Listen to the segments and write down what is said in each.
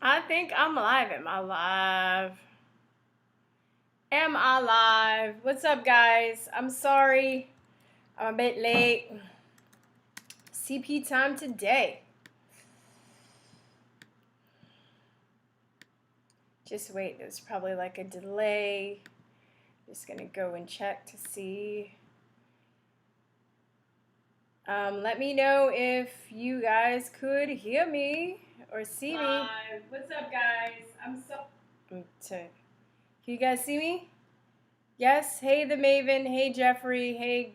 I think I'm live. Am I live? Am I live? What's up, guys? I'm sorry. I'm a bit late. CP time today. Just wait. There's probably like a delay. Just gonna go and check to see. Let me know if you guys could hear me or see me. What's up, guys? Can you guys see me? Yes. Hey, the Maven. Hey, Jeffrey. Hey,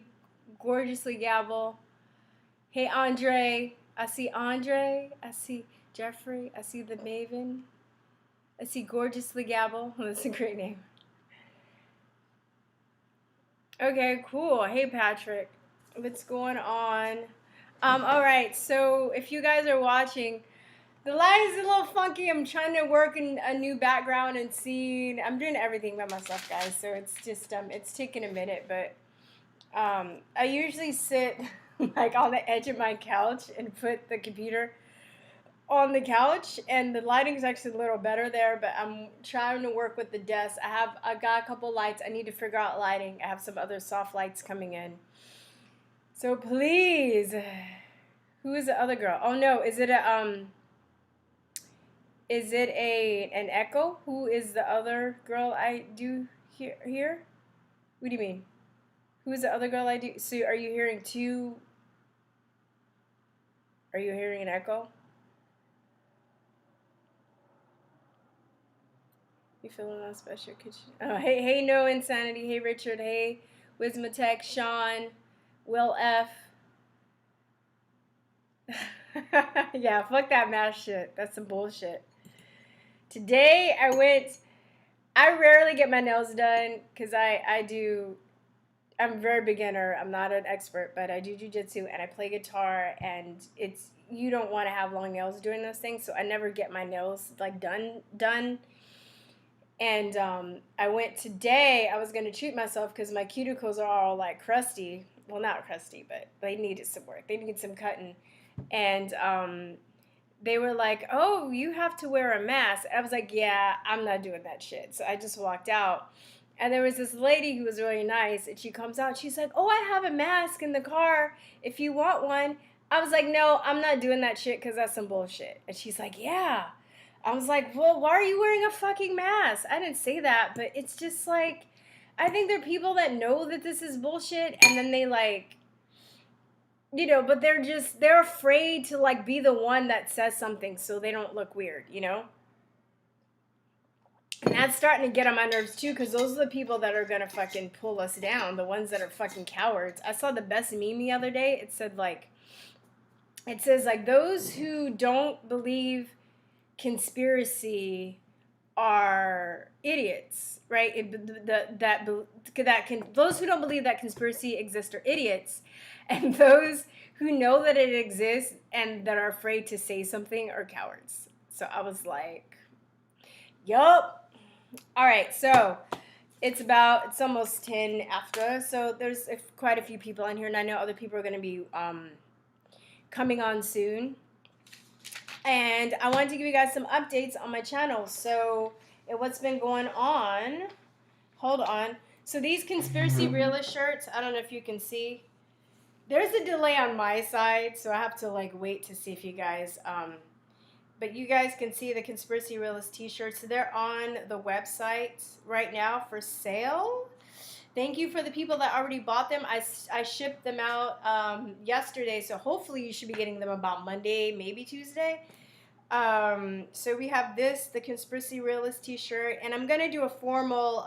Gorgeously Gabble. Hey, Andre. I see Andre. I see Jeffrey. I see the Maven. I see Gorgeously Gabble. That's a great name. Okay, cool. Hey, Patrick. What's going on? All right. So if you guys are watching, the light is a little funky. I'm trying to work in a new background and scene. I'm doing everything by myself, guys. So it's just it's taking a minute, but I usually sit like on the edge of my couch and put the computer on the couch, and the lighting is actually a little better there, but I'm trying to work with the desk. I got a couple lights. I need to figure out lighting. I have some other soft lights coming in. So please, who is the other girl? Oh no, is it an echo? Who is the other girl I do hear? What do you mean? Who is the other girl I do? So are you hearing two? Are you hearing an echo? You feeling all special? Could you? Oh, hey, no insanity. Hey, Richard. Hey, Wismatech, Sean, Will F. Yeah, fuck that math shit. That's some bullshit. Today I rarely get my nails done because I'm a very beginner. I'm not an expert, but I do jujitsu and I play guitar, and you don't want to have long nails doing those things, so I never get my nails like done. And I went today. I was gonna treat myself because my cuticles are all like crusty. Well, not crusty, but they needed some work. They need some cutting, and they were like, "Oh, you have to wear a mask." I was like, "Yeah, I'm not doing that shit." So I just walked out. And there was this lady who was really nice, and she comes out. She's like, "Oh, I have a mask in the car if you want one." I was like, "No, I'm not doing that shit because that's some bullshit." And she's like, "Yeah." I was like, "Well, why are you wearing a fucking mask?" I didn't say that, but it's just like, I think there are people that know that this is bullshit, and then they like, but they're afraid to like be the one that says something so they don't look weird, And that's starting to get on my nerves too, because those are the people that are gonna fucking pull us down, the ones that are fucking cowards. I saw the best meme the other day. It says like those who don't believe conspiracy are idiots, right? Those who don't believe that conspiracy exists are idiots, and those who know that it exists and that are afraid to say something are cowards. So I was like, yup. All right, so it's almost 10 after, so there's quite a few people in here, and I know other people are going to be coming on soon. And I wanted to give you guys some updates on my channel. So what's been going on? Hold on. So these conspiracy realist shirts, I don't know if you can see. There's a delay on my side, so I have to like wait to see if you guys but you guys can see the conspiracy realist t-shirts. They're on the website right now for sale. Thank you for the people that already bought them. I shipped them out yesterday, so hopefully you should be getting them about Monday, maybe Tuesday. So we have the Conspiracy Realist t-shirt, and I'm gonna do a formal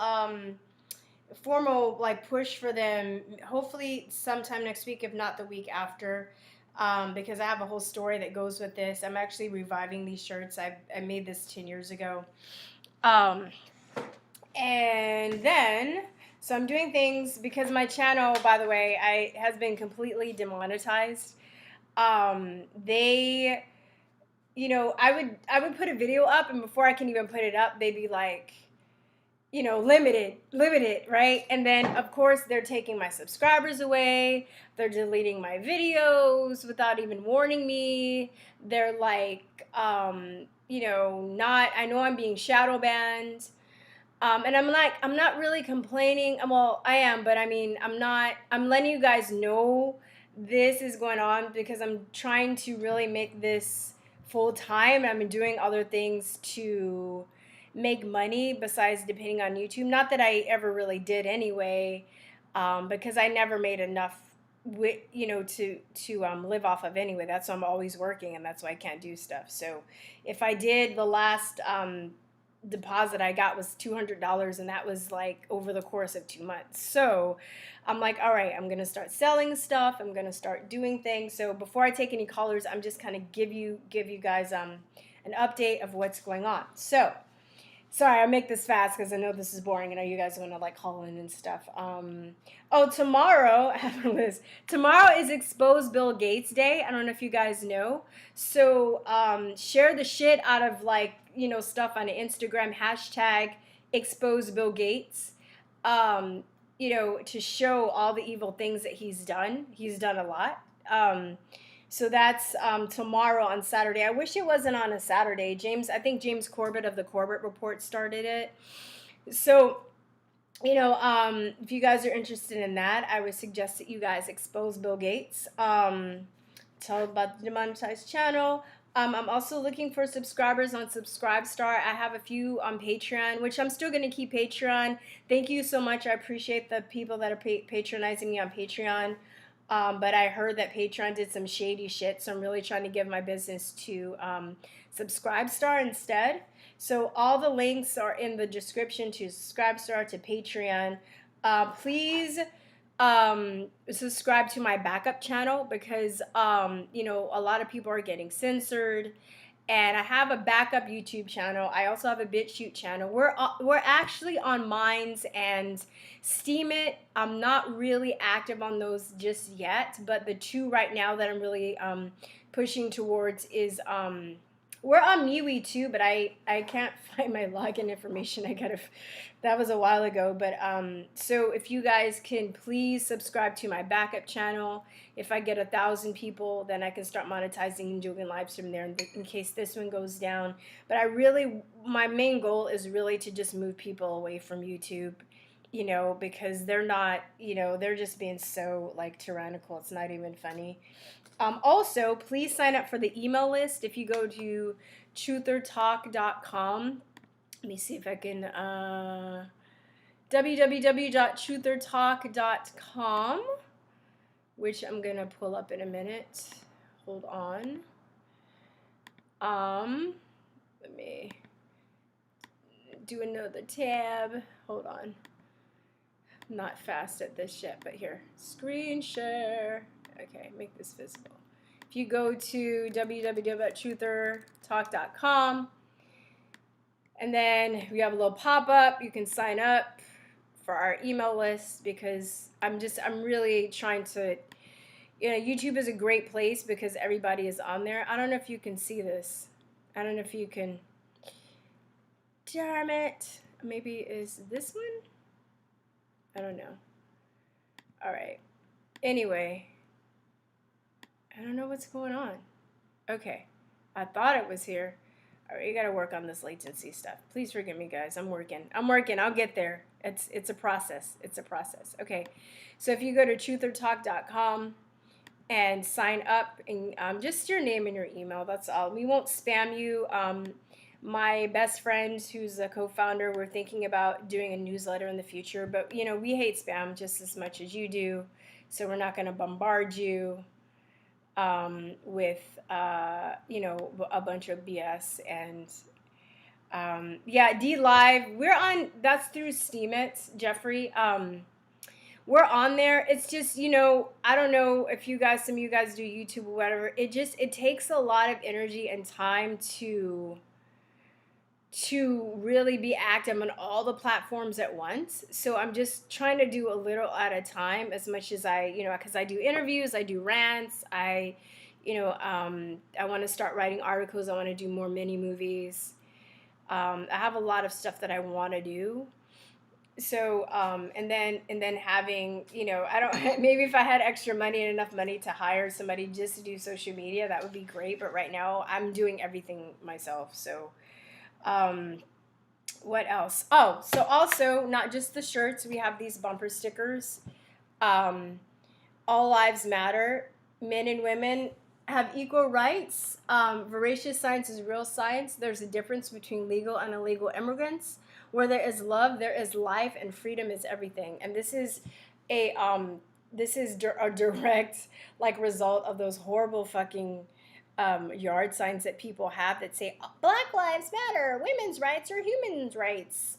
like push for them, hopefully sometime next week, if not the week after, because I have a whole story that goes with this. I'm actually reviving these shirts. I made this 10 years ago. And then, so I'm doing things because my channel, by the way, has been completely demonetized. I would put a video up, and before I can even put it up, they'd be like, limited, right? And then, of course, they're taking my subscribers away. They're deleting my videos without even warning me. They're like, I know I'm being shadow banned. And I'm like, I'm not really complaining. Well, I am, but I mean, I'm letting you guys know this is going on because I'm trying to really make this full time. I'm doing other things to make money besides depending on YouTube. Not that I ever really did anyway, because I never made enough to live off of anyway. That's why I'm always working, and that's why I can't do stuff. So if I did, the last deposit I got was $200, and that was like over the course of 2 months. So I'm like, all right, I'm gonna start selling stuff. I'm gonna start doing things. So before I take any callers, I'm just kind of give you guys an update of what's going on. So sorry, I make this fast because I know this is boring. I know you guys want to like call in and stuff. Tomorrow, I have a list. Tomorrow is Expose Bill Gates Day. I don't know if you guys know. So share the shit out of like, stuff on Instagram, hashtag Expose Bill Gates. To show all the evil things that he's done. He's done a lot. So that's tomorrow on Saturday. I wish it wasn't on a Saturday. I think James Corbett of the Corbett Report started it. So, if you guys are interested in that, I would suggest that you guys expose Bill Gates. Tell about the demonetized channel. I'm also looking for subscribers on Subscribestar. I have a few on Patreon, which I'm still going to keep Patreon. Thank you so much. I appreciate the people that are patronizing me on Patreon. But I heard that Patreon did some shady shit, so I'm really trying to give my business to Subscribestar instead. So all the links are in the description to Subscribestar, to Patreon. Please subscribe to my backup channel because, a lot of people are getting censored. And I have a backup YouTube channel. I also have a BitChute channel. We're actually on Minds and Steemit. I'm not really active on those just yet, but the two right now that I'm really pushing towards is we're on MeWe too, but I can't find my login information. That was a while ago. But so if you guys can please subscribe to my backup channel. If I get 1,000 people, then I can start monetizing and doing lives from there in case this one goes down. But my main goal is really to just move people away from YouTube, because they're not, they're just being so like tyrannical. It's not even funny. Also, please sign up for the email list if you go to truthertalk.com. Let me see if I can, www.truthertalk.com, which I'm going to pull up in a minute. Hold on. Let me do another tab. Hold on. I'm not fast at this yet, but here. Screen share. Okay, make this visible. If you go to www.truthertalk.com, and then we have a little pop-up, you can sign up for our email list because I'm really trying to, YouTube is a great place because everybody is on there. I don't know if you can see this. I don't know if you can. Damn it. Maybe is this one? I don't know. All right. Anyway. I don't know what's going on. Okay. I thought it was here. All right, you got to work on this latency stuff. Please forgive me, guys. I'm working. I'll get there. It's a process. It's a process. Okay. So if you go to truthertalk.com and sign up, and just your name and your email, that's all. We won't spam you. My best friend, who's a co-founder, we're thinking about doing a newsletter in the future, but we hate spam just as much as you do, so we're not going to bombard you with a bunch of BS. And D Live, we're on. That's through Steemit, Jeffrey. We're on there. It's just, I don't know if some of you guys do YouTube or whatever. It takes a lot of energy and time to really be active on all the platforms at once. So I'm just trying to do a little at a time, as much as because I do interviews, I do rants, I want to start writing articles, I want to do more mini movies. I have a lot of stuff that I want to do. So and then having, you know, I don't maybe if I had extra money and enough money to hire somebody just to do social media, that would be great. But right now I'm doing everything myself. So um, what else? Oh, so also not just the shirts, we have these bumper stickers. Um, all lives matter. Men and women have equal rights. Voracious science is real science. There's a difference between legal and illegal immigrants. Where there is love, there is life, and freedom is everything. And a a direct like result of those horrible fucking yard signs that people have that say Black Lives Matter, women's rights are humans' rights.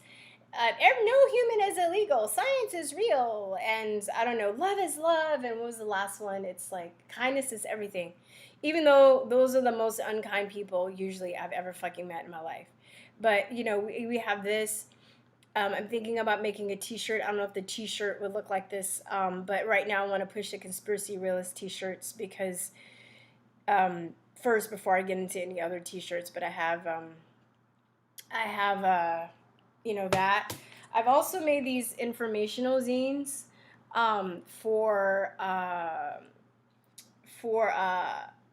No human is illegal. Science is real. And I don't know, love is love. And what was the last one? It's like kindness is everything. Even though those are the most unkind people usually I've ever fucking met in my life. But, you know, we have this. I'm thinking about making a t-shirt. I don't know if the t-shirt would look like this. But right now I want to push the Conspiracy Realist t-shirts because first, before I get into any other t-shirts, but I have you know, that. I've also made these informational zines for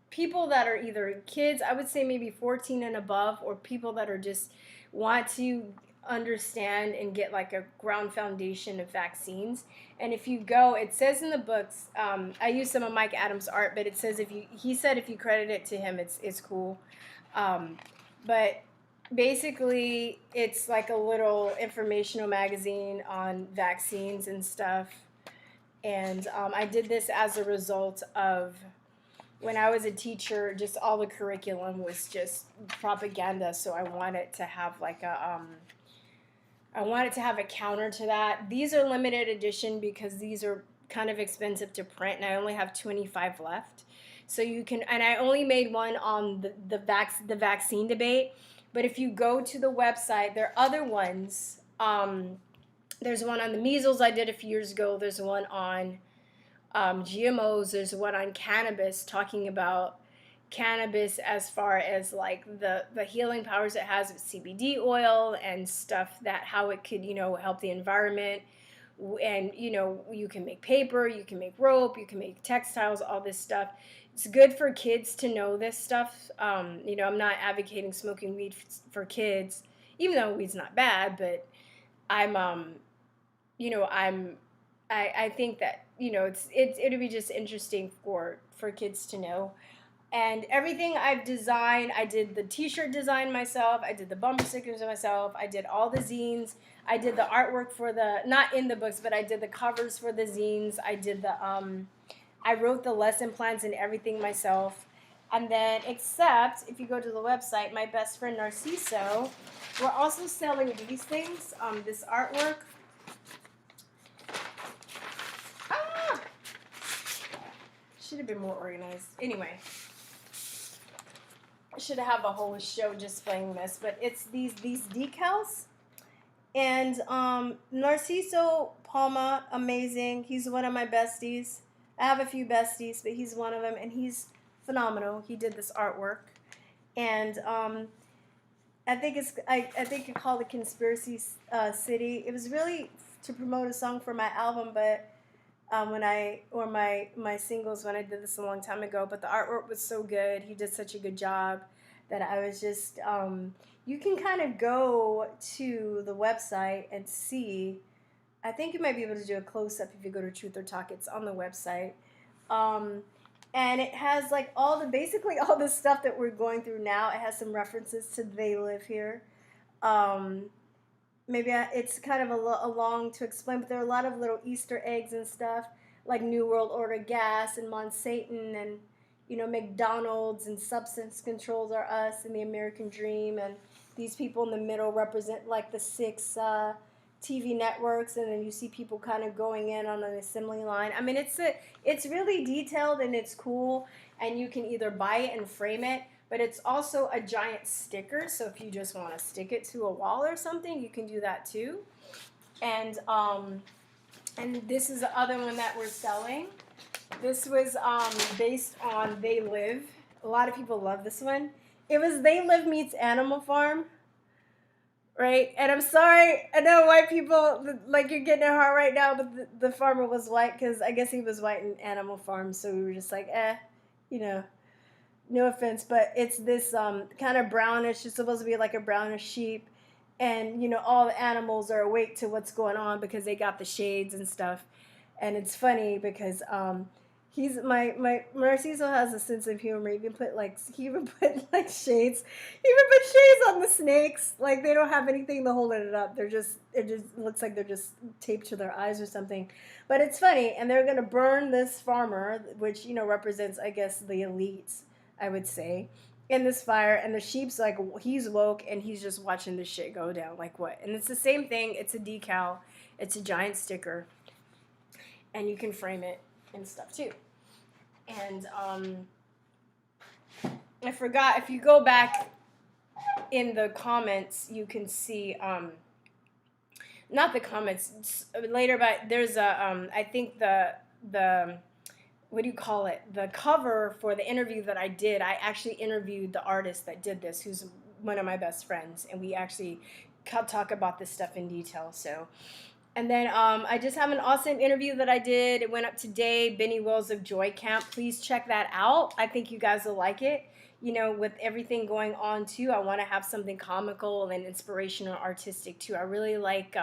people that are either kids, I would say maybe 14 and above, or people that are just want to understand and get like a ground foundation of vaccines. And if you go, it says in the books, I use some of Mike Adams' art, but it says he said if you credit it to him, it's cool. But basically it's like a little informational magazine on vaccines and stuff. And I did this as a result of when I was a teacher, just all the curriculum was just propaganda. So I wanted to have like I wanted to have a counter to that. These are limited edition because these are kind of expensive to print, and I only have 25 left. So you can, and I only made one on the vaccine debate. But if you go to the website, there are other ones. There's one on the measles I did a few years ago. There's one on GMOs. There's one on cannabis, talking about cannabis as far as like the healing powers it has with CBD oil and stuff, that how it could, you know, help the environment. And, you know, you can make paper, you can make rope, you can make textiles, all this stuff. It's good for kids to know this stuff. You know, I'm not advocating smoking weed for kids, even though weed's not bad, but I'm, you know, I think that, you know, it'll be just interesting for kids to know. And everything I've designed, I did the t-shirt design myself, I did the bumper stickers myself, I did all the zines, I did the artwork for not in the books, but I did the covers for the zines, I did I wrote the lesson plans and everything myself. And then, except, if you go to the website, my best friend Narciso, we're also selling these things, this artwork. Should have been more organized. Anyway. I should have a whole show displaying this, but it's these decals. And Narciso Palma, amazing. He's one of my besties. I have a few besties, but he's one of them, and he's phenomenal. He did this artwork, and I think it's called the Conspiracy City. It was really to promote a song for my album, but my singles when I did this a long time ago. But the artwork was so good. He did such a good job that I was just you can kind of go to the website and see. I think you might be able to do a close-up if you go to Truth or Talk. It's on the website. And it has like basically all the stuff that we're going through now. It has some references to They Live Here. It's kind of a long to explain, but there are a lot of little Easter eggs and stuff, like New World Order gas and Monsanto and, you know, McDonald's and substance controls are us and the American dream. And these people in the middle represent like the 6 TV networks, and then you see people kind of going in on an assembly line. I mean, it's really detailed and it's cool, and you can either buy it and frame it, but it's also a giant sticker, so if you just want to stick it to a wall or something, you can do that too. And this is the other one that we're selling. This was based on They Live. A lot of people love this one. It was They Live meets Animal Farm. right? And I'm sorry, I know white people, like you're getting it hard right now, but the farmer was white because I guess he was white in Animal Farm, so we were just like, you know, no offense, but it's this kind of brownish, it's supposed to be like a brownish sheep, and all the animals are awake to what's going on because they got the shades and stuff. And it's funny because he's my Narciso has a sense of humor. He even put like shades. He even put shades on the snakes. Like they don't have anything to hold it up. It just looks like they're just taped to their eyes or something. But it's funny, and they're gonna burn this farmer, which represents, I guess, the elites, I would say, in this fire. And the sheep's like, he's woke and he's just watching this shit go down. Like what? And it's the same thing. It's a decal. It's a giant sticker, and you can frame it and stuff too. And I forgot, if you go back in the comments, you can see not the comments later, but there's a I think the what do you call it? The cover for the interview that I did, I actually interviewed the artist that did this, who's one of my best friends, and we actually talk about this stuff in detail. So. And then I just have an awesome interview that I did. It went up today, Benny Wells of Joy Camp. Please check that out. I think you guys will like it. With everything going on, too, I want to have something comical and inspirational, artistic, too. I really like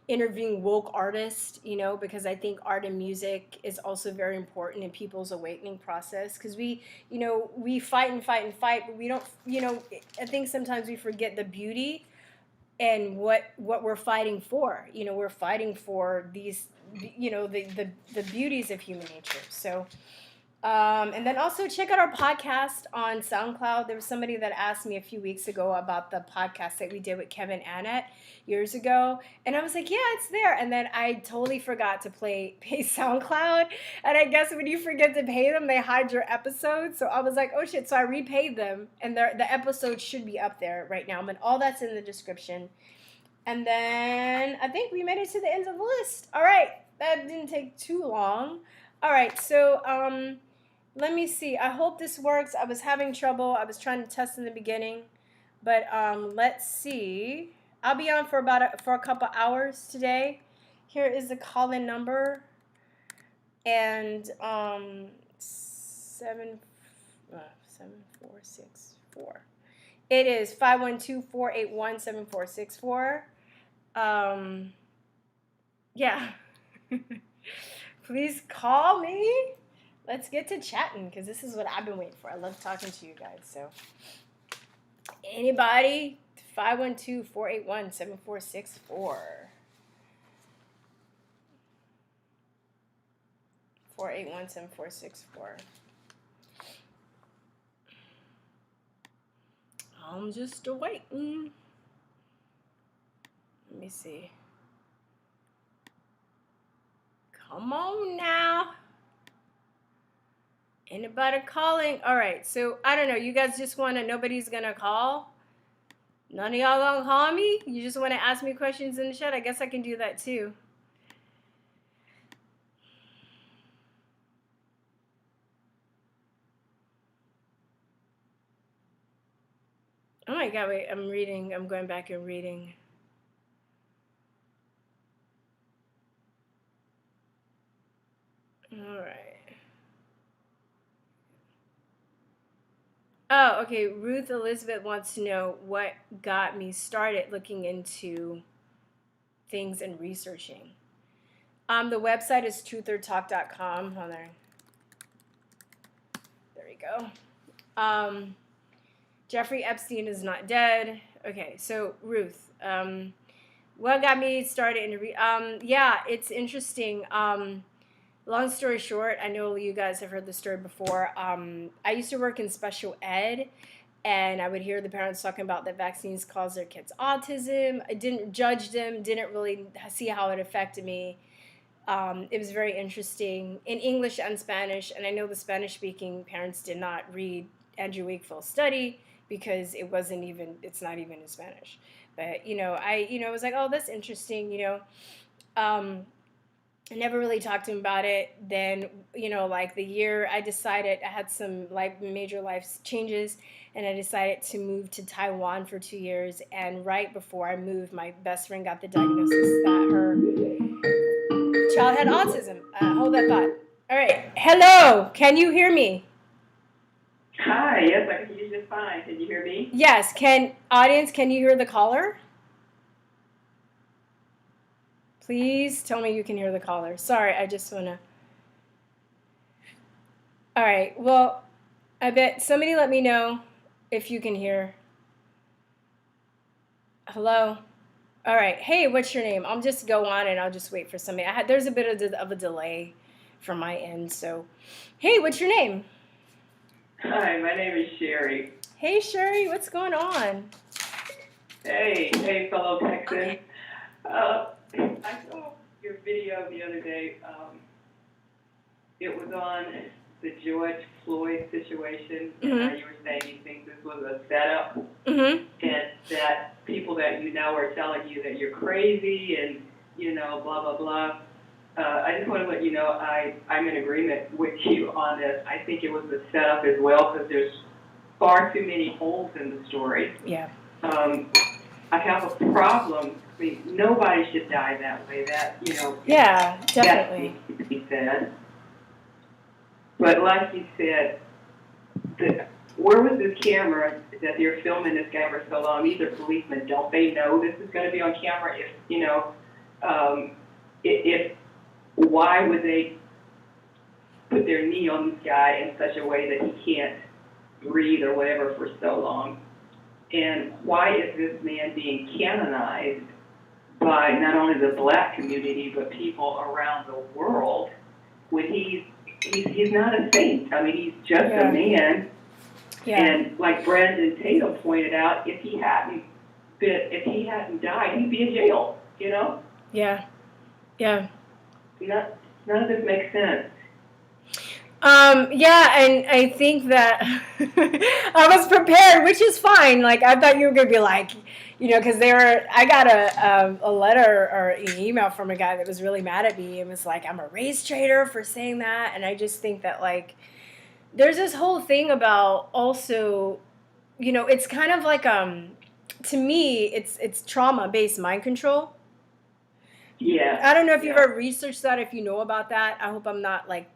interviewing woke artists, because I think art and music is also very important in people's awakening process. Because we fight and fight and fight, but we don't, I think sometimes we forget the beauty and what we're fighting for. We're fighting for these, the beauties of human nature. So, and then also check out our podcast on SoundCloud. There was somebody that asked me a few weeks ago about the podcast that we did with Kevin Annette years ago, and I was like, yeah, it's there. And then I totally forgot to pay SoundCloud, and I guess when you forget to pay them, they hide your episodes. So I was like, oh shit. So I repaid them, and the episode should be up there right now, but all that's in the description. And then I think we made it to the end of the list. All right, that didn't take too long. All right, so let me see. I hope this works. I was having trouble. I was trying to test in the beginning, but let's see. I'll be on for a couple hours today. Here is the call-in number, and 7464. It is 512-481-7464. Yeah. Please call me. Let's get to chatting, because this is what I've been waiting for. I love talking to you guys. So, anybody, 512-481-7464. 481-7464. I'm just waiting. Let me see. Come on now. Anybody calling? All right, so I don't know. You guys just want to, nobody's going to call? None of y'all going to call me? You just want to ask me questions in the chat? I guess I can do that too. Oh my God, wait, I'm going back and reading. All right. Oh, okay. Ruth Elizabeth wants to know what got me started looking into things and researching. The website is truthertalk.com. Hold on. There we go. Jeffrey Epstein is not dead. Okay, so Ruth, what got me started in yeah, it's interesting. Long story short, I know you guys have heard the story before. I used to work in special ed, and I would hear the parents talking about that vaccines cause their kids autism. I didn't judge them, didn't really see how it affected me. It was very interesting in English and Spanish, and I know the Spanish-speaking parents did not read Andrew Wakefield's study because it's not even in Spanish. But, I was like, oh, that's interesting, I never really talked to him about it. Then, like the year I decided I had some major life changes, and I decided to move to Taiwan for 2 years. And right before I moved, my best friend got the diagnosis that her child had autism. Hold that thought. All right. Hello. Can you hear me? Hi. Yes, I can hear you just fine. Can you hear me? Yes. Audience, can you hear the caller? Please tell me you can hear the caller. Sorry, I just want to. All right. Well, I bet somebody let me know if you can hear. Hello? All right. Hey, what's your name? I'll just go on and I'll just wait for somebody. There's a bit of a delay from my end. So, hey, what's your name? Hi, my name is Sherry. Hey, Sherry. What's going on? Hey, fellow Texans. I saw your video the other day. It was on the George Floyd situation. Mm-hmm. You were saying you think this was a setup, mm-hmm. and that people that you know are telling you that you're crazy and, blah, blah, blah. I just want to let you know I'm in agreement with you on this. I think it was a setup as well because there's far too many holes in the story. Yeah. I have a problem. I mean, nobody should die that way. Yeah, definitely. That needs to be said. But like you said, where was this camera that they're filming this guy for so long? These are policemen. Don't they know this is going to be on camera? Why would they put their knee on this guy in such a way that he can't breathe or whatever for so long? And why is this man being canonized by not only the black community but people around the world when he's not a saint? I mean, he's just a man. Yeah. And like Brandon Tatum pointed out, if he hadn't died, he'd be in jail. Yeah. Yeah. None of this makes sense. Yeah, and I think that I was prepared, which is fine. Like, I thought you were going to be like, because I got a letter or an email from a guy that was really mad at me and was like, I'm a race trader for saying that. And I just think that, like, there's this whole thing about also, it's kind of like, to me, it's trauma-based mind control. Yeah. I don't know if you've ever researched that, if you know about that. I hope I'm not, like,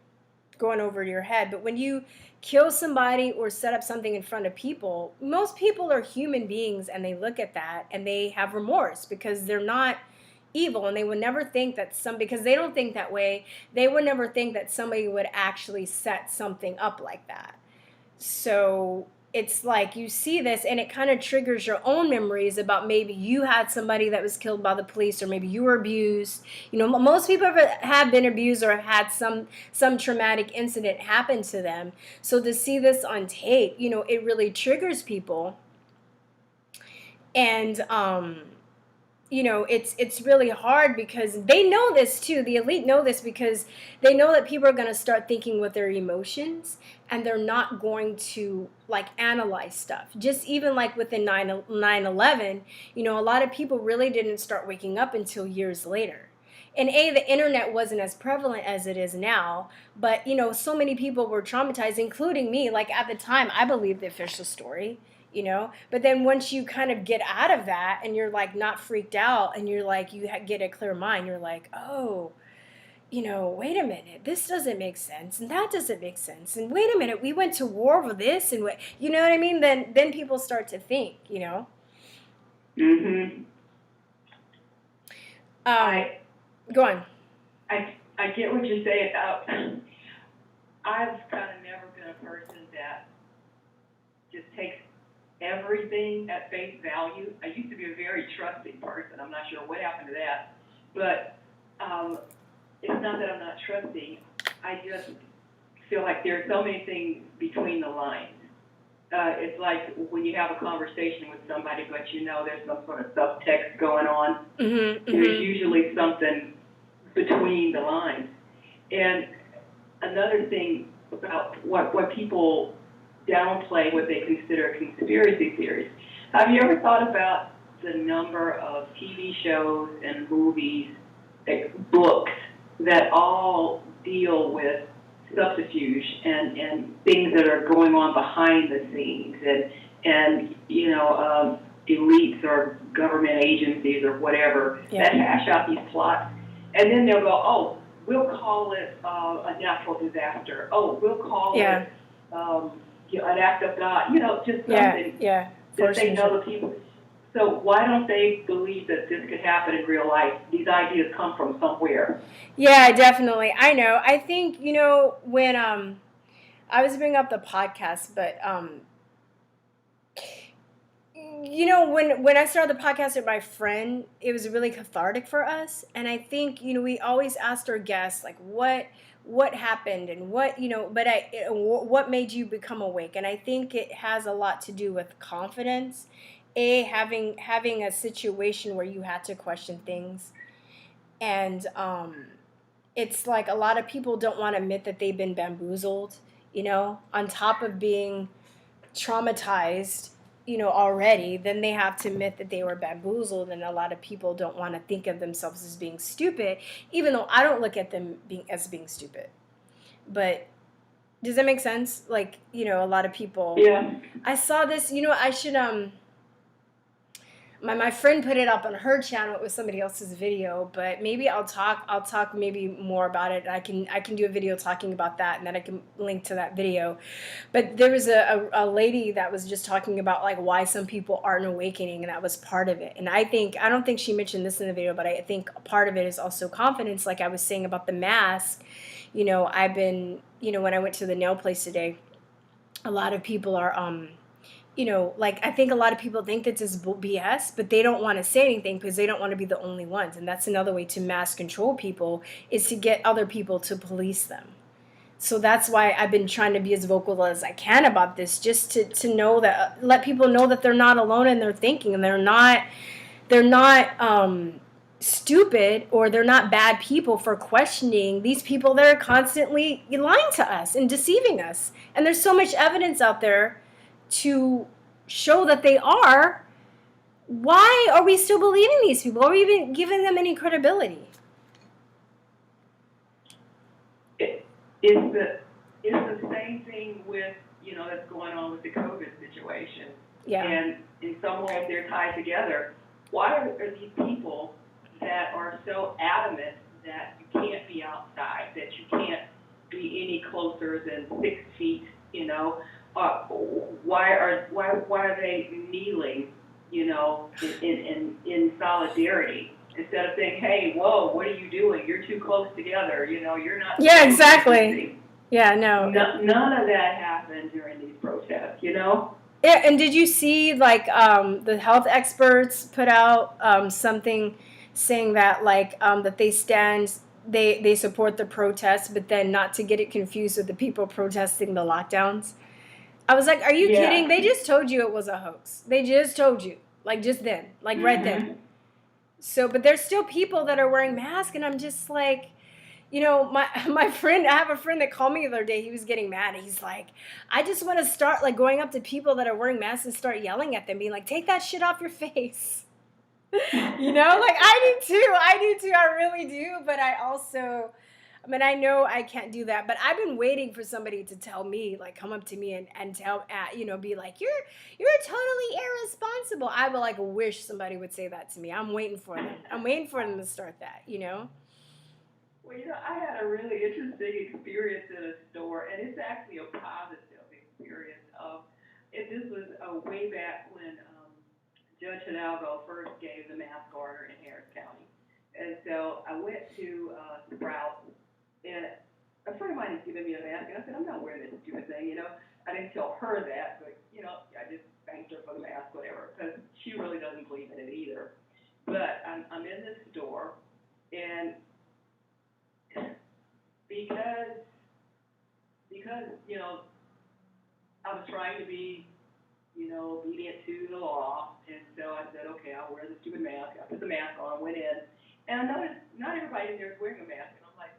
going over your head, but when you kill somebody or set up something in front of people, most people are human beings and they look at that and they have remorse because they're not evil and they would never think that because they don't think that way, they would never think that somebody would actually set something up like that. So it's like you see this and it kind of triggers your own memories about maybe you had somebody that was killed by the police or maybe you were abused. Most people have been abused or have had some traumatic incident happen to them. So to see this on tape, it really triggers people. And it's really hard because they know this too. The elite know this because they know that people are going to start thinking with their emotions and they're not going to like analyze stuff. Just even like within 9/11, a lot of people really didn't start waking up until years later. And the internet wasn't as prevalent as it is now, but so many people were traumatized, including me. Like at the time, I believed the official story. But then once you kind of get out of that and you're like not freaked out and you're like, you get a clear mind, you're like, oh, wait a minute, this doesn't make sense and that doesn't make sense. And wait a minute, we went to war with this and you know what I mean? Then people start to think, Mm-hmm. Go on. I get what you're saying. I've kind of never been a person that just takes everything at face value. I used to be a very trusting person. I'm not sure what happened to that. But it's not that I'm not trusting. I just feel like there are so many things between the lines. It's like when you have a conversation with somebody, but there's some sort of subtext going on. Mm-hmm, There's usually something between the lines. And another thing about what people downplay what they consider conspiracy theories. Have you ever thought about the number of TV shows and movies, books that all deal with subterfuge and things that are going on behind the scenes and elites or government agencies or whatever that hash out these plots, and then they'll go, oh, we'll call it a natural disaster. Oh, we'll call it an act of God. Just something that they know the people. So why don't they believe that this could happen in real life? These ideas come from somewhere. Yeah, definitely. I know. I think, when I was bringing up the podcast, but when I started the podcast with my friend, it was really cathartic for us. And I think, we always asked our guests, like, what happened and what made you become awake? And I think it has a lot to do with confidence. Having a situation where you had to question things. And it's like a lot of people don't want to admit that they've been bamboozled, on top of being traumatized, already, then they have to admit that they were bamboozled. And a lot of people don't want to think of themselves as being stupid, even though I don't look at them as being stupid. But does that make sense? Like, a lot of people. Yeah. I saw this, I should, my friend put it up on her channel. It was somebody else's video, but maybe I'll talk maybe more about it. I can do a video talking about that, and then I can link to that video. But there was a lady that was just talking about like why some people aren't awakening, and that was part of it. And I don't think she mentioned this in the video, but I think part of it is also confidence. Like I was saying about the mask, I've been, when I went to the nail place today, a lot of people are I think a lot of people think that this is BS, but they don't want to say anything because they don't want to be the only ones. And that's another way to mass control people, is to get other people to police them. So that's why I've been trying to be as vocal as I can about this, just to know that, let people know that they're not alone in their thinking, and they're not stupid, or they're not bad people for questioning these people that are constantly lying to us and deceiving us. And there's so much evidence out there to show that they are. Why are we still believing these people? Are we even giving them any credibility? It's the same thing with, that's going on with the COVID situation. Yeah. And in some ways they're tied together. Why are these people that are so adamant that you can't be outside, that you can't be any closer than 6 feet, why are they kneeling, in solidarity, instead of saying, hey, whoa, what are you doing? You're too close together. You're not. Yeah, exactly. Yeah, no. None of that happened during these protests, Yeah, and did you see, like, the health experts put out something saying that, like, that they support the protests, but then not to get it confused with the people protesting the lockdowns? I was like, are you kidding? They just told you it was a hoax. They just told you, like, just then, like, right then. So, but there's still people that are wearing masks, and I'm just like, my friend, I have a friend that called me the other day. He was getting mad. He's like, I just want to start, like, going up to people that are wearing masks and start yelling at them, being like, take that shit off your face. Like, I do too. I really do. But I know I can't do that, but I've been waiting for somebody to tell me, like, come up to me and tell, be like, you're totally irresponsible. I would, like, wish somebody would say that to me. I'm waiting for them. I'm waiting for them to start that, Well, I had a really interesting experience in a store, and it's actually a positive experience. This was way back when Judge Hidalgo first gave the mask order in Harris County. And so I went to Sprouts, and a friend of mine had given me a mask, and I said, I'm not wearing this stupid thing, I didn't tell her that, but, I just thanked her for the mask, whatever, because she really doesn't believe in it either. But I'm in this store, and because I was trying to be, obedient to the law, and so I said, okay, I'll wear the stupid mask. I put the mask on, went in, and I noticed not everybody in there is wearing a mask, and I'm like,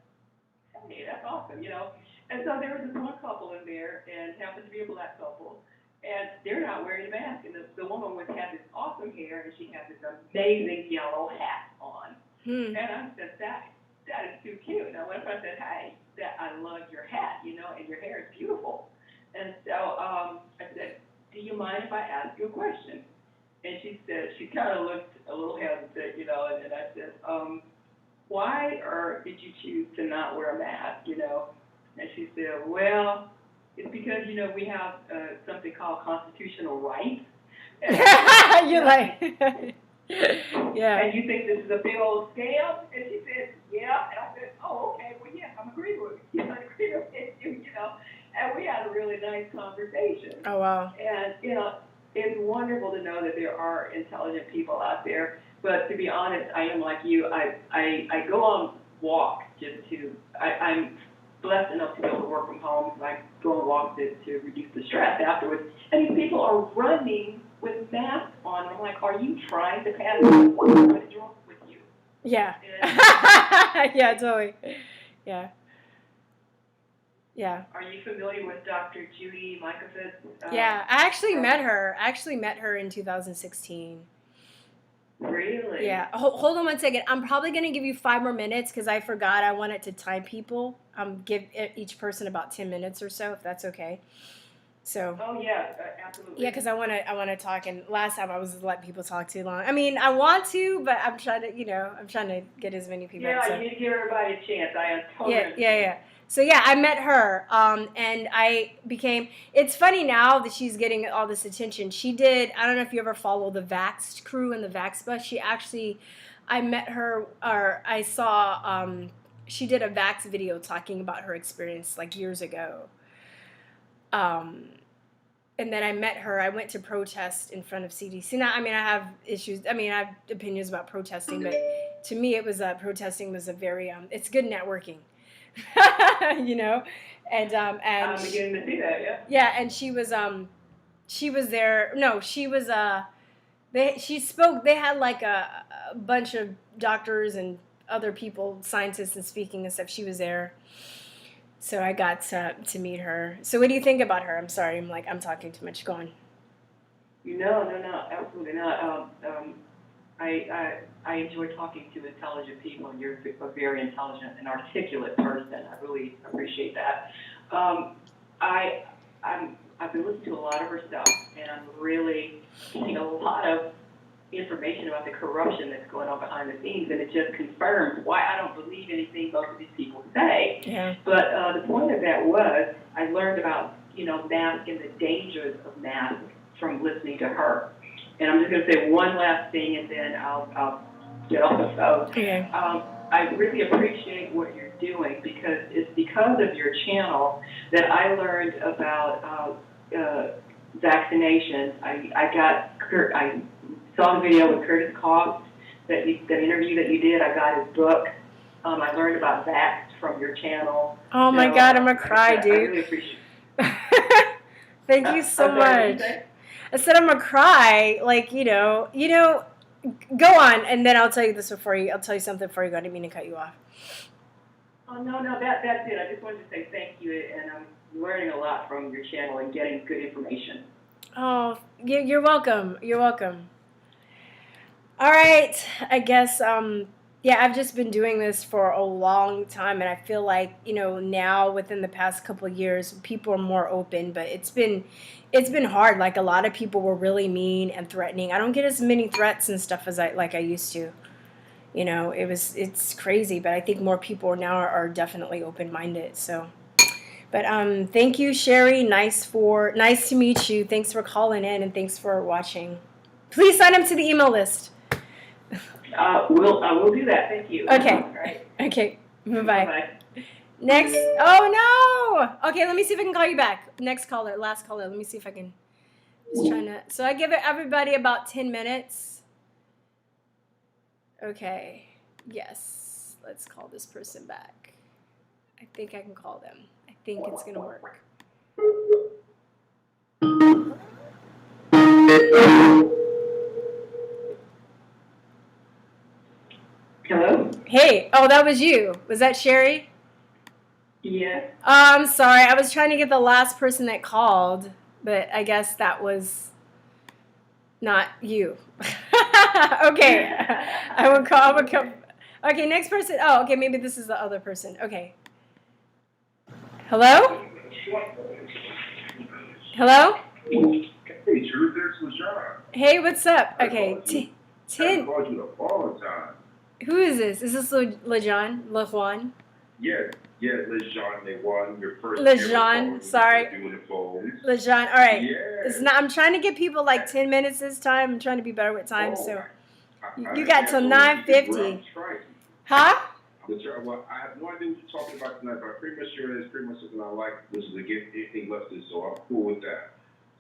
hey, that's awesome, And so there was this one couple in there, and happened to be a black couple, and they're not wearing a mask, and the woman had this awesome hair, and she had this amazing yellow hat on, and I said, that is too cute. And I went up and I said, hey, I love your hat, and your hair is beautiful. And so I said, do you mind if I ask you a question? And she said, she kind of looked a little hesitant, you know, and I said, why did you choose to not wear a mask, you know? And she said, well, it's because, you know, we have something called constitutional rights. You're like, yeah. And you think this is a big old scam? And she said, yeah. And I said, oh, okay, well, yeah, I'm agreeing with you. I agree with you, you know. And we had a really nice conversation. Oh, wow. And, you know, it's wonderful to know that there are intelligent people out there. But to be honest, I am like you. I go on walks just to, I'm blessed enough to be able to work from home. So I go on walks to reduce the stress afterwards. And these people are running with masks on. I'm like, are you trying to pass what is wrong with you? Yeah. Yeah, totally. Yeah. Yeah. Are you familiar with Dr. Chute? Yeah, I actually met her. I actually met her in 2016. Really? Yeah. Hold on one second. I'm probably going to give you 5 more minutes because I forgot I wanted to time people. Give each person about 10 minutes or so, if that's okay. So. Oh yeah, absolutely. Yeah, because I want to talk. And last time I was letting people talk too long. I mean, I want to, but I'm trying to get as many people. Yeah, you need to give everybody a chance. I totally. Yeah. So yeah, I met her, and it's funny now that she's getting all this attention. She did, I don't know if you ever follow the Vax crew and the Vax bus. I met her, or I saw, she did a Vax video talking about her experience like years ago. And then I met her, I went to protest in front of CDC. Now, I mean, I have opinions about protesting, but to me it was, protesting was a very, it's good networking. You know, and I'm beginning to see that, yeah. Yeah, and she was there. No, she spoke. They had like a bunch of doctors and other people, scientists and speaking and stuff. She was there, so I got to meet her. So what do you think about her? I'm sorry, I'm talking too much. Go on. No, absolutely not. I enjoy talking to intelligent people, and you're a very intelligent and articulate person. I really appreciate that. I've been listening to a lot of her stuff, and I'm really getting a lot of information about the corruption that's going on behind the scenes, and it just confirms why I don't believe anything most of these people say. Yeah. But the point of that was I learned about, you know, masks and the dangers of masks from listening to her. And I'm just going to say one last thing, and then I'll get off the phone. Okay. I really appreciate what you're doing because it's because of your channel that I learned about vaccinations. I saw the video with Curtis Cox, that interview that you did. I got his book. I learned about Vax from your channel. Oh my God, I'm gonna cry, dude. I really appreciate it. Thank you so much. I said I'm gonna cry, like, you know, go on, and then I'll tell you something before you go. I didn't mean to cut you off. Oh, no, that's it. I just wanted to say thank you, and I'm learning a lot from your channel and getting good information. Oh, you're welcome. You're welcome. All right, I guess, I've just been doing this for a long time, and I feel like, you know, now within the past couple of years, people are more open, but it's been hard. Like, a lot of people were really mean and threatening. I don't get as many threats and stuff as I used to. You know, it's crazy, but I think more people now are definitely open-minded. So, but thank you, Sherry. Nice to meet you. Thanks for calling in, and thanks for watching. Please sign up to the email list. I will do that. Thank you. Okay. All right. Okay. Bye-bye. Bye. Next. Oh, no. Okay, let me see if I can call you back. Last caller. Let me see if I can. Just trying to. So I give everybody about 10 minutes. Okay. Yes. Let's call this person back. I think I can call them. I think it's going to work. Hello? Hey. Oh, that was you. Was that Sherry? Yes. I'm sorry. I was trying to get the last person that called, but I guess that was not you. Okay. I would call. Okay, next person. Oh, okay. Maybe this is the other person. Okay. Hello? Hello? Hey, Chute, there's LeJean. Hey, what's up? I Okay, called you. I Tin. called you the all the time. Who is this? Is this LeJean? LeJuan? Yeah, LeJean, they won your first LeJean, sorry. doing the phones. LeJean, all right. Yeah. It's not. I'm trying to give people like 10 minutes this time. I'm trying to be better with time. So you got till 9:50. Huh? Well, I have no idea what you're talking about tonight, but I'm pretty much sure it's pretty much something I like. This is again anything less than, so I'm cool with that.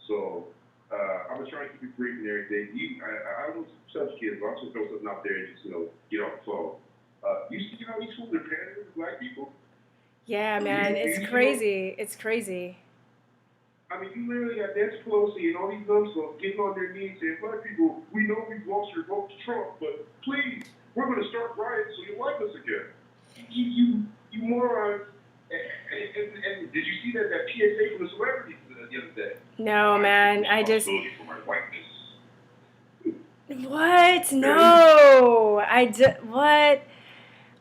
So I'm gonna try to keep it brief and everything. I don't know such kids, but I'm just throw something out there and just get off the phone. You see how these fools are pandering to black people? Yeah, man, it's crazy. It's crazy. I mean, you literally got Nancy Pelosi and all these numbskulls getting on their knees saying, black people, we know we've lost your vote to Trump, but please, we're going to start rioting so you like us again. You morons. And did you see that PSA from the celebrities the other day? No, man, I just... For my whiteness. What? No, what?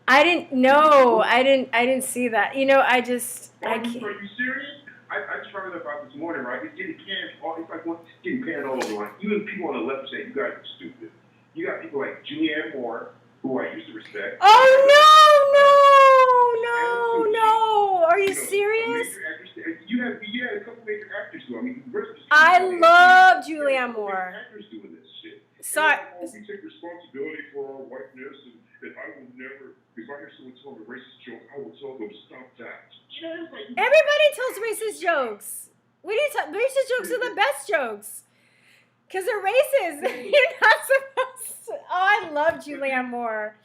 I didn't know. I didn't see that. You know, I just... Are you serious? I tried it about this morning, right? It's getting panned. It's like getting panned all over. Like, even people on the left say, you guys are stupid. You got people like Julianne Moore, who I used to respect. Oh, no. Are you serious? You had a couple major actors who, I mean, I love Julianne Moore. Actors doing this shit. Sorry. We take responsibility for our whiteness, and I will never, if I hear someone tell a racist joke, I will tell them, stop that. You know, it's like, everybody tells racist jokes. What do you tell? Racist jokes are the best jokes. Because they're racist. You're not supposed to. Oh, I love Julianne Moore.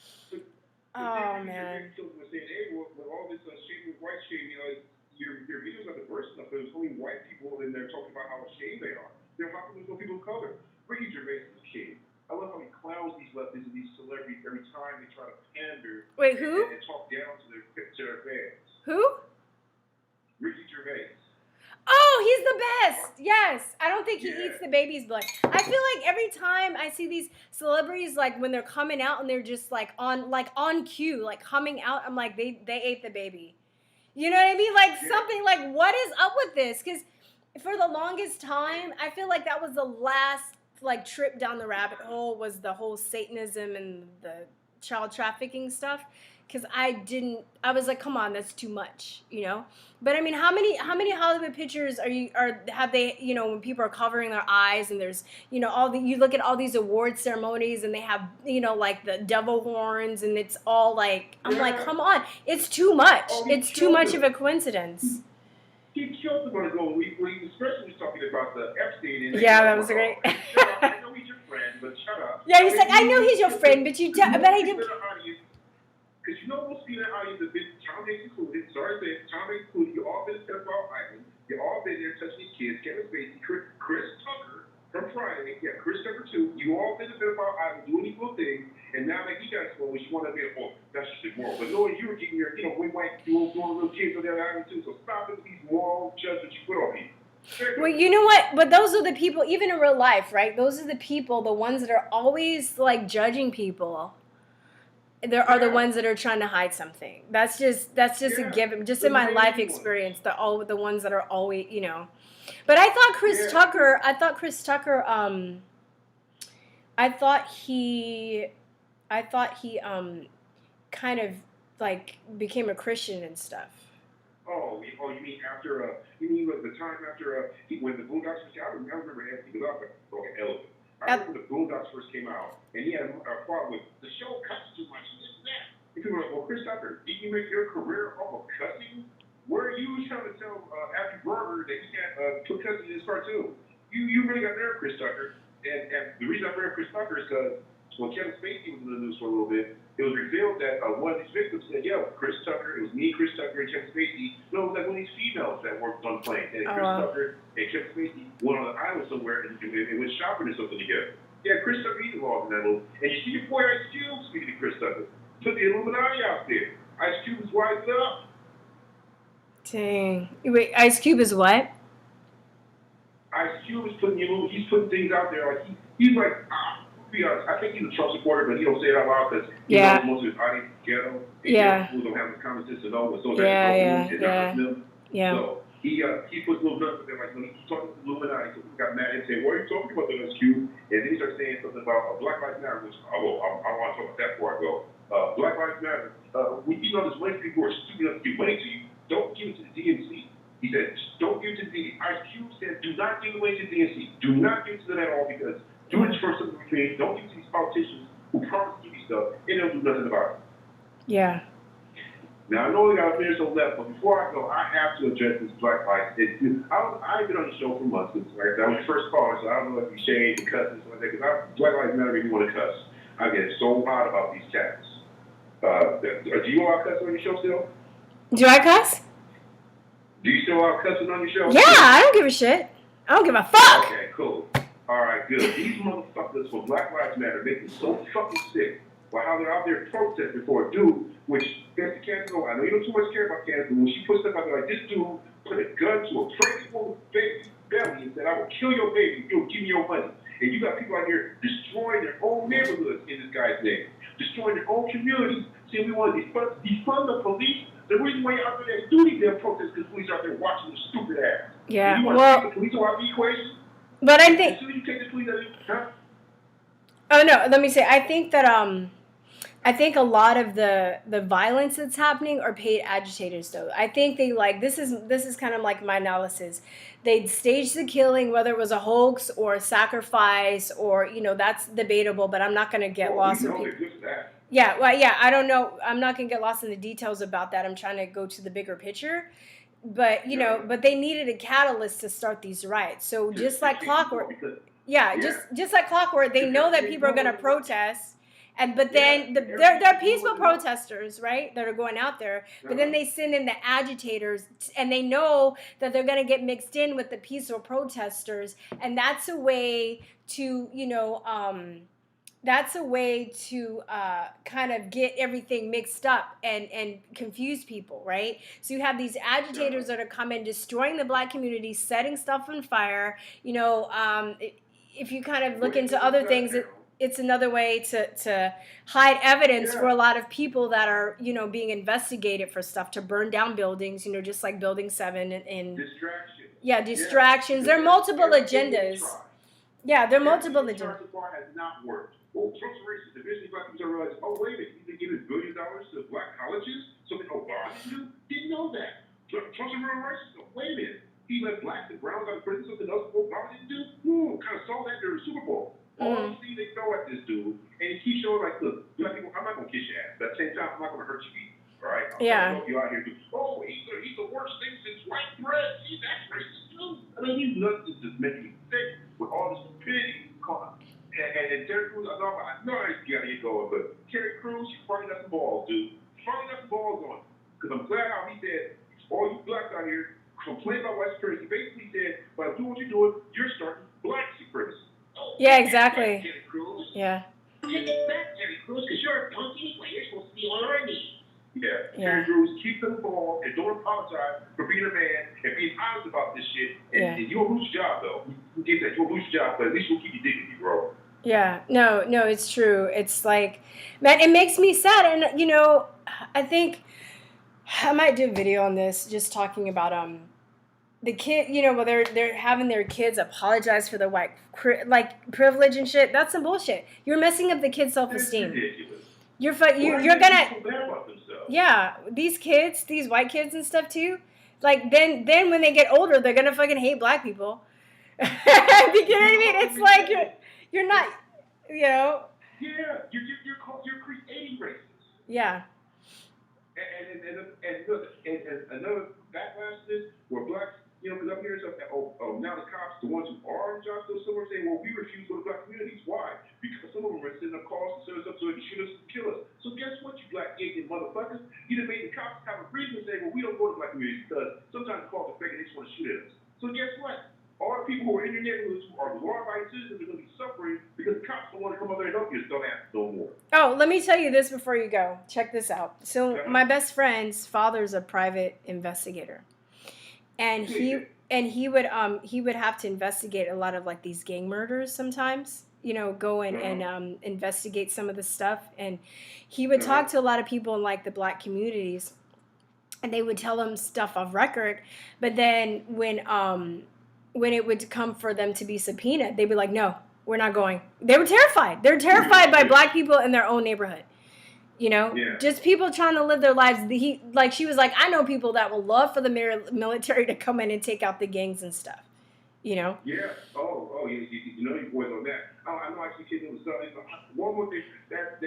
Oh, man. Saying, hey, with all this shaming, white shaming, your videos are diverse enough, but there's only white people in there talking about how ashamed they are. How come there's no people of color? Ricky Gervais is a king. I love how he clowns these lefties and these celebrities every time they try to pander. Wait, who? And talk down to their fans. Who? Ricky Gervais. Oh, he's the best. Yes. I don't think he eats the baby's blood. I feel like every time I see these celebrities, like when they're coming out and they're just like on cue, like coming out, I'm like, they ate the baby. You know what I mean? Like something like, what is up with this? Because for the longest time, I feel like that was the last like trip down the rabbit hole, was the whole Satanism and the child trafficking stuff. Because I was like, come on, that's too much, you know. But I mean, how many Hollywood pictures have they, you know, when people are covering their eyes and there's, you know, you look at all these award ceremonies and they have, you know, like the devil horns and it's all like, I'm like, come on, it's too much. It's too much of a coincidence. He killed him on his own. We especially was talking about the Epstein. Yeah, that was great. I know he's your friend, but shut up. Yeah, he's like, I know he's your friend, but I didn't. Because you know most people in the audience have been, Tom Hanks included, sorry to say it, Tom Hanks included, you all been at Pedophile Island, you all been there touching these kids, Kevin Spacey, Chris Tucker from Friday, Chris Tucker too, you all been at Pedophile Island doing these little things, and now that you guys know what you want to be, that's just immoral. But knowing you were getting your, you know, white doing little kids on the island too, so stop with these moral judgments you put on people. Well, you know what? But those are the people, even in real life, right? Those are the people, the ones that are always like judging people. There are the ones that are trying to hide something. That's just a given. Just in my life experience, the ones that are always, you know. But I thought Chris Tucker. I thought he kind of like became a Christian and stuff. Oh, you mean after you mean the time after when the Boondocks was out? I remember Anthony was up like an elephant. I remember when the Boondocks first came out, and he had a problem with the show cuts too much. This and that. And people were like, well, Chris Tucker, did you make your career off of cussing? Where are you trying to tell Happy Burger that he can't put cussing in his cartoon? You really got there, Chris Tucker. And the reason I married Chris Tucker is because when Kevin Spacey was in the news for a little bit, it was revealed that one of these victims said, Chris Tucker, it was me, Chris Tucker, and Kevin Spacey. No, it was like one of these females that worked on the plane. And Chris Tucker and Kevin Spacey went on an island somewhere and went shopping or something together. Yeah, Chris Tucker, he's involved in that little. And you see your boy Ice Cube, speaking to Chris Tucker, put the Illuminati out there. Ice Cube is wised up. Dang. Wait, Ice Cube is what? Ice Cube is he's putting things out there. Like he's like, be honest, I think he's a Trump supporter, but he don't say it out loud because he knows most of his audience is ghetto. And who don't have the common sense to know what's on there. Yeah. So he puts little numbers there, like when he's talking to Illuminati, so people got mad and said, "What are you talking about, the Q?" And then he started saying something about Black Lives Matter, which I want to talk about that before I go. Black Lives Matter. When you know there's money people who are stupid enough to give money to you, don't give it to the DNC. He said, don't give it to the DNC. Ice Cube said, do not give it away to the DNC. Do not give it to them at all because do it for something we create. Don't give it to these politicians who promise to give you stuff and they'll do nothing about it. Yeah. Now, I know we got a minute left, but before I go, I have to address this Black Lives. I've been on the show for months. Right? I was the first caller, so I don't know if you shade and cuss and stuff like that, because Black Lives Matter make me want to cuss. I get so hot about these cats. Do you all cuss on your show still? Do I cuss? Do you still all cussing on your show? Yeah, I don't give a shit. I don't give a fuck. Okay, cool. All right, good. These motherfuckers for Black Lives Matter make me so fucking sick. While how they're out there protesting for a dude, which that's the Candace. I know you don't too much care about Candace, but when she puts stuff out there like this dude put a gun to a pregnant woman's baby's belly and said, "I will kill your baby if you'll give me your money." And you got people out here destroying their own neighborhoods in this guy's name, destroying their own communities. See, we want to defund the police. The reason why you're out there do these damn protests because police are out there watching the stupid ass. Yeah, you want to take the police out of the equation? But I think. As soon as you take the police out of the equation, Oh no, let me say. I think that I think a lot of the violence that's happening are paid agitators, though. I think they this is kind of like my analysis. They'd stage the killing, whether it was a hoax or a sacrifice, or that's debatable. But I'm not going to get lost in people. Yeah, well, yeah, I don't know. I'm not going to get lost in the details about that. I'm trying to go to the bigger picture. But but they needed a catalyst to start these riots. So just like clockwork, just like clockwork, they know that people are going to protest. But then they're peaceful protesters, right, that are going out there. But then they send in the agitators, and they know that they're going to get mixed in with the peaceful protesters, and that's a way to, kind of get everything mixed up and confuse people, right? So you have these agitators that are coming, destroying the Black community, setting stuff on fire. If you kind of look into other things, it's another way to hide evidence for a lot of people that are, being investigated for stuff, to burn down buildings, just like Building 7 and distractions. Yeah, distractions. There are multiple agendas. Yeah, there are multiple agendas. So far has not worked. Well, Trump's racist. Eventually, Black people realize, oh, wait a minute, he's been giving $1 billion to Black colleges, something Obama didn't do? Didn't know that. Trump's a real racist. Wait a minute. He let Blacks and Browns out of prison, something else Obama didn't do? Kind of saw that during the Super Bowl. All you see, they throw at this dude, and he keeps showing like, look, Black people, I'm not going to kiss your ass, but at the same time, I'm not going to hurt you either. All right? I'm trying to help you out here. Oh, he's the worst thing since white bread. He's that racist too. I mean, these nuts just make me sick with all this stupidity. And Terry Crews, I know you got to get going, but Terry Crews, you finally got some balls, dude. Finally got some balls on. Because I'm glad how he said, all you Blacks out here complain about white supremacy. He basically said, by doing what you're doing, you're starting Black supremacy. Yeah, exactly. Terry Crews. Yeah. Take it back, Terry Crews, because you're a punk anyway. You're supposed to be on our knees. Yeah. Terry Crews, keep them ball and don't apologize for being a man and being honest about this shit. And you'll lose your job, though. You get that. You'll lose your job, but at least you'll keep your dignity, bro. Yeah, no, it's true. It's like, man, it makes me sad. And, I think I might do a video on this, just talking about, the kid, they're having their kids apologize for their white, privilege and shit. That's some bullshit. You're messing up the kid's self-esteem. That's ridiculous. You're gonna, so bad about themselves? Yeah, these kids, these white kids and stuff too, then when they get older, they're gonna fucking hate Black people. You know what I mean? It's like, you're not, Yeah, you're creating racism. Yeah. And look, and another backlash to this, where Blacks, because up here, now the cops, the ones who are in jobs, some are saying, well, we refuse to go to Black communities. Why? Because some of them are sending up calls to send us up so they can shoot us and kill us. So guess what, you Black ignorant motherfuckers? You done made the cops have a reason to say, well, we don't go to Black communities because sometimes the calls are fake and they just want to shoot at us. So guess what? All the people who are in your neighborhoods who are law-abiding citizens are going to be suffering because the cops don't want to come up there and help you. Don't ask no more. Oh, let me tell you this before you go. Check this out. So my best friend's father's a private investigator, and he would have to investigate a lot of like these gang murders sometimes. Go in and investigate some of the stuff, and he would talk to a lot of people in like the Black communities. and they would tell them stuff off record. But then when it would come for them to be subpoenaed, they'd be like, no, we're not going. They were terrified. They're terrified by black people in their own neighborhood. You know, just people trying to live their lives. She was like, I know people that will love for the military to come in and take out the gangs and stuff. You know? Yeah. Oh, you know your boys on that. I know I keep kidding with something. One more thing, that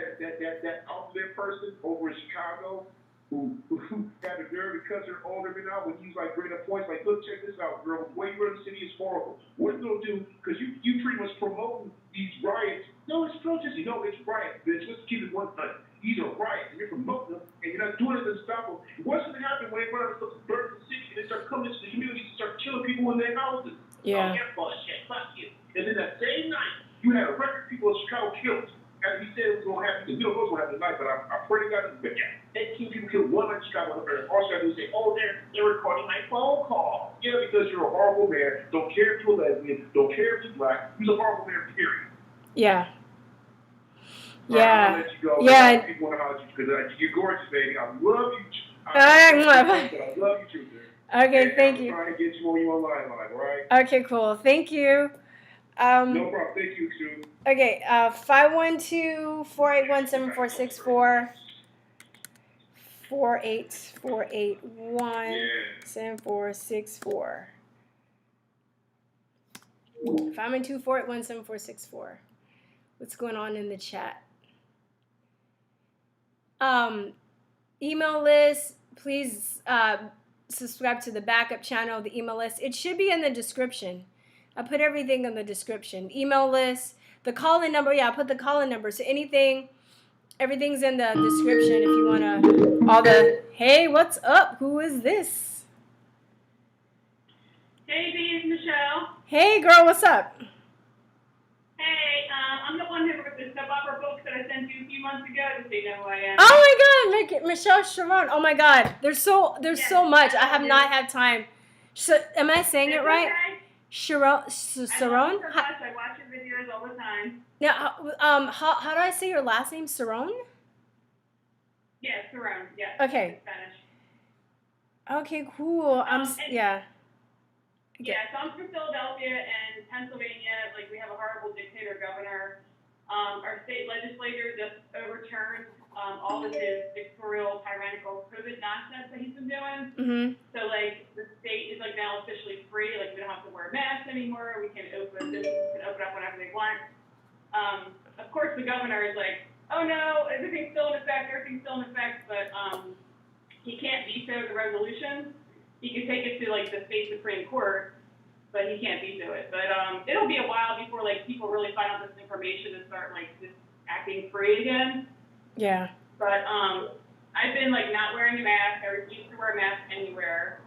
outfit person over in Chicago who had the nerve to cuss her alderman out when he was like bringing up points like, look, check this out, girl. The way you run the city is horrible. What are you gonna do? Because you pretty much promoting these riots. No, it's protesting. No, it's riots, bitch. Let's keep it 100. These are riots, and you're promoting them, and you're not doing it to stop them. What's going to happen when they run out of burn the city and they start coming into the community and start killing people in their houses? Yeah. Oh, yeah, bullshit. Fuck you. And then that same night, you had a record people in Chicago killed. As he said it was going to happen, because we don't know what's going to happen tonight, but I pray to God it's been 18 people killed one night in Chicago. And all you got to do is say, oh, they're recording my phone call. Yeah, because you're a horrible man. Don't care if you're a lesbian. Don't care if you're black. You're a horrible man, period. Yeah. I'll let you go. Yeah. People want to holler at you because you're gorgeous, baby. I love you. I love you too, man. Okay, thank you. I'm trying to get you on your line, all right? Okay, cool. Thank you. No problem. Thank you, Chute. Okay, 512-481-7464. 7464. 512-481-7464. What's going on in the chat? Email list, please subscribe to the backup channel, the email list. It should be in the description. I put everything in the description. Email list, the call-in number. Yeah, I put the call-in number. So everything's in the description if you want to, hey, what's up? Who is this? Hey, B, it's Michelle. Hey, girl, what's up? Hey, I'm the one who wrote the soap opera books that I sent you a few months ago, so you know who I am. Oh my God, Michelle Sharon. Oh my God, there's so much. I have not had time. Am I saying it right? Okay. Sharon. I watch your videos all the time. Now, how do I say your last name? Sharon? Yeah, Sharon. Yeah. Okay. Spanish. Okay, cool. Yeah. Yeah, so I'm from Philadelphia and Pennsylvania. Like, we have a horrible dictator governor. Our state legislature just overturned all of his dictatorial, tyrannical COVID nonsense that he's been doing. Mm-hmm. So, like, the state is, like, now officially free. Like, we don't have to wear masks anymore. Businesses can open up whenever they want. Of course, the governor is like, oh, no, everything's still in effect, but he can't veto the resolution. He can take it to, like, the state Supreme Court, but he can't veto it. But it'll be a while before, like, people really find out this information and start, like, just acting free again. Yeah. But I've been, like, not wearing a mask. I refuse to wear a mask anywhere.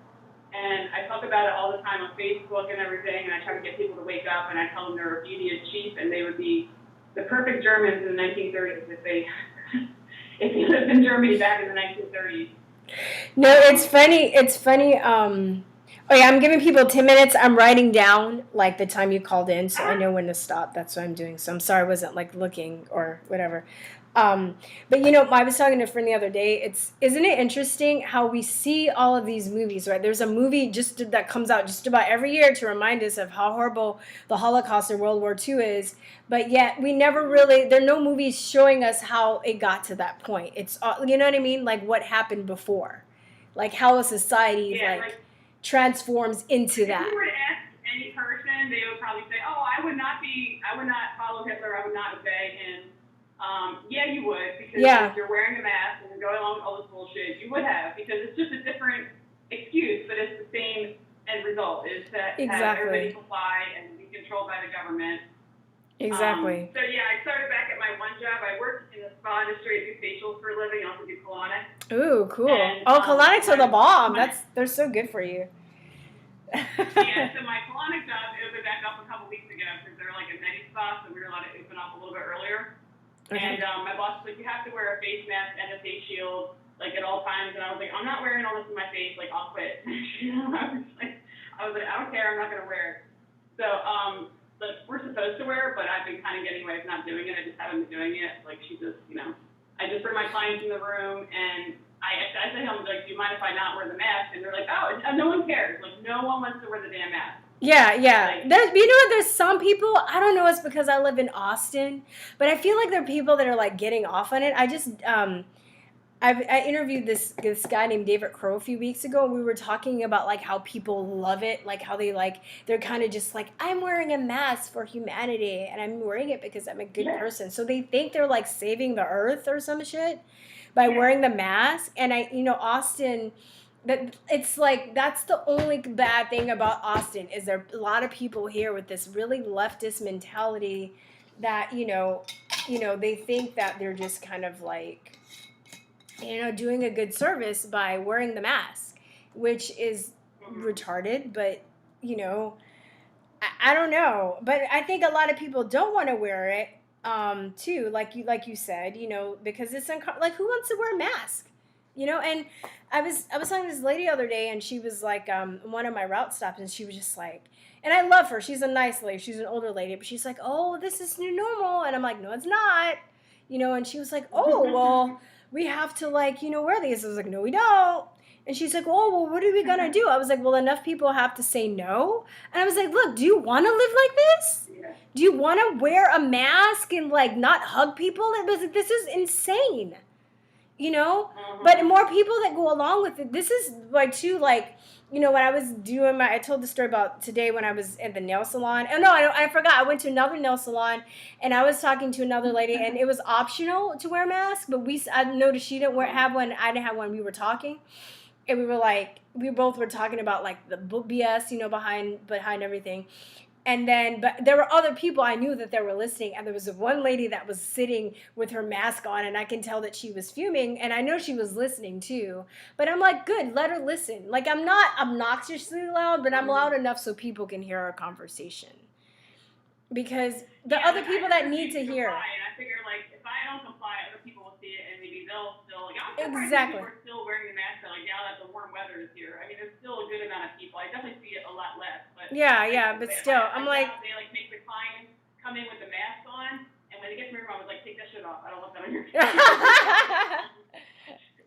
And I talk about it all the time on Facebook and everything, and I try to get people to wake up, and I tell them they're beauty is cheap, and they would be the perfect Germans in the 1930s if they lived in Germany back in the 1930s. No, it's funny. Oh yeah, I'm giving people 10 minutes. I'm writing down like the time you called in, so I know when to stop. That's what I'm doing. So I'm sorry I wasn't like looking or whatever. But you know, I was talking to a friend the other day. Isn't it interesting how we see all of these movies, right? There's a movie that comes out just about every year to remind us of how horrible the Holocaust or World War II is. But yet we never really, there are no movies showing us how it got to that point. It's, you know what I mean? Like what happened before, like how a society transforms into that. If you were to ask any person, they would probably say, "Oh, I would not follow Hitler. I would not obey him." Yeah, you would, because if you're wearing a mask and you're going along with all this bullshit, you would have, because it's just a different excuse, but it's the same end result, is to have everybody comply and be controlled by the government. Exactly. So yeah, I started back at my one job. I worked in the spa industry. I do facials for a living. I also do colonics. Ooh, cool. And, colonics are the bomb. They're so good for you. Yeah, so my colonic job opened back up a couple weeks ago because they were like a medi spa, so we were allowed to open up a little bit earlier. Okay. And my boss was like, you have to wear a face mask and a face shield, like at all times. And I was like, I'm not wearing all this in my face. Like, I'll quit. I was like, I don't care. I'm not going to wear it. So, we're supposed to wear it, but I've been kind of getting away with not doing it. I just haven't been doing it. Like, I just bring my clients in the room, and I I said to him, like, do you mind if I not wear the mask? And they're like, oh, no one cares. Like, no one wants to wear the damn mask. Yeah, yeah. Like, There's, you know what? There's some people. I don't know. It's because I live in Austin, but I feel like there are people that are like getting off on it. I interviewed this guy named David Crow a few weeks ago, and we were talking about like how people love it, like how they're kind of just like, I'm wearing a mask for humanity, and I'm wearing it because I'm a good person. So they think they're like saving the earth or some shit by wearing the mask. And Austin. That it's like that's the only bad thing about Austin is there are a lot of people here with this really leftist mentality that they think that they're just kind of like doing a good service by wearing the mask, which is retarded. But I don't know, but I think a lot of people don't want to wear it too, like you said, because it's like who wants to wear a mask? And I was talking to this lady the other day, and she was like one of my route stops, and she was just like, and I love her. She's a nice lady. She's an older lady, but she's like, oh, this is new normal. And I'm like, no, it's not. And she was like, oh, well, we have to wear these. I was like, no, we don't. And she's like, oh, well, what are we going to do? I was like, well, enough people have to say no. And I was like, look, do you want to live like this? Yeah. Do you want to wear a mask and not hug people? This is insane. But more people that go along with it. This is when I was doing I told the story about today when I was at the nail salon. Oh, no, I forgot. I went to another nail salon, and I was talking to another lady, and it was optional to wear a mask, but I noticed she didn't have one. I didn't have one. We were talking, and we both were talking about the BS, behind everything. And then, but there were other people I knew that they were listening, and there was one lady that was sitting with her mask on, and I can tell that she was fuming, and I know she was listening too. But I'm like, good, let her listen. I'm not obnoxiously loud, but I'm loud enough so people can hear our conversation. Because the other people that need to hear. And I figure, if I don't comply, other people will see it, and maybe they'll still, exactly. People are still wearing the mask, now that the warm weather is here. I mean, there's still a good amount of people. I definitely see it a lot less. But but still, I'm like. They make the clients come in with the mask on, and when they get to my room, I was like, take that shit off. I don't want that on your face.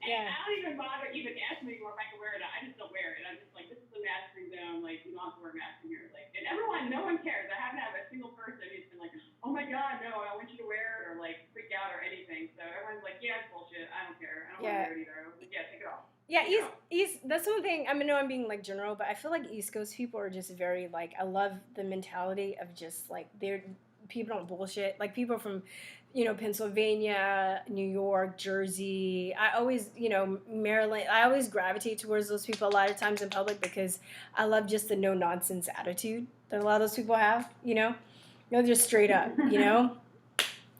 And I don't even bother even asking me if I can wear it. I just don't wear it. I'm just like, this is a mask-free zone. You don't have to wear a mask in here. And everyone, no one cares. I haven't had a single person who's been like, oh my God, no, I want you to wear it, or freak out or anything. So everyone's like, yeah, it's bullshit. I don't care. I don't want to wear it either. I was like, yeah, take it off. Yeah, East. That's one thing. I know I'm being general, but I feel like East Coast people are just very I love the mentality of just people don't bullshit. People from, Pennsylvania, New York, Jersey. I always, Maryland. I always gravitate towards those people a lot of times in public because I love just the no nonsense attitude that a lot of those people have. They're just straight up.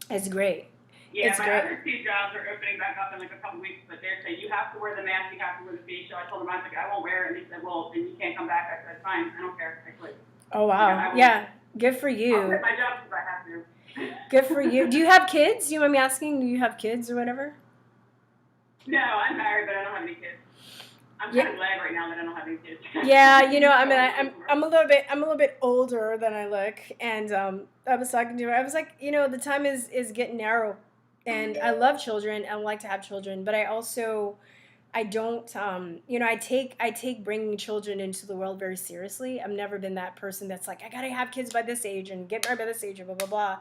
It's great. Yeah, it's my great. other two jobs are opening back up in a couple weeks, but they're saying you have to wear the mask, you have to wear the face shield. I told them, I was like, I won't wear it. And they said, well, then you can't come back. I said, fine, I don't care. I quit. Oh, wow. Good for you. I'll quit my job if I have to. Good for you. Do you have kids? Do you mind me asking? Do you have kids or whatever? No, I'm married, but I don't have any kids. I'm kind of glad right now that I don't have any kids. Yeah, I'm a little bit older than I look, and I was talking to her. I was like, the time is getting narrow, and I love children. I like to have children, but I don't. I take bringing children into the world very seriously. I've never been that person that's like, I gotta have kids by this age and get married by this age and blah blah blah.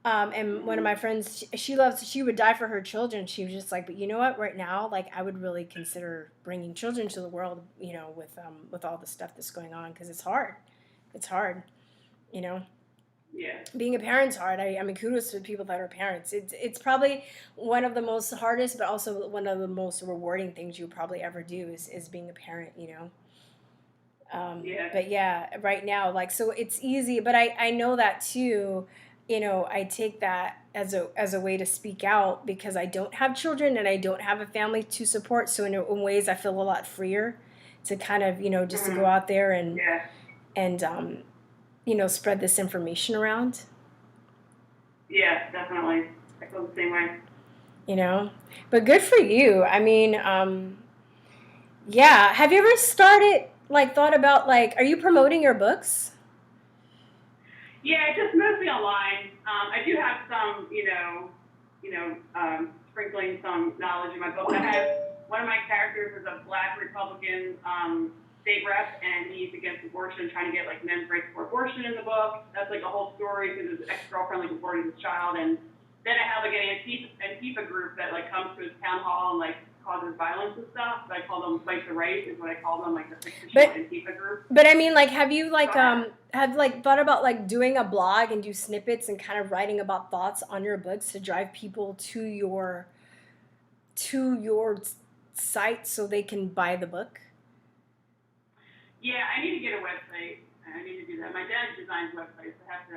And one of my friends, she would die for her children. She was just like, but you know what? Right now, I would really consider bringing children to the world, with all the stuff that's going on, because it's hard. It's hard, Yeah. Being a parent's hard. I mean, kudos to people that are parents. It's probably one of the most hardest, but also one of the most rewarding things you'll probably ever do is being a parent, But yeah, right now, so it's easy, but I know that too. I take that as a way to speak out because I don't have children and I don't have a family to support. So in ways I feel a lot freer to kind of, just to go out there and spread this information around. Yeah, definitely. I feel the same way. But good for you. I mean, have you ever thought about, are you promoting your books? Yeah, just mostly online. I do have some, sprinkling some knowledge in my book. I have one of my characters is a black Republican state rep, and he's against abortion, trying to get like men's rights for abortion in the book. That's like a whole story because his ex-girlfriend like aborted his child, and then I have like an Antifa group that like comes to his town hall and like causes violence and stuff. So I call them Fight the Right is what I call them, like the fictional Antifa group. But I mean, like, have you like thought about like doing a blog and do snippets and kind of writing about thoughts on your books to drive people to your site so they can buy the book? Yeah, I need to get a website. I need to do that. My dad designs websites. I have to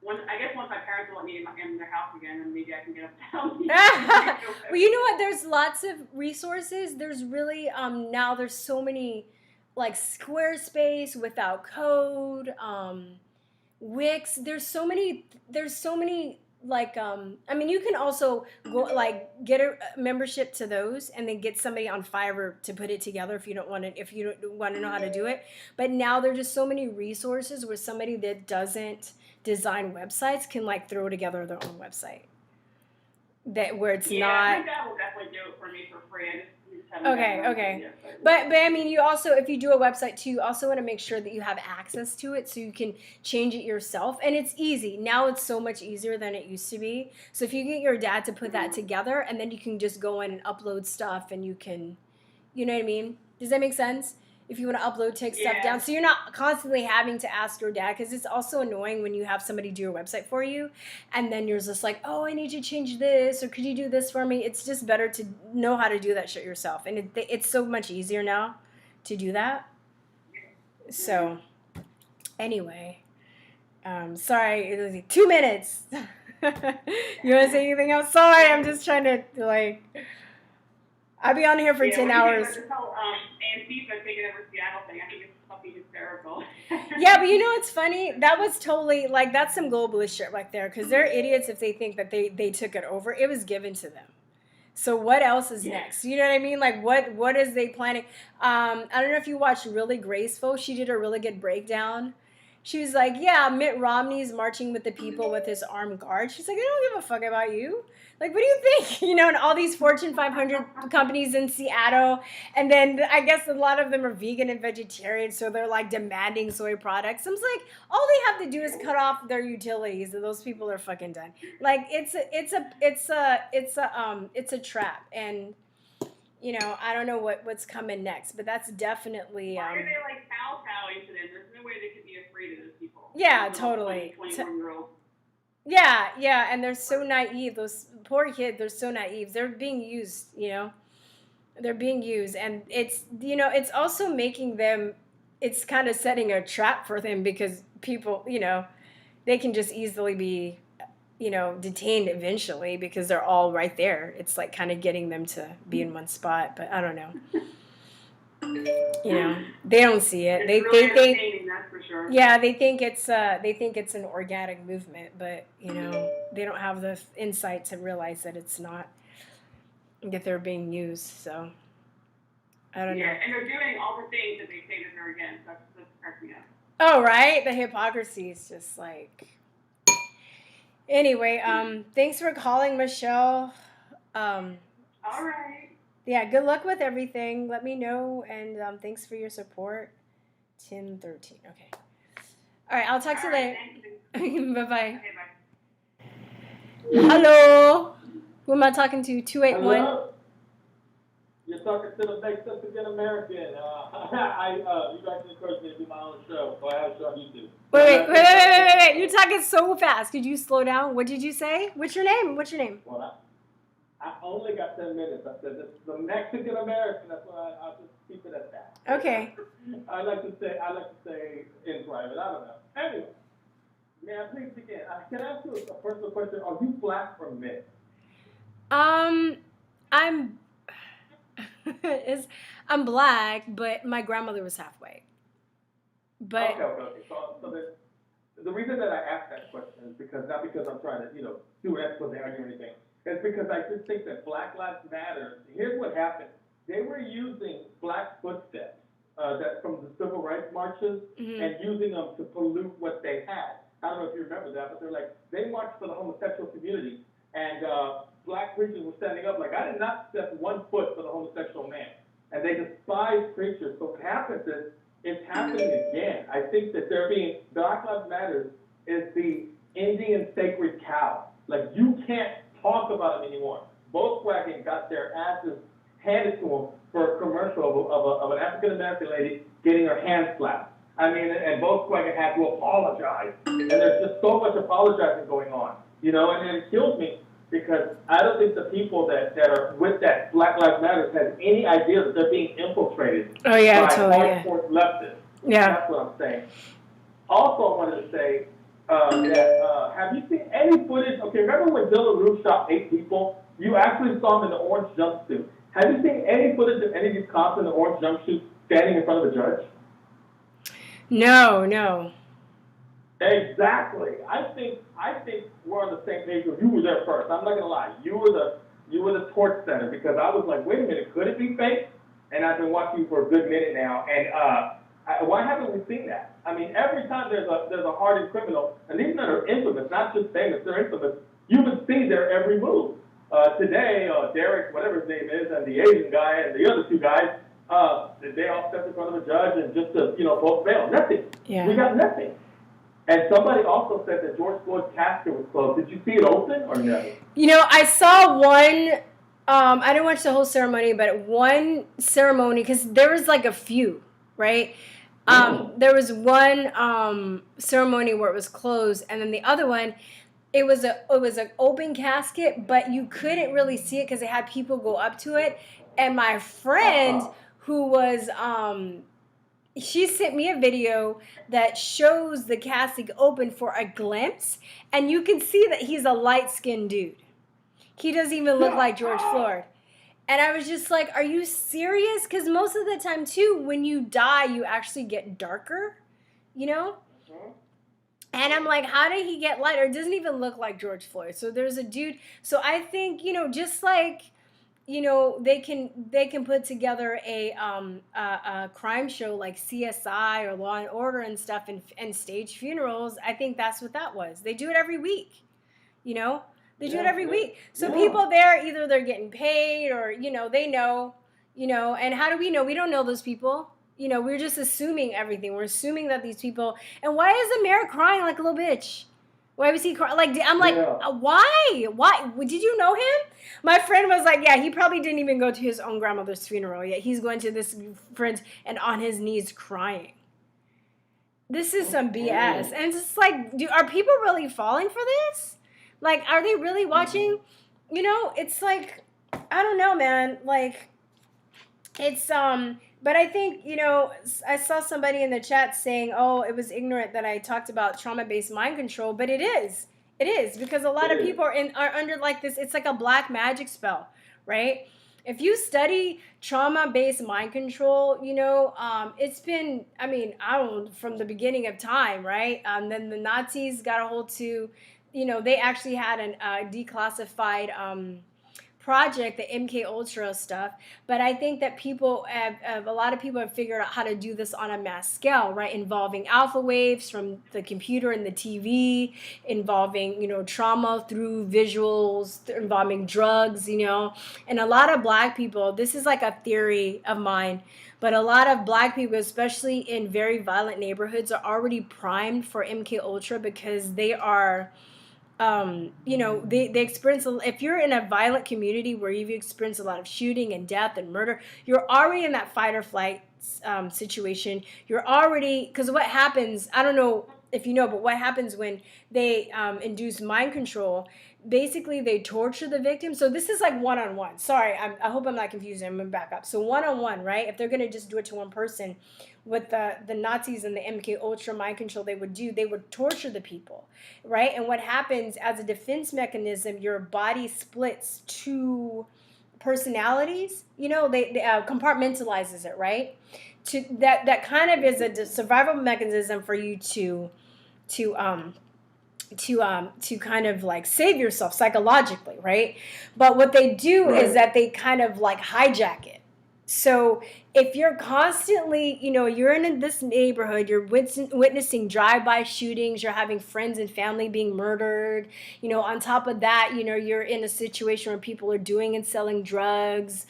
I guess once my parents will let me in their house again, then maybe I can get up down. Well, you know what? There's lots of resources. There's really now there's so many like Squarespace without code, Wix. There's so many like I mean, you can also go like get a membership to those and then get somebody on Fiverr to put it together if you don't want to know how to do it. But now there's just so many resources where somebody that doesn't design websites can like throw together their own website. That where it's not. My dad will definitely do it for me for free. I just haven't Okay. But I mean, you also, if you do a website too, you also want to make sure that you have access to it so you can change it yourself. And it's easy. Now it's so much easier than it used to be. So if you get your dad to put that together, and then you can just go in and upload stuff and you can, you know what I mean? Does that make sense? If you want to upload, take stuff down. So you're not constantly having to ask your dad, because it's also annoying when you have somebody do your website for you and then you're just like, oh, I need you to change this, or could you do this for me? It's just better to know how to do that shit yourself. And it's so much easier now to do that. So anyway, sorry, it was like 2 minutes. You want to say anything else? Sorry, I'm just trying to like... I'll be on here for 10 hours. This whole Antifa taking over Seattle thing, I think it's fucking hysterical. Yeah, but you know what's funny? That was totally, like, that's some globalist shit right there, because they're idiots if they think that they took it over. It was given to them. So what else is next? You know what I mean? Like, what is they planning? I don't know if you watched Really Graceful. She did a really good breakdown. She was like, yeah, Mitt Romney's marching with the people with his armed guard. She's like, they don't give a fuck about you. Like, what do you think? You know, and all these Fortune 500 companies in Seattle. And then I guess a lot of them are vegan and vegetarian, so they're like demanding soy products. I'm just like, all they have to do is cut off their utilities, and those people are fucking done. Like, it's a trap. And, you know, I don't know what's coming next, but that's definitely. Why are they like kowtowing to them? There's no way they could be afraid of those people. Yeah, totally. 21-year-olds. Yeah, and they're so naive. Those poor kids, they're so naive. They're being used, you know. They're being used, and it's, you know, it's also making them, it's kind of setting a trap for them, because people, you know, they can just easily be, you know, detained eventually because they're all right there. It's like kind of getting them to be in one spot, but I don't know. You know, they don't see it. It's really entertaining, that's for sure. Yeah, they think it's an organic movement, but you know, they don't have the insight to realize that it's not, that they're being used. So I don't know. Yeah, and they're doing all the things that they say that they're against. That's cracking me up. Oh, right, the hypocrisy is just like. Anyway, thanks for calling, Michelle. All right. Yeah, good luck with everything. Let me know, and thanks for your support. 1013. Okay. All right, I'll talk to you later. Bye-bye. Okay, bye. Hello. Who am I talking to? 281. Hello? You're talking to the Mexican American. You guys encouraged me to do my own show, so I have a show on YouTube. Wait. You're talking so fast. Could you slow down? What did you say? What's your name? Well, I only got 10 minutes. I said this is the Mexican American. That's why I'll just keep it at that. Okay. I like to say in private. I don't know. Anyway, may I please begin? Can I ask you a personal question? Are you black or mixed? I'm black, but my grandmother was half white. But Okay. So the reason that I asked that question is because, not because I'm trying to, do an expose or anything. It's because I just think that Black Lives Matter. Here's what happened. They were using black footsteps that from the civil rights marches and using them to pollute what they had. I don't know if you remember that, but they're like, they marched for the homosexual community, and black preachers were standing up like, I did not step 1 foot for the homosexual man. And they despise preachers. So what happens is, it's happening again. I think that Black Lives Matter is the Indian sacred cow. Like, you can't talk about it anymore. Volkswagen got their asses handed to them for a commercial of an African-American lady getting her hand slapped. I mean, and Volkswagen had to apologize. And there's just so much apologizing going on, you know, and it kills me because I don't think the people that are with that Black Lives Matter have any idea that they're being infiltrated Oh yeah, by totally. hardcore leftists. Yeah. That's what I'm saying. Also, I wanted to say that have you seen any footage? Okay, remember when Dylan Roof shot 8 people? You actually saw him in the orange jumpsuit. Have you seen any footage of any of these cops in the orange jumpsuit standing in front of the judge? No. Exactly. I think we're on the same page. You were there first. I'm not gonna lie. You were the torch setter because I was like, wait a minute, could it be fake? And I've been watching you for a good minute now. And why haven't we seen that? I mean, every time there's a hardened criminal, and these men are infamous, not just famous, they're infamous. You would see their every move. Today, Derek, whatever his name is, and the Asian guy and the other 2 guys, they all stepped in front of a judge and just to, vote bail. Nothing. Yeah. We got nothing. And somebody also said that George Floyd's casket was closed. Did you see it open or no? I saw one. I didn't watch the whole ceremony, but one ceremony because there was like a few, right? There was one ceremony where it was closed, and then the other one, it was an open casket, but you couldn't really see it because it had people go up to it. And my friend, who was she sent me a video that shows the casket open for a glimpse, and you can see that he's a light-skinned dude. He doesn't even look like George Floyd. And I was just like, are you serious? Because most of the time, too, when you die, you actually get darker, And I'm like, how did he get lighter? It doesn't even look like George Floyd. So there's a dude. So I think, just like, they can put together a crime show like CSI or Law and Order and stuff and stage funerals. I think that's what that was. They do it every week, They do it every week. So people there, either they're getting paid or, they know, and how do we know? We don't know those people. We're just assuming everything. We're assuming that these people, and why is the mayor crying like a little bitch? Why was he crying? Like, I'm like, why? Why? Did you know him? My friend was like, yeah, he probably didn't even go to his own grandmother's funeral yet. He's going to this friend's and on his knees crying. This is some BS. And it's just like, are people really falling for this? Like, are they really watching? It's like, I don't know, man. Like, it's, but I think, I saw somebody in the chat saying, oh, it was ignorant that I talked about trauma-based mind control, but it is. It is, because a lot of people are under like this, it's like a black magic spell, right? If you study trauma-based mind control, it's been, from the beginning of time, right? Then the Nazis got a hold to, they actually had a declassified project, the MK Ultra stuff, but I think that a lot of people have figured out how to do this on a mass scale, right? Involving alpha waves from the computer and the TV, involving, trauma through visuals, involving drugs, and a lot of black people, this is like a theory of mine, but a lot of black people, especially in very violent neighborhoods, are already primed for MK Ultra because they are they experience, if you're in a violent community where you've experienced a lot of shooting and death and murder, you're already in that fight or flight situation. You're already, because what happens, I don't know if you know, but what happens when they induce mind control, basically they torture the victim. So this is like one-on-one. Sorry, I hope I'm not confusing. I'm going to back up. So one-on-one, right? If they're going to just do it to one person, what the Nazis and the MK Ultra mind control they would torture the people, right? And what happens as a defense mechanism, your body splits two personalities, they compartmentalizes it, right? That kind of is a survival mechanism for you to kind of like save yourself psychologically, right? But what they do is that they kind of like hijack it, So if you're constantly, you're in this neighborhood, you're witnessing drive-by shootings, you're having friends and family being murdered, on top of that, you're in a situation where people are doing and selling drugs.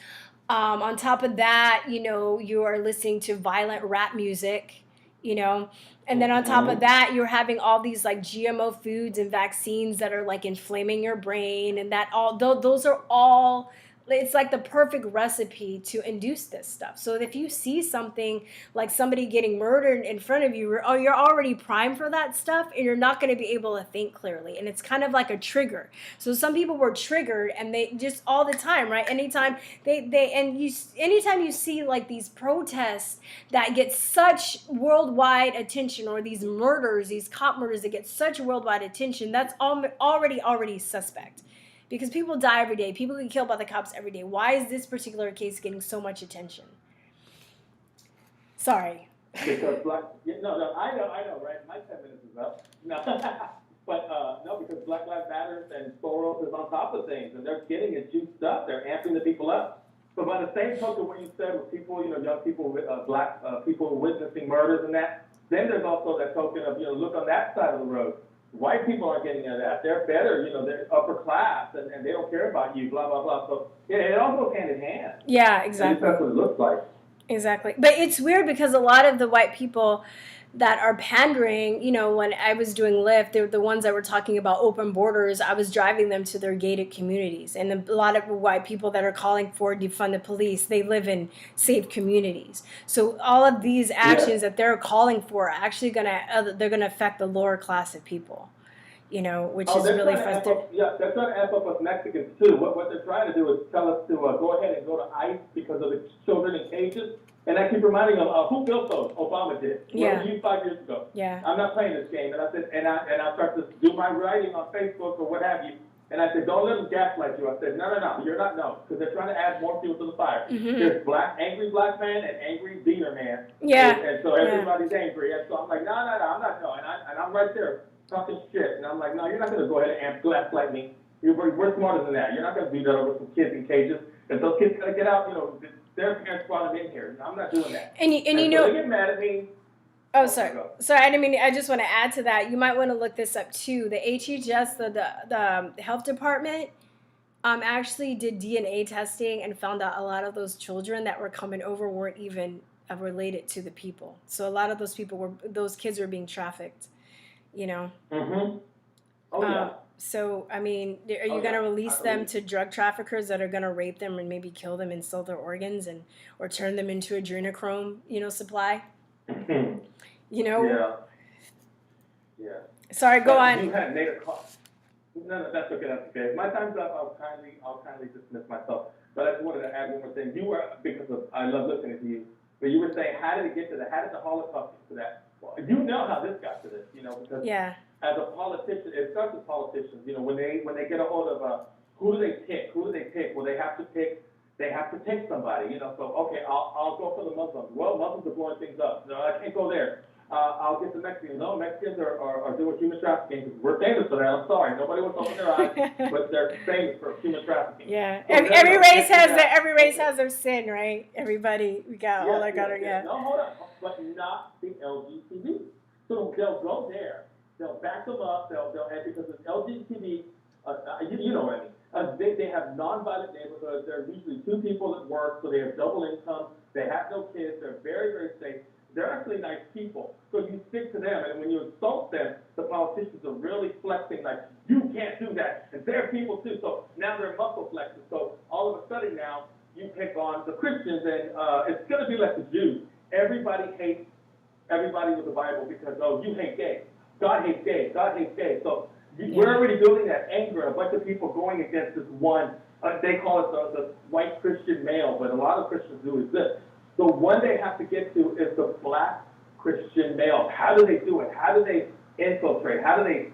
On top of that, you are listening to violent rap music, and then on top of that, you're having all these like GMO foods and vaccines that are like inflaming your brain, and that all those are all, it's like the perfect recipe to induce this stuff. So if you see something like somebody getting murdered in front of you, you're already primed for that stuff, and you're not going to be able to think clearly. And it's kind of like a trigger. So some people were triggered, and they just all the time, right? Anytime anytime you see like these protests that get such worldwide attention, or these murders, these cop murders that get such worldwide attention, that's already suspect. Because people die every day. People get killed by the cops every day. Why is this particular case getting so much attention? Sorry. Because I know, right? My 10 minutes is up. No, but no, because Black Lives Matter and Soros is on top of things, and they're getting it juiced up. They're amping the people up. But by the same token, what you said with people, young people, black people witnessing murders and that, then there's also that token of, look on that side of the road. White people aren't getting into that. They're better, they're upper class, and they don't care about you, blah, blah, blah. So it all goes hand in hand. Yeah, exactly. That's what it looks like. Exactly. But it's weird because a lot of the white people that are pandering, when I was doing Lyft, they're the ones that were talking about open borders. I was driving them to their gated communities. And a lot of white people that are calling for defund the police, they live in safe communities. So all of these actions that they're calling for are actually they're gonna affect the lower class of people, which is really frustrating. They're trying to amp up us Mexicans too. What they're trying to do is tell us to go ahead and go to ICE because of the children in cages. And I keep reminding them, who built those? Obama did. Yeah. You 5 years ago. Yeah. I'm not playing this game. And I said, and I start to do my writing on Facebook or what have you. And I said, don't let them gaslight you. I said, no, you're not, no. Because they're trying to add more fuel to the fire. Mm-hmm. There's angry black man and angry beaner man. Yeah. And so everybody's angry. And so I'm like, no, I'm not, no. And I'm right there talking shit. And I'm like, no, you're not going to go ahead and gaslight me. We're smarter than that. You're not going to do that over some kids in cages. If those kids got to get out, their parents brought them in here. I'm not doing that. And so they get mad at me. Oh, sorry. I just want to add to that. You might want to look this up too. The HHS, the health department, actually did DNA testing and found out a lot of those children that were coming over weren't even related to the people. So a lot of those kids were being trafficked. Mm-hmm. Oh yeah. So, are you going to release them to drug traffickers that are going to rape them and maybe kill them and steal their organs or turn them into adrenochrome, supply? Yeah. Sorry, go on. You had made a call. No, that's okay. My time's up. I'll kindly dismiss myself. But I just wanted to add one more thing. I love listening to you, but you were saying, how did the Holocaust get to that? Well, you know how this got to this, because as a politician, it starts with politicians, when they get a hold of who do they pick? Well, they have to pick somebody, so okay, I'll go for the Muslims. Well, Muslims are blowing things up. No, I can't go there. I'll get the Mexicans. No, Mexicans are doing human trafficking because we're famous for that. I'm sorry, nobody wants to open their eyes, but they're famous for human trafficking. Yeah, so every race has their sin, right? Everybody, we got all that got it. Yeah. No, hold on, but not the LGBT. So they'll go there. They'll back them up. Because it's LGBT, you know what I mean. They have nonviolent neighborhoods. There are usually two people that work, so they have double income. They have no kids. They're very, very safe. They're actually nice people. So you stick to them, and when you insult them, the politicians are really flexing like, you can't do that. And they're people too. So now they're muscle flexing. So all of a sudden now, you pick on the Christians, and it's going to be like the Jews. Everybody hates everybody with the Bible because, you hate gays. God hates gays. So we're already building that anger, a bunch of people going against this one. They call it the white Christian male, but a lot of Christians do exist. The one they have to get to is the black Christian male. How do they do it? How do they infiltrate? How do they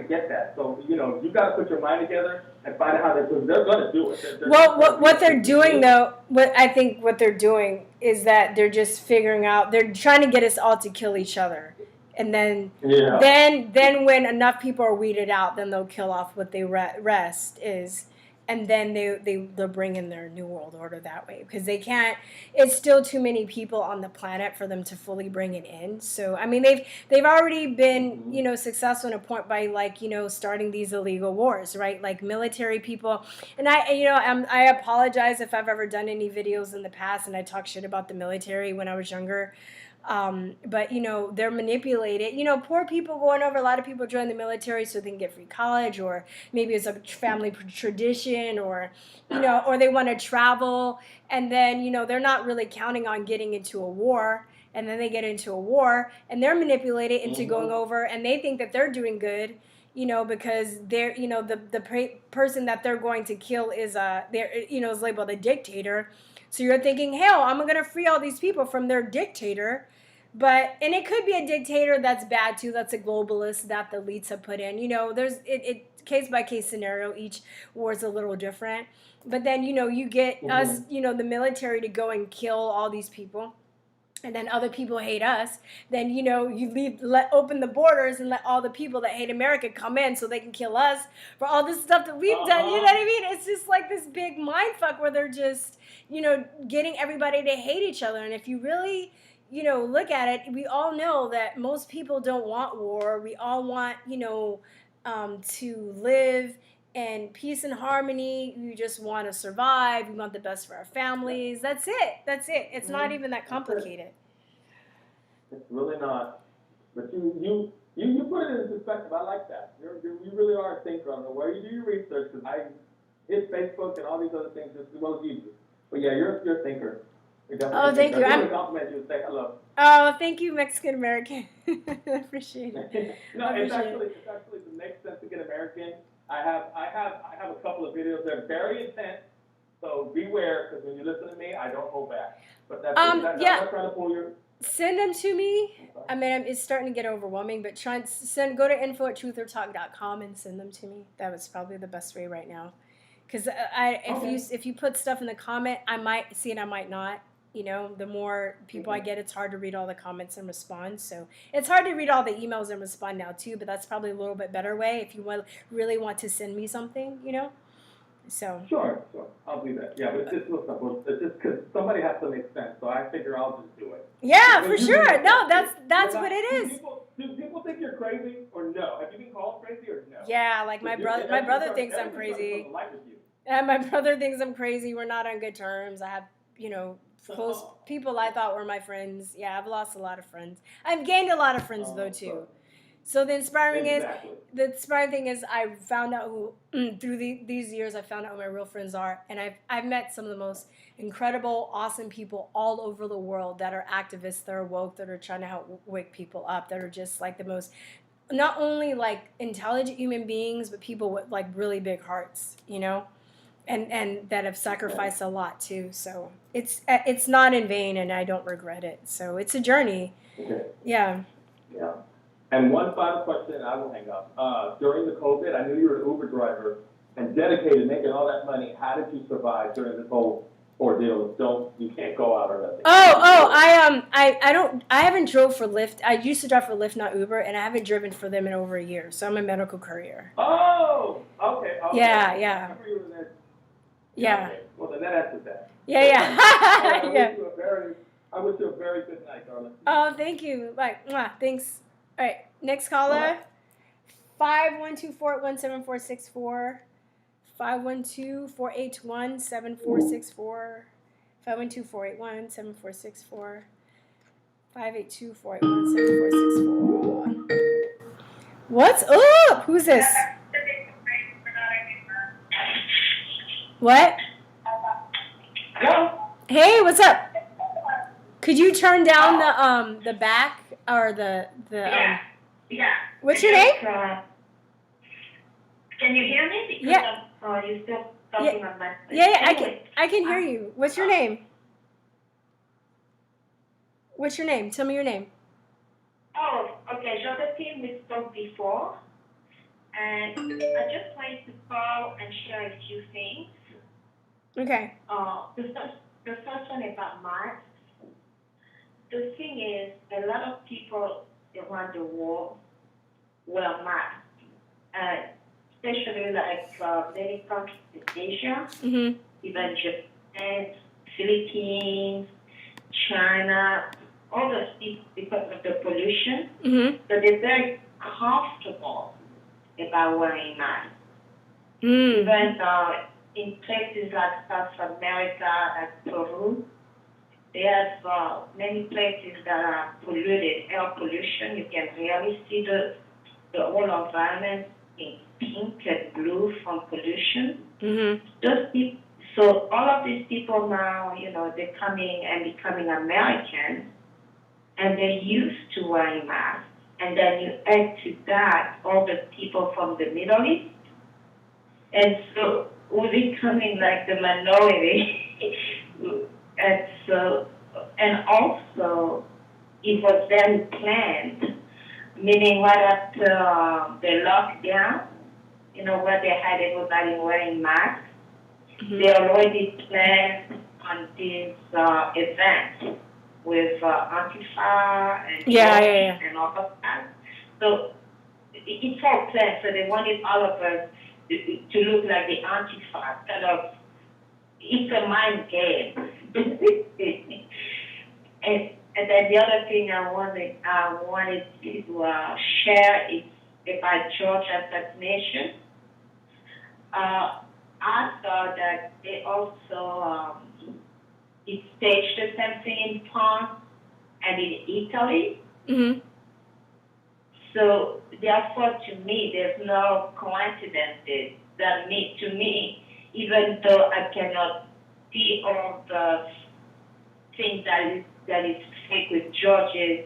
get that? So, you got to put your mind together and find out how they're going to do it. What they're doing, though, I think what they're doing is that they're just figuring out, they're trying to get us all to kill each other. And then when enough people are weeded out, then they'll kill off what they rest is and then they'll bring in their new world order that way, because they can't. It's still too many people on the planet for them to fully bring it in. So I mean, they've already been, you know, successful in a point by, like, you know, starting these illegal wars, right? Like military people. And I apologize if I've ever done any videos in the past and I talk shit about the military when I was younger. But, you know, they're manipulated. You know, poor people going over, a lot of people join the military so they can get free college, or maybe it's a family tradition, or, you know, or they want to travel. And then, you know, they're not really counting on getting into a war. And then they get into a war and they're manipulated into going over, and they think that they're doing good, you know, because they're, you know, the person that they're going to kill is, is labeled a dictator. So you're thinking, hell, I'm going to free all these people from their dictator. But, and it could be a dictator that's bad too, that's a globalist that the elites have put in. You know, there's, it case by case scenario, each war is a little different. But then, you know, you get us, you know, the military to go and kill all these people. And then other people hate us. Then, you know, you open the borders and let all the people that hate America come in so they can kill us for all this stuff that we've done. You know what I mean? It's just like this big mind fuck where they're just, you know, getting everybody to hate each other. And if you really, you know, look at it, we all know that most people don't want war. We all want, you know, to live in peace and harmony. We just want to survive. We want the best for our families. That's it. That's it. It's not even that complicated. It's really not. But you put it in perspective. I like that. You really are a thinker. I don't know where you do your research, because I hit Facebook and all these other things just as well as you do. But yeah, you're a thinker. Oh, thank you. I'm compliment you and say hello. Oh, thank you, Mexican American. I appreciate it. No, it's actually it makes sense to get American. I have a couple of videos. They're very intense, so beware, because when you listen to me, I don't hold back. But that's I'm not trying to pull your. Send them to me. I mean, it's starting to get overwhelming, but go to info@truthortalk.com and send them to me. That was probably the best way right now, because if you put stuff in the comment, I might see it, I might not. You know, the more people I get, it's hard to read all the comments and respond. So it's hard to read all the emails and respond now too, but that's probably a little bit better way if you really want to send me something, you know? So. Sure. I'll do that. Yeah, but it's just simple. It's just because somebody has to make sense, so I figure I'll just do it. Yeah, for sure. No, that's what it is. Do people think you're crazy or no? Have you been called crazy or no? Yeah, like my brother thinks I'm crazy. And my brother thinks I'm crazy. We're not on good terms. I have, you know, close people I thought were my friends. Yeah, I've lost a lot of friends. I've gained a lot of friends though too. So the inspiring thing is I found out who through these years I found out who my real friends are, and I've met some of the most incredible, awesome people all over the world that are activists, that are woke, that are trying to help wake people up, that are just like the most, not only like intelligent human beings, but people with like really big hearts, you know. And that have sacrificed a lot too. So it's not in vain, and I don't regret it. So it's a journey. Okay. Yeah. Yeah. And one final question, and I will hang up. During the COVID, I knew you were an Uber driver and dedicated, making all that money. How did you survive during this whole ordeal? You can't go out or nothing. I haven't drove for Lyft. I used to drive for Lyft, not Uber, and I haven't driven for them in over a year. So I'm a medical courier. Oh, okay. Yeah. Yeah. Okay. Well, then that answers that. Yeah. I wish you a very good night, darling. Oh, thank you. Like, thanks. All right, next caller. 512-481-7464. 512-481-7464. 512-481-7464. 582-481-7464. What's up? Who's this? What? Hello? Hey, what's up? Could you turn down the back or the Yeah. What's your name? Can you hear me? Because Yeah. You're still talking on my. Yeah, Anyway, I can hear you. What's your name? What's your name? Tell me your name. Oh, okay. So the team we spoke before, and I just wanted to call and share a few things. Okay. The first one about masks. The thing is, a lot of people around the world wear masks. especially like many countries in Asia, Mhm. even Japan, Philippines, China, all those people because of the pollution. Mhm. So they're very comfortable about wearing masks. Mm. Even in places like South America, like Peru, they have many places that are polluted, air pollution. You can really see the whole environment in pink and blue from pollution. Mhm. Those people, so all of these people now, they're coming and becoming Americans, and they're used to wearing masks. And then you add to that all the people from the Middle East, and so we're becoming like the minority. And so, and also, it was then planned, meaning right after the lockdown, where they had everybody wearing masks, they already planned on this event with Antifa and Yeah. and all of that. So it's all planned. So they wanted all of us to look like the Antifa, kind of. It's a mind game. And then the other thing I wanted to share is about George assassination. I saw that they also it staged the same thing in France and in Italy. Mhm. So therefore, to me, there's no coincidences. To me, even though I cannot see all the things that is fake with George's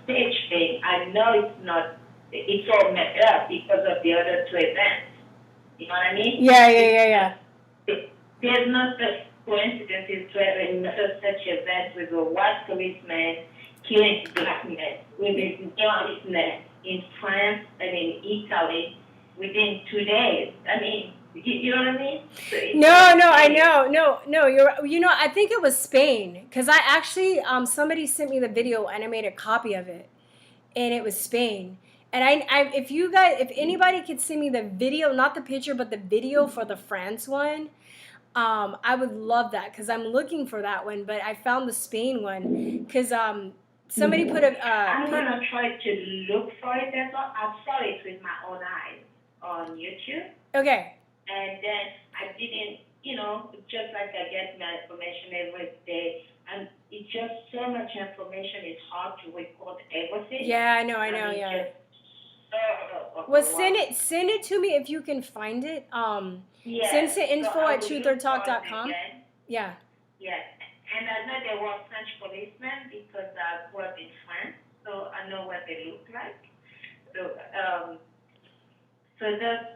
stage thing, I know it's all messed up because of the other two events. You know what I mean? Yeah. There's no such coincidences to have another such event with a white policeman killing black men, with his journalistness in France and in Italy within 2 days. I mean, you know what I mean? So No, I know. No, I think it was Spain, because I actually, somebody sent me the video and I made a copy of it, and it was Spain. And if anybody could send me the video, not the picture, but the video for the France one, I would love that, because I'm looking for that one, but I found the Spain one, because somebody put a. I'm gonna try to look for it as well. I saw it with my own eyes on YouTube. Okay. And then I didn't, just like I get my information every day, and it's just so much information, it's hard to record everything. Yeah, I know, yeah. Well, send it to me if you can find it. Send it to info@trutheortalk.com. Yeah. Yes. And I know there were French policemen because I worked in France, so I know what they look like. So that's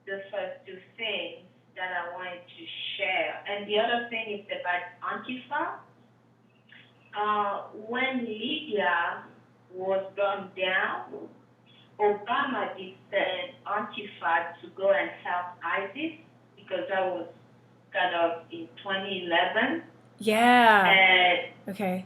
the first two things that I wanted to share. And the other thing is about Antifa. When Libya was burned down, Obama did send Antifa to go and help ISIS, because that was kind of in 2011. Yeah. And okay.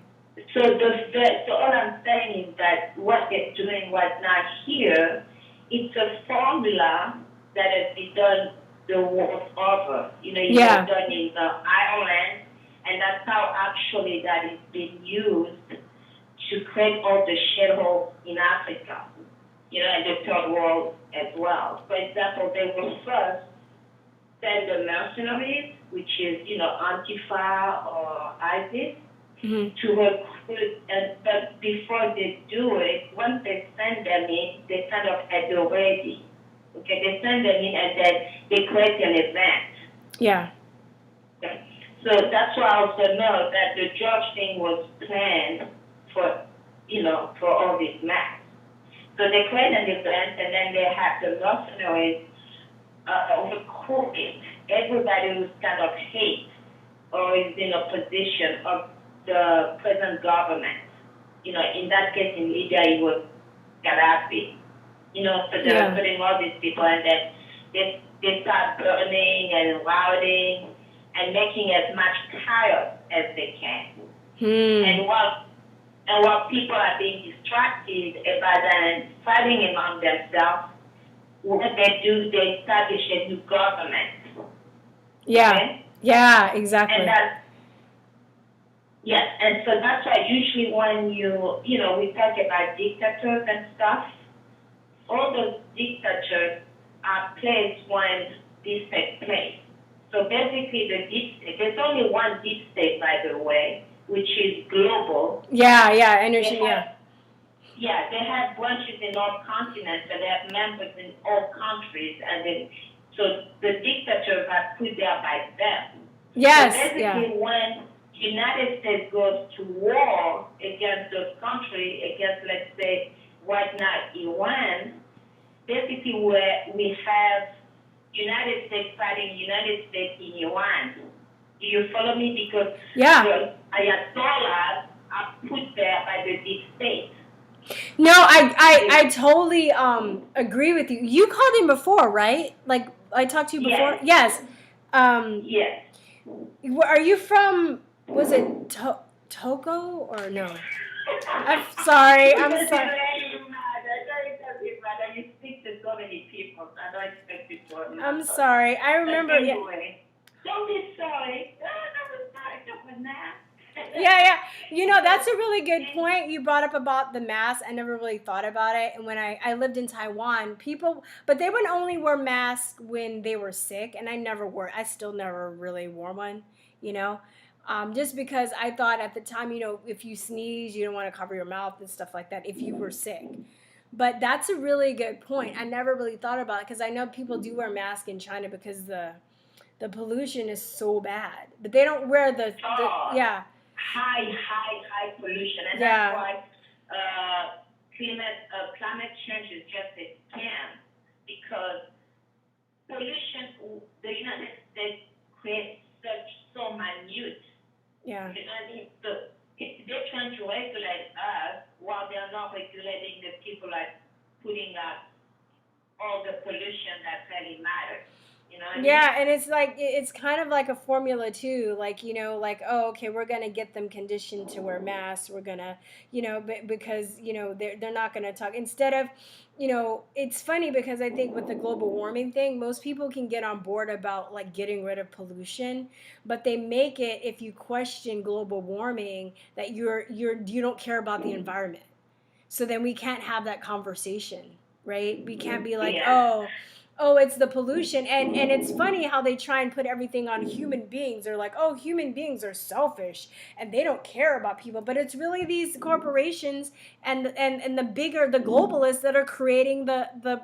So all I'm saying is that what they're doing right now here, it's a formula that has been done the world over. It was done in Ireland, and that's how actually that is being used to create all the shitholes in Africa, and the third world as well. For example, they will first send the mercenaries, which is, Antifa or ISIS, to recruit, but before they do it, once they send them in, they kind of had already. Okay, they send them in and then they create an event. Yeah. Okay. So that's why I also know that the George thing was planned for, for all these masks. So they create an event and then they have the mercenaries recruiting everybody who's kind of hate or is in a position of the present government. In that case in Libya it was Gaddafi. So they're putting all these people, and then they start burning and rioting and making as much chaos as they can. And while people are being distracted about that and fighting among themselves, what they do, they establish a new government. Yeah. Okay? Yeah, exactly. And that's, yes, and so that's why usually when we talk about dictators and stuff, all those dictators are placed when this takes place. So basically the deep state, there's only one deep state, by the way, which is global. Yeah, I understand, Yeah, they have branches in all continents, and they have members in all countries, and so the dictators are put there by them. Yes, so basically, when United States goes to war against those countries, against, let's say, right now Iran, basically where we have United States fighting United States in Iran. Do you follow me? Because the ayatollahs are put there by the deep state. No, I totally agree with you. You called him before, right? Like I talked to you before. Yes. Yes. Are you from? Was it Togo or no? I'm sorry. You speak to so many people. I don't expect you to. I'm sorry. I remember. Anyway, don't be sorry. Yeah. That's a really good point you brought up about the mask. I never really thought about it. And when I lived in Taiwan, but they would only wear masks when they were sick. And I still never really wore one, just because I thought at the time, if you sneeze, you don't want to cover your mouth and stuff like that if you were sick. But that's a really good point. I never really thought about it because I know people do wear masks in China because the pollution is so bad. But they don't wear high pollution, and that's why climate change is just a scam, because pollution, the United States creates so minute. Yeah. So they're trying to regulate us while they're not regulating the people, like putting out all the pollution that really matters. And it's kind of like a formula too, okay, we're gonna get them conditioned to wear masks. We're gonna, because they're not gonna talk instead of, it's funny because I think with the global warming thing, most people can get on board about like getting rid of pollution, but they make it, if you question global warming, that you don't care about the environment. So then we can't have that conversation, right? We can't be like, oh, it's the pollution. And it's funny how they try and put everything on human beings. They're like, oh, human beings are selfish and they don't care about people. But it's really these corporations and the globalists that are creating the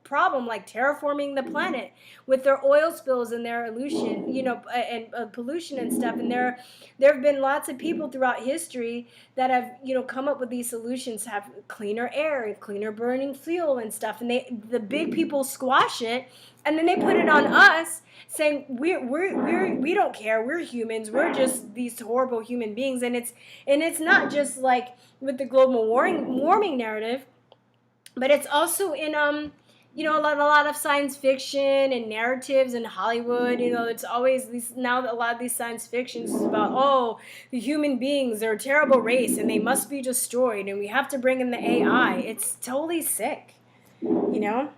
problem, like terraforming the planet with their oil spills and their pollution, and pollution and stuff. And there have been lots of people throughout history that have, come up with these solutions, have cleaner air and cleaner burning fuel and stuff. And the big people squash it, and then they put it on us, saying we don't care. We're humans. We're just these horrible human beings. And it's not just like with the global warming narrative, but it's also in a lot of science fiction and narratives in Hollywood. It's always a lot of these science fictions is about, the human beings are a terrible race and they must be destroyed and we have to bring in the AI. It's totally sick, Yes.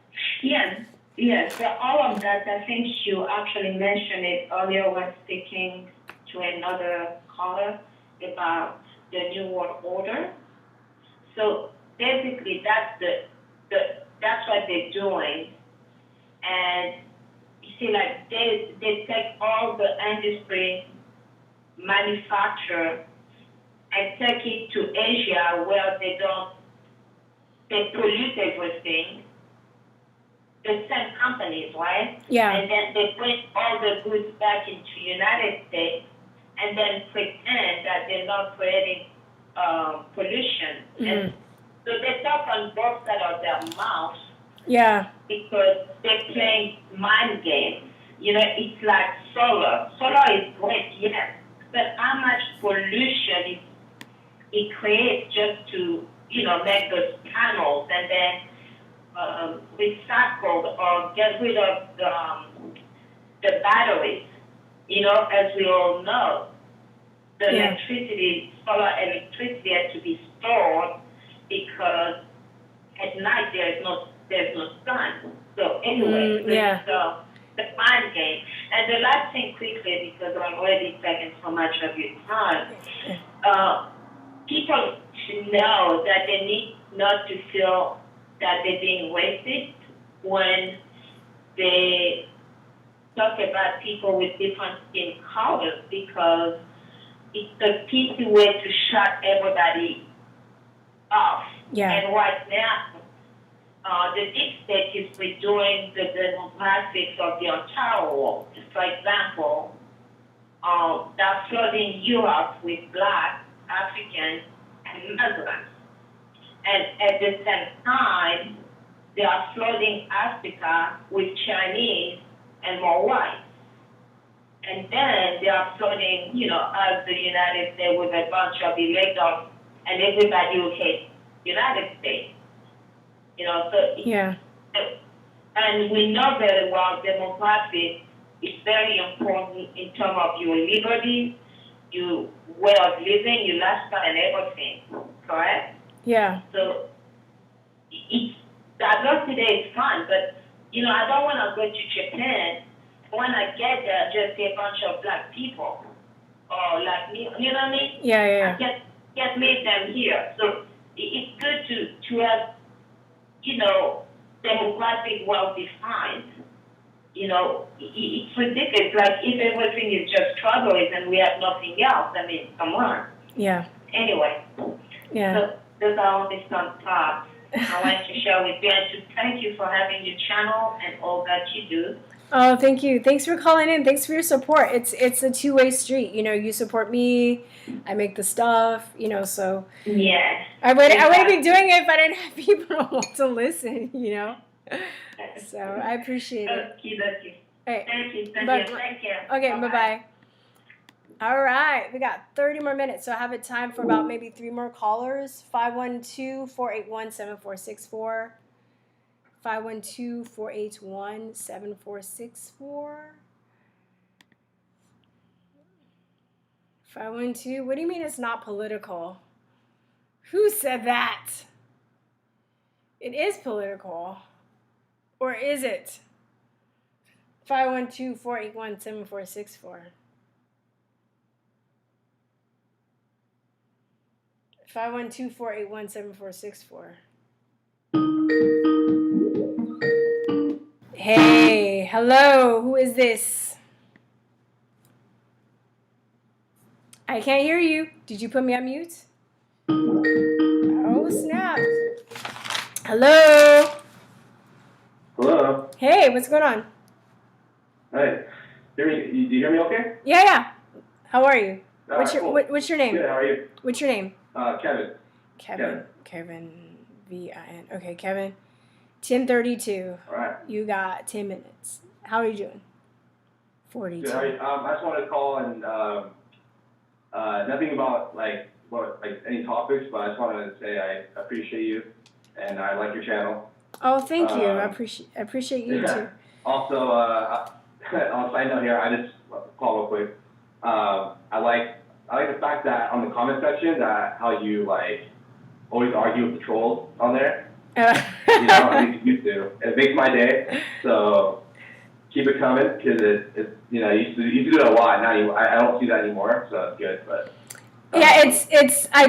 So all of that, I think you actually mentioned it earlier when speaking to another caller about the New World Order. So basically, that's what they're doing, and you see, like they take all the industry, manufacture, and take it to Asia where they pollute everything. The same companies, right? Yeah. And then they bring all the goods back into United States, and then pretend that they're not creating pollution. Mm-hmm. And so they talk on both sides of their mouth. Yeah. Because they're playing mind games. It's like solar. Solar is great, yes. But how much pollution it creates just to, make those panels and then recycle or get rid of the batteries. As we all know, the solar electricity has to be stored because at night there's no sun. So anyway, yeah. so the mind game. And the last thing quickly, because I'm already taking so much of your time, people should know that they need not to feel that they're being racist when they talk about people with different skin colors, because it's a easy way to shut everybody off. Yeah. And right now, the deep state is redoing the demographics of the entire world. For example, they're flooding Europe with Black, African, and Muslims. And at the same time, they are flooding Africa with Chinese and more white. And then they are flooding, us, the United States, with a bunch of illegals and everybody who hates United States. So Yeah. and we know very well demographics is very important in terms of your liberty, your way of living, your lifestyle, and everything. Correct? Yeah. So diversity is fun, but I don't want to go to Japan. When I get there, just see a bunch of Black people, or like me. You know what I mean? Yeah. I get meet them here. So it's good to have demographic well defined. It's ridiculous. Like if everything is just struggling and we have nothing else, I mean, come on. Yeah. Anyway. Yeah. So those are only some thoughts I want to share with you, and to thank you for having your channel and all that you do. Oh, thank you. Thanks for calling in. Thanks for your support. It's a two-way street. You support me, I make the stuff, so Yeah. I wouldn't be doing it if I didn't have people who want to listen, So I appreciate it. Okay. Hey, Thank you. Thank you. okay, Bye-bye. bye-bye. All right, we got 30 more minutes, so I have it time for about maybe 3 more callers. 512-481-7464. 512-481-7464. 512, what do you mean it's not political? Who said that? It is political. Or is it? 512-481-7464. 512-481-7464. Hey, hello, who is this? I can't hear you. Did you put me on mute? Oh, snap. Hello. Hello. Hey, what's going on? Hey. Do you hear me okay? Yeah. How are you? What's What's your name? Good, how are you? What's your name? Kevin. Kevin, V-I-N. Okay, Kevin. 10:32. All right. You got 10 minutes. How are you doing? 42. Good, how are you? I just wanted to call and nothing about any topics, but I just wanted to say I appreciate you and I like your channel. Oh, thank you. I appreciate you too. Also, on a side note here, I just call real quick. I like the fact that on the comment section that how you always argue with the trolls on there. You used to. It makes my day. So keep it coming because it's you used to do it a lot. Now I don't see that anymore. So it's good, but. Yeah, it's. I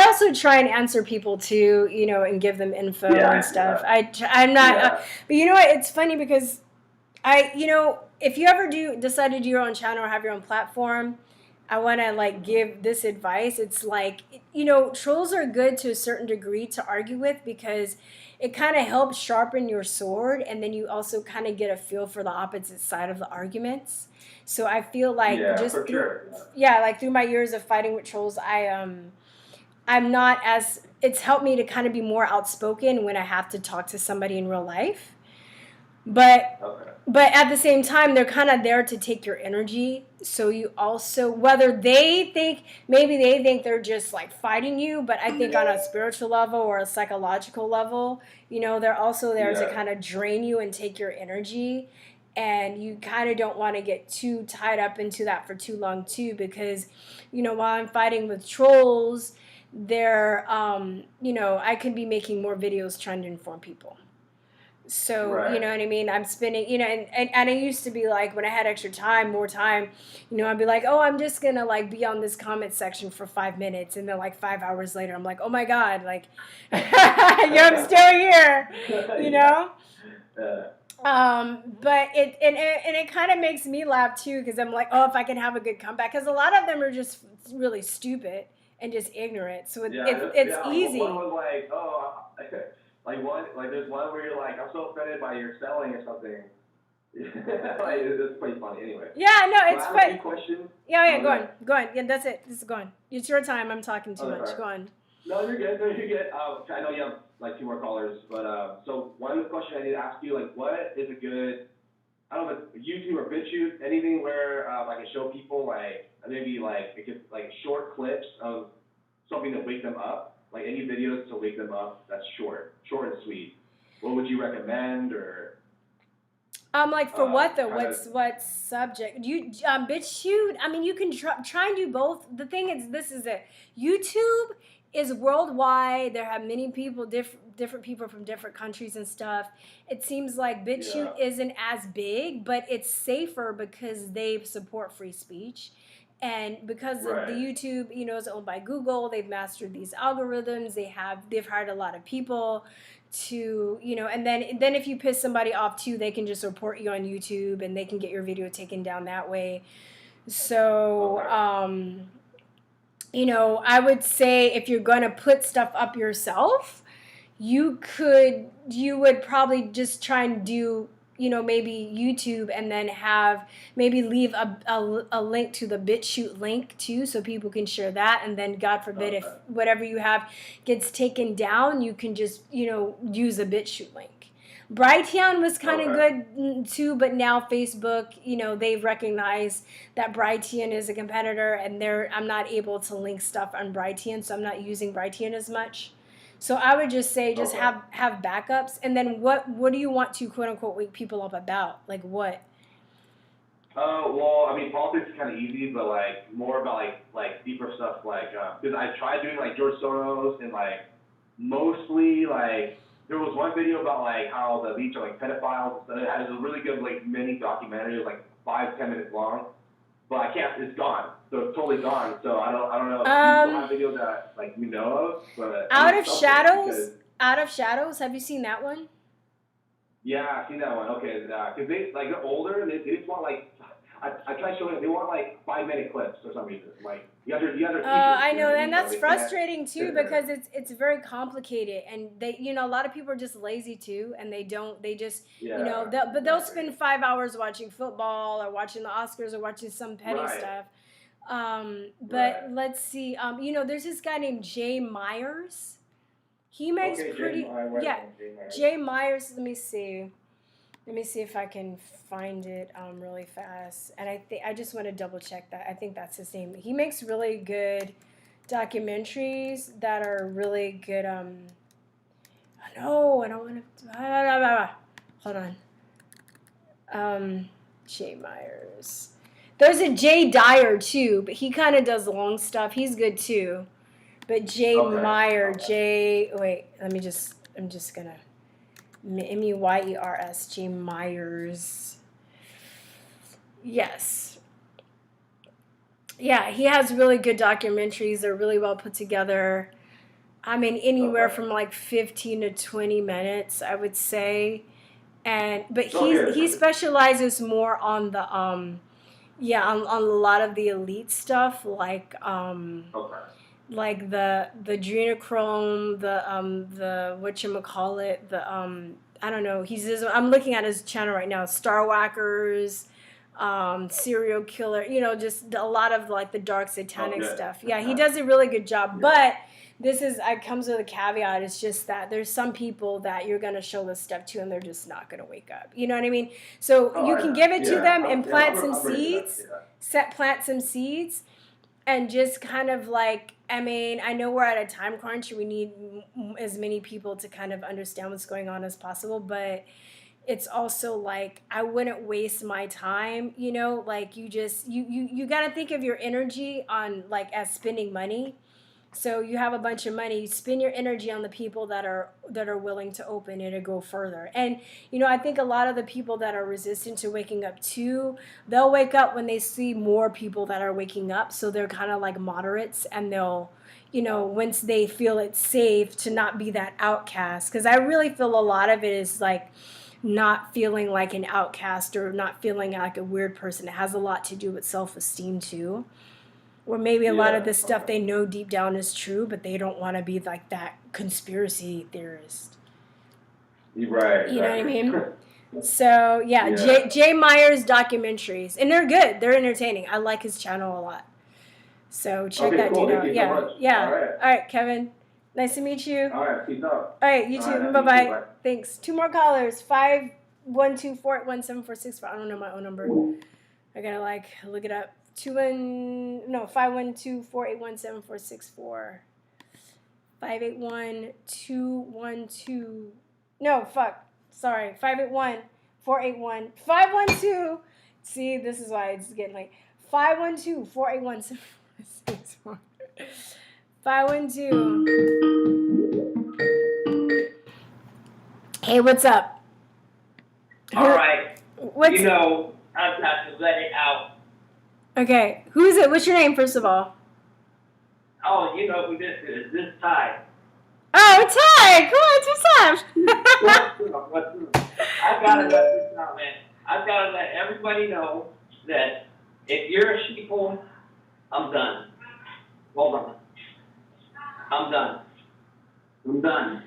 also try and answer people too, and give them info and stuff. I'm not, but you know what? It's funny because if you ever decide to do your own channel or have your own platform, I want to give this advice. It's trolls are good to a certain degree to argue with because it kind of helps sharpen your sword, and then you also kind of get a feel for the opposite side of the arguments. So I feel through my years of fighting with trolls, I'm not as, it's helped me to kind of be more outspoken when I have to talk to somebody in real life. But at the same time, they're kind of there to take your energy. So you also, whether maybe they think they're just fighting you, but I think on a spiritual level or a psychological level, they're also there to kind of drain you and take your energy. And you kind of don't want to get too tied up into that for too long too, because, while I'm fighting with trolls, I could be making more videos trying to inform people. So, Right. you know what I mean? I'm spending, you know, and I used to be like, when I had extra time, more time, you know, I'd be like, oh, I'm just going to like be on this comment section for 5 minutes. And then like 5 hours later, I'm like, oh my God, like, yeah, I'm still here, you know? But it kind of makes me laugh too, because I'm like, oh, if I can have a good comeback, because a lot of them are just really stupid and just ignorant. So it's easy. One was like, oh, like there's one where you're like, I'm so offended by your selling or something. Like, it's pretty funny anyway. Yeah, no, it's fun. fun. A few questions. Yeah, go on. Yeah, that's it. This is going. It's your time. I'm talking too much. Right. Go on. No, you're good. I know you have like 2 more callers, but so one question I need to ask you, like, what is a good, I don't know, YouTube or BitChute, anything where I can show people like maybe like it gets like short clips of something to wake them up, like any videos to wake them up that's short and sweet. What would you recommend, or? Like for what though? What subject? You BitChute. I mean, you can try and do both. The thing is, this is it. YouTube is worldwide. There have many people, different people from different countries and stuff. It seems like BitChute isn't as big, but it's safer because they support free speech. And because of the YouTube, you know, is owned by Google, they've mastered these algorithms. They've hired a lot of people to, you know, and then if you piss somebody off too, they can just report you on YouTube and they can get your video taken down that way. So, you know, I would say if you're going to put stuff up yourself, you would probably just try and do, you know, maybe YouTube and then maybe leave a link to the BitChute link too, so people can share that. And then God forbid if whatever you have gets taken down, you can just, you know, use a BitChute link. Brighteon was kind of good too, but now Facebook, you know, they've recognized that Brighteon is a competitor, and I'm not able to link stuff on Brighteon, so I'm not using Brighteon as much. So I would just say have backups, and then what do you want to quote unquote wake people up about? Like what? Well, I mean, politics is kind of easy, but like more about like deeper stuff, like because I tried doing like George Soros and like mostly like. There was one video about like how the elites are like pedophiles. It had a really good like mini documentary, it was like 5-10 minutes long, but I can't. It's gone, so it's totally gone. So I don't know if you still have videos that like you know of. But Out of Shadows. Have you seen that one? Yeah, I've seen that one. Okay, because they like they're older and they just want like I tried showing it. They want like 5-minute clips for some reason. Like you have their I know, and that's frustrating too because it's very complicated, and they, you know, a lot of people are just lazy too, and they just you know, they'll spend 5 hours watching football or watching the Oscars or watching some petty stuff. But let's see, you know, there's this guy named Jay Myers. He makes Jay Myers. Let me see if I can find it really fast. And I just want to double check that. I think that's his name. He makes really good documentaries that are really good. No, I don't want to. Hold on. Jay Myers. There's a Jay Dyer too, but he kind of does long stuff. He's good too. But Jay Meyer, wait, I'm just gonna. Meyers, Jay Myers. Yes. Yeah, he has really good documentaries. They're really well put together. I mean, anywhere from like 15 to 20 minutes, I would say. But he specializes more on the on a lot of the elite stuff, like like the adrenochrome, the whatchamacallit, I don't know. I'm looking at his channel right now. Star Whackers, serial killer. You know, just a lot of like the dark satanic stuff. Yeah, he does a really good job. But it comes with a caveat. It's just that there's some people that you're gonna show this stuff to, and they're just not gonna wake up. You know what I mean? So you can give it to them and plant some seeds. Plant some seeds. And just kind of like, I mean, I know we're at a time crunch. We need as many people to kind of understand what's going on as possible. But it's also like, I wouldn't waste my time, you know, like you got to think of your energy on like as spending money. So you have a bunch of money, you spend your energy on the people that are willing to open it and go further. And I think a lot of the people that are resistant to waking up too, they'll wake up when they see more people that are waking up, so they're kind of like moderates, and they'll once they feel it's safe to not be that outcast, because I really feel a lot of it is like not feeling like an outcast or not feeling like a weird person. It has a lot to do with self-esteem too. Or maybe a lot of the stuff they know deep down is true, but they don't want to be like that conspiracy theorist. Right. You know what I mean? So, Jay Meyer's documentaries. And they're good. They're entertaining. I like his channel a lot. So, check that dude out. Yeah. All right, Kevin. Nice to meet you. All right, peace out. All right, you too. Bye-bye. Thanks. 2 more callers. 512-481-7464. I don't know my own number. I got to, look it up. 512-481-7464. 581-212. No, fuck. Sorry. 581-481-512. See, this is why it's getting late. 512-481-7464. 512. Hey, what's up? All right. What's I've got to let it out. Okay, who is it? What's your name, first of all? Oh, you know who this is. This is Ty. Oh, Ty! Come on, what's up? What's up? I've got to let this out, man. I've got to let everybody know that if you're a sheeple, I'm done. Hold on. I'm done. I'm done.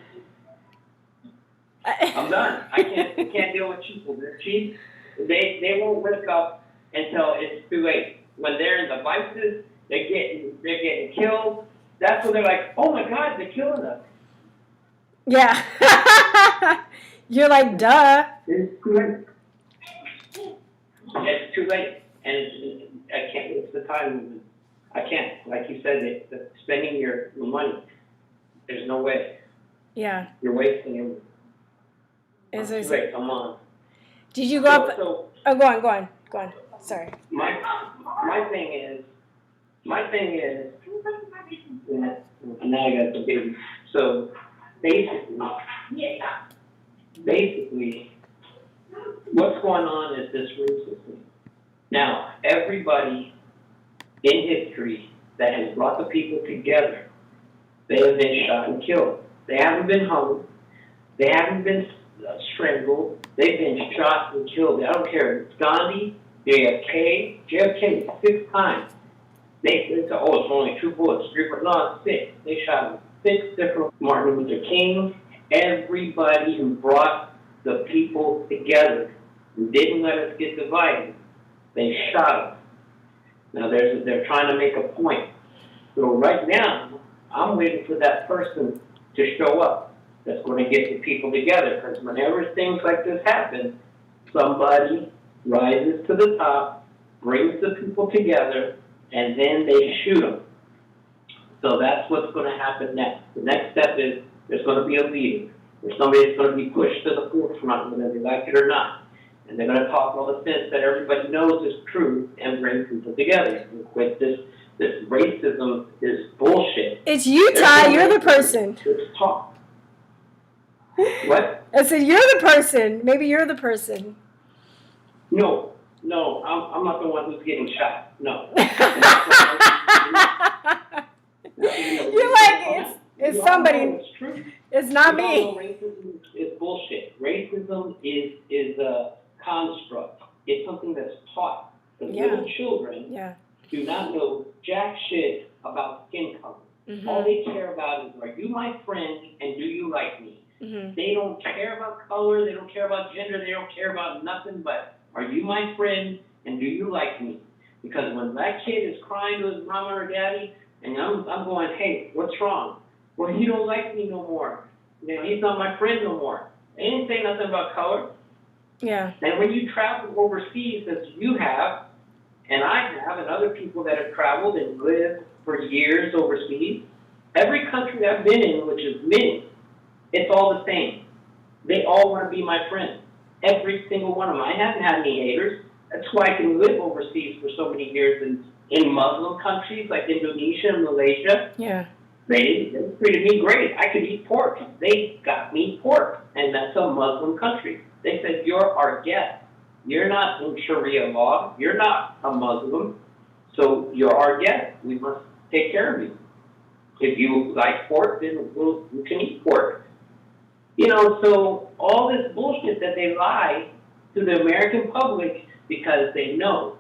I can't deal with sheeple. They're cheap. They won't wake up until it's too late. When they're in the vices, they're getting killed. That's when they're like, oh my God, they're killing us. Yeah. You're like, duh. It's too late. It's too late. And I can't, it's the time. I can't. Like you said, spending your money, there's no way. Yeah. You're wasting it. It's too late. Come on. Did you go up? Go on. Sorry. My thing is, now I got the baby. So basically, what's going on is this racism. Now, everybody in history that has brought the people together, they have been shot and killed. They haven't been hung. They haven't been strangled. They've been shot and killed. I don't care. It's Gandhi, JFK 6 times. They said, oh, it's only 2 bullets. 3 bullets. No, it's 6. They shot him 6 different. Martin Luther King, everybody who brought the people together and didn't let us get divided, they shot them. Now they're trying to make a point. So right now, I'm waiting for that person to show up that's going to get the people together. Because whenever things like this happen, somebody rises to the top, brings the people together, and then they shoot them. So that's what's going to happen next. The next step is there's going to be a leader. There's somebody that's going to be pushed to the forefront, whether they like it or not. And they're going to talk all the sense that everybody knows is true and bring people together. And quit this racism is bullshit. It's you, Ty. You're the person. It's talk. What? I said you're the person. Maybe you're the person. No, I'm not the one who's getting shot. No. You're like, it's somebody. It's true. It's not me. Racism is bullshit. Racism is a construct. It's something that's taught. The little children do not know jack shit about skin color. Mm-hmm. All they care about is, are you my friend and do you like me? Mm-hmm. They don't care about color. They don't care about gender. They don't care about nothing but, are you my friend and do you like me? Because when that kid is crying to his mama or daddy, and I'm going, hey, what's wrong? Well, he don't like me no more. He's not my friend no more. They didn't say nothing about color. Yeah. And when you travel overseas, as you have, and I have, and other people that have traveled and lived for years overseas, every country I've been in, which is many, it's all the same. They all want to be my friend. Every single one of them. I haven't had any haters. That's why I can live overseas for so many years in Muslim countries like Indonesia and Malaysia. Yeah. They treated me great. I could eat pork. They got me pork, and that's a Muslim country. They said, you're our guest. You're not in Sharia law. You're not a Muslim, so you're our guest. We must take care of you. If you like pork, then you can eat pork. You know, so all this bullshit that they lie to the American public because they know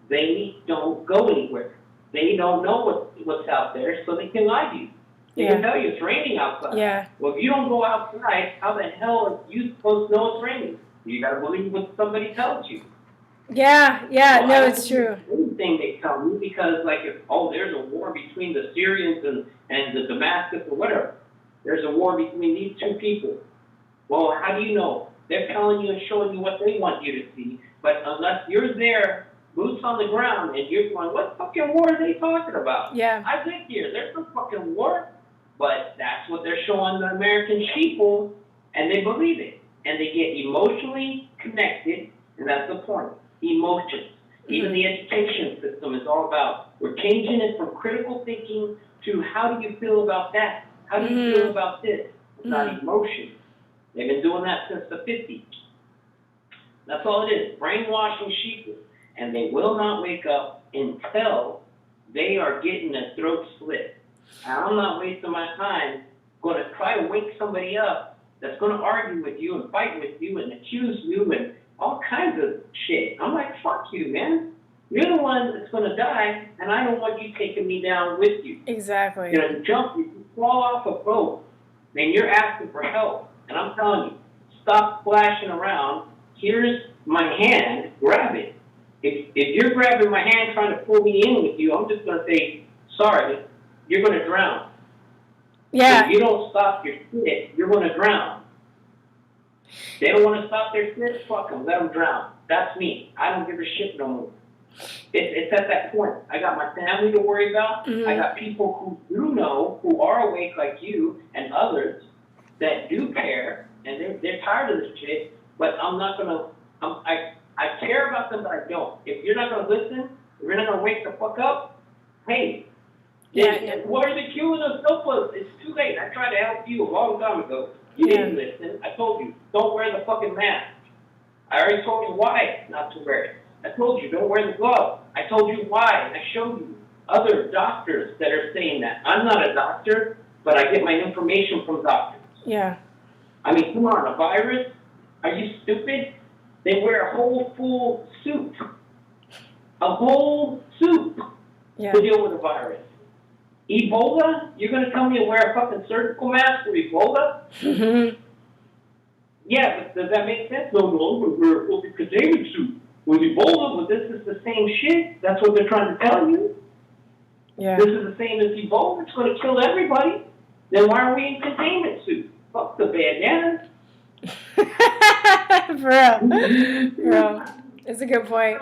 they don't go anywhere. They don't know what's out there, so they can lie to you. They can tell you it's raining outside. Yeah. Well, if you don't go outside, how the hell are you supposed to know it's raining? You got to believe what somebody tells you. Yeah, Well, no, it's true. Anything they tell me, because like if there's a war between the Syrians and the Damascus or whatever, there's a war between these two people. Well, how do you know? They're telling you and showing you what they want you to see, but unless you're there, boots on the ground, and you're going, what fucking war are they talking about? Yeah. I've lived here. There's no fucking war. But that's what they're showing the American people, and they believe it. And they get emotionally connected, and that's the point. Emotions. Even the education system is all about, we're changing it from critical thinking to how do you feel about that? How do you feel about this? It's not emotion. They've been doing that since the 50s. That's all it is, brainwashing sheep. And they will not wake up until they are getting their throat slit. And I'm not wasting my time going to try to wake somebody up that's going to argue with you and fight with you and accuse you and all kinds of shit. I'm like, fuck you, man. You're the one that's going to die, and I don't want you taking me down with you. Exactly. You're going to jump, you fall off a boat, then you're asking for help. And I'm telling you, stop flashing around. Here's my hand, grab it. If you're grabbing my hand trying to pull me in with you, I'm just going to say, sorry, you're going to drown. Yeah. If you don't stop your shit, you're going to drown. They don't want to stop their shit, fuck them, let them drown. That's me. I don't give a shit no more. It's at that point. I got my family to worry about. I got people who do know, who are awake like you and others that do care, and they're tired of this shit, but I'm not going to, I care about them, but I don't. If you're not going to listen, if you're not going to wake the fuck up, hey, what are they queuing us up for? It's too late. I tried to help you a long time ago. You didn't listen. I told you, don't wear the fucking mask. I already told you why not to wear it. I told you, don't wear the glove. I told you why, and I showed you other doctors that are saying that. I'm not a doctor, but I get my information from doctors. Yeah. I mean, come on, a virus? Are you stupid? They wear a whole full suit. A whole suit to deal with a virus. Ebola? You're going to tell me to wear a fucking surgical mask for Ebola? Mm-hmm. Yeah, but does that make sense? No, we're a full containment suit. With Ebola, but this is the same shit. That's what they're trying to tell you. Yeah. This is the same as Ebola. It's going to kill everybody. Then why are we in containment suits? Fuck the bandanas. Bro, it's a good point.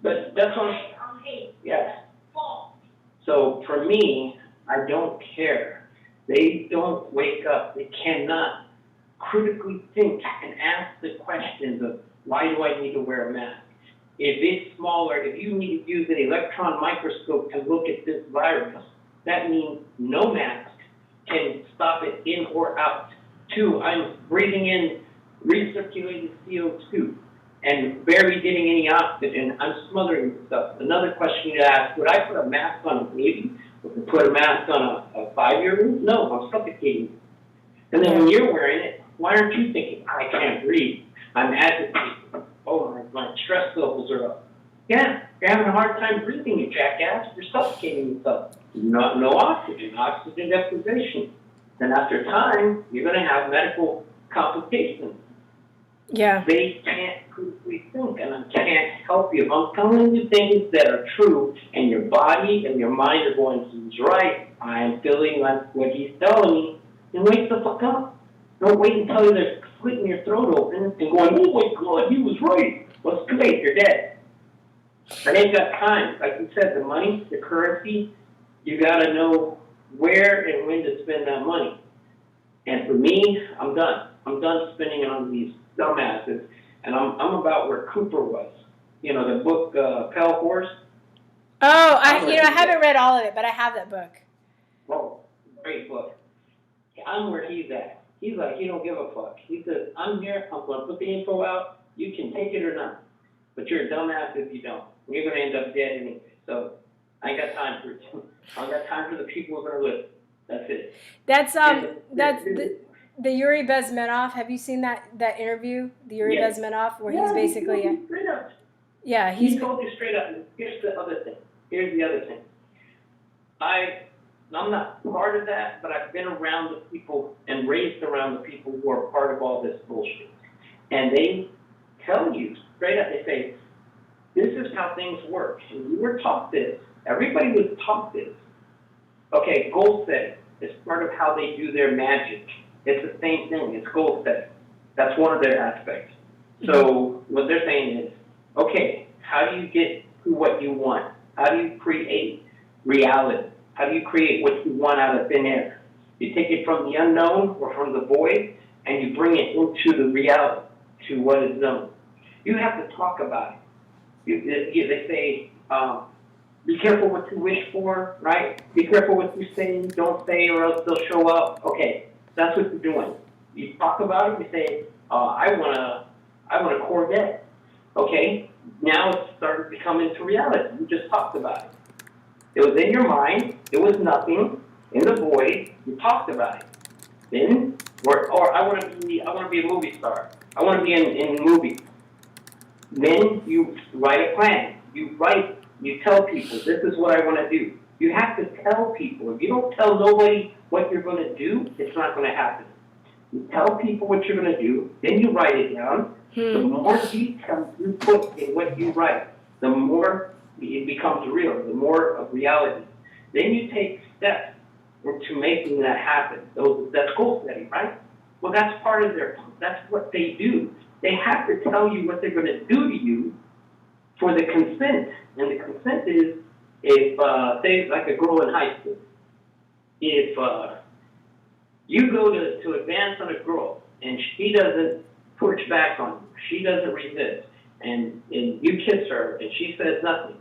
But that's what yeah. So for me, I don't care. They don't wake up. They cannot critically think and ask the questions of why do I need to wear a mask? If it's smaller, if you need to use an electron microscope to look at this virus, that means no mask can stop it in or out. 2, I'm breathing in recirculated CO2 and barely getting any oxygen. I'm smothering stuff. Another question you ask, would I put a mask on a baby? Would I put a mask on a 5-year-old? No, I'm suffocating. And then when you're wearing it, why aren't you thinking, I can't breathe? I'm agitated. Oh, my stress levels are up. Yeah, you're having a hard time breathing, you jackass. You're suffocating yourself. No oxygen deprivation. Then after time, you're going to have medical complications. Yeah. They can't critically think, and I can't help you. If I'm telling you things that are true, and your body and your mind are going, he's right, I'm feeling like what he's telling me, then wake the fuck up. Don't wait until they're slitting your throat open and going, oh my God, he was right. Well, it's too late, you're dead. I ain't got time. Like you said, the money, the currency, you got to know where and when to spend that money. And for me, I'm done. I'm done spending it on these dumbasses. And I'm about where Cooper was. You know, the book Pale Horse. Oh, I haven't read all of it, but I have that book. well, great book. I'm where he's at. He's like, he don't give a fuck. He says, I'm here, I'm gonna put the info out, you can take it or not. But you're a dumbass if you don't. You're gonna end up dead anyway. So I ain't got time for it. I ain't got time for the people who are gonna live. That's it. That's the Yuri Bezmenov. Have you seen that interview? The Yuri Yes. Bezmenov, where he's basically he straight up. yeah, He told you straight up. Here's the other thing. Here's the other thing. I'm not part of that, but I've been around the people and raised around the people who are part of all this bullshit. And they tell you straight up, they say, this is how things work. And you were taught this. Everybody was taught this. Okay, goal setting is part of how they do their magic. It's the same thing. It's goal setting. That's one of their aspects. So what they're saying is, okay, how do you get to what you want? How do you create reality? How do you create what you want out of thin air? You take it from the unknown or from the void, and you bring it into the reality, to what is known. You have to talk about it. They say, be careful what you wish for, right? Be careful what you say, don't say, or else they'll show up. Okay, that's what you're doing. You talk about it, you say, I want a Corvette. Okay, now it's started to come into reality. You just talked about it. It was in your mind. It was nothing in the void. You talked about it. Then, or I want to be a movie star. I want to be in movies. Then you write a plan. You tell people, this is what I want to do. You have to tell people. If you don't tell nobody what you're going to do, it's not going to happen. You tell people what you're going to do, then you write it down. The more details you put in what you write, the more it becomes real, the more of reality. Then you take steps into making that happen. That's goal setting, right? Well, that's part of that's what they do. They have to tell you what they're going to do to you for the consent. And the consent is, if, say, like a girl in high school, if you go to advance on a girl and she doesn't push back on you, she doesn't resist, and you kiss her and she says nothing,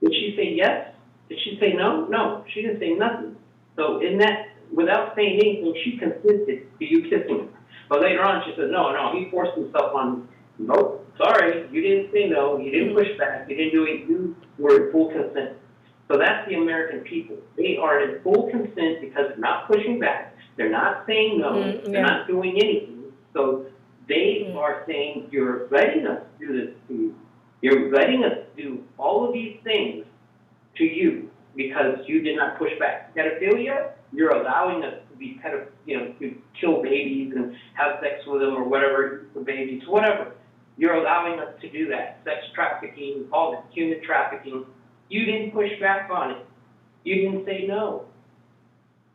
did she say yes? Did she say no? No, she didn't say nothing. So in that, without saying anything, she consented to you kissing her. But later on, she said, no, he forced himself on me. Nope, sorry, you didn't say no, you didn't push back, you didn't do it, you were in full consent. So that's the American people. They are in full consent because they're not pushing back, they're not saying no, they're not doing anything. So they are saying, you're letting us do this to you. You're letting us do all of these things to you because you did not push back. Pedophilia, you're allowing us to be to kill babies and have sex with them or whatever, for babies, whatever. You're allowing us to do that. Sex trafficking, all this human trafficking. You didn't push back on it. You didn't say no.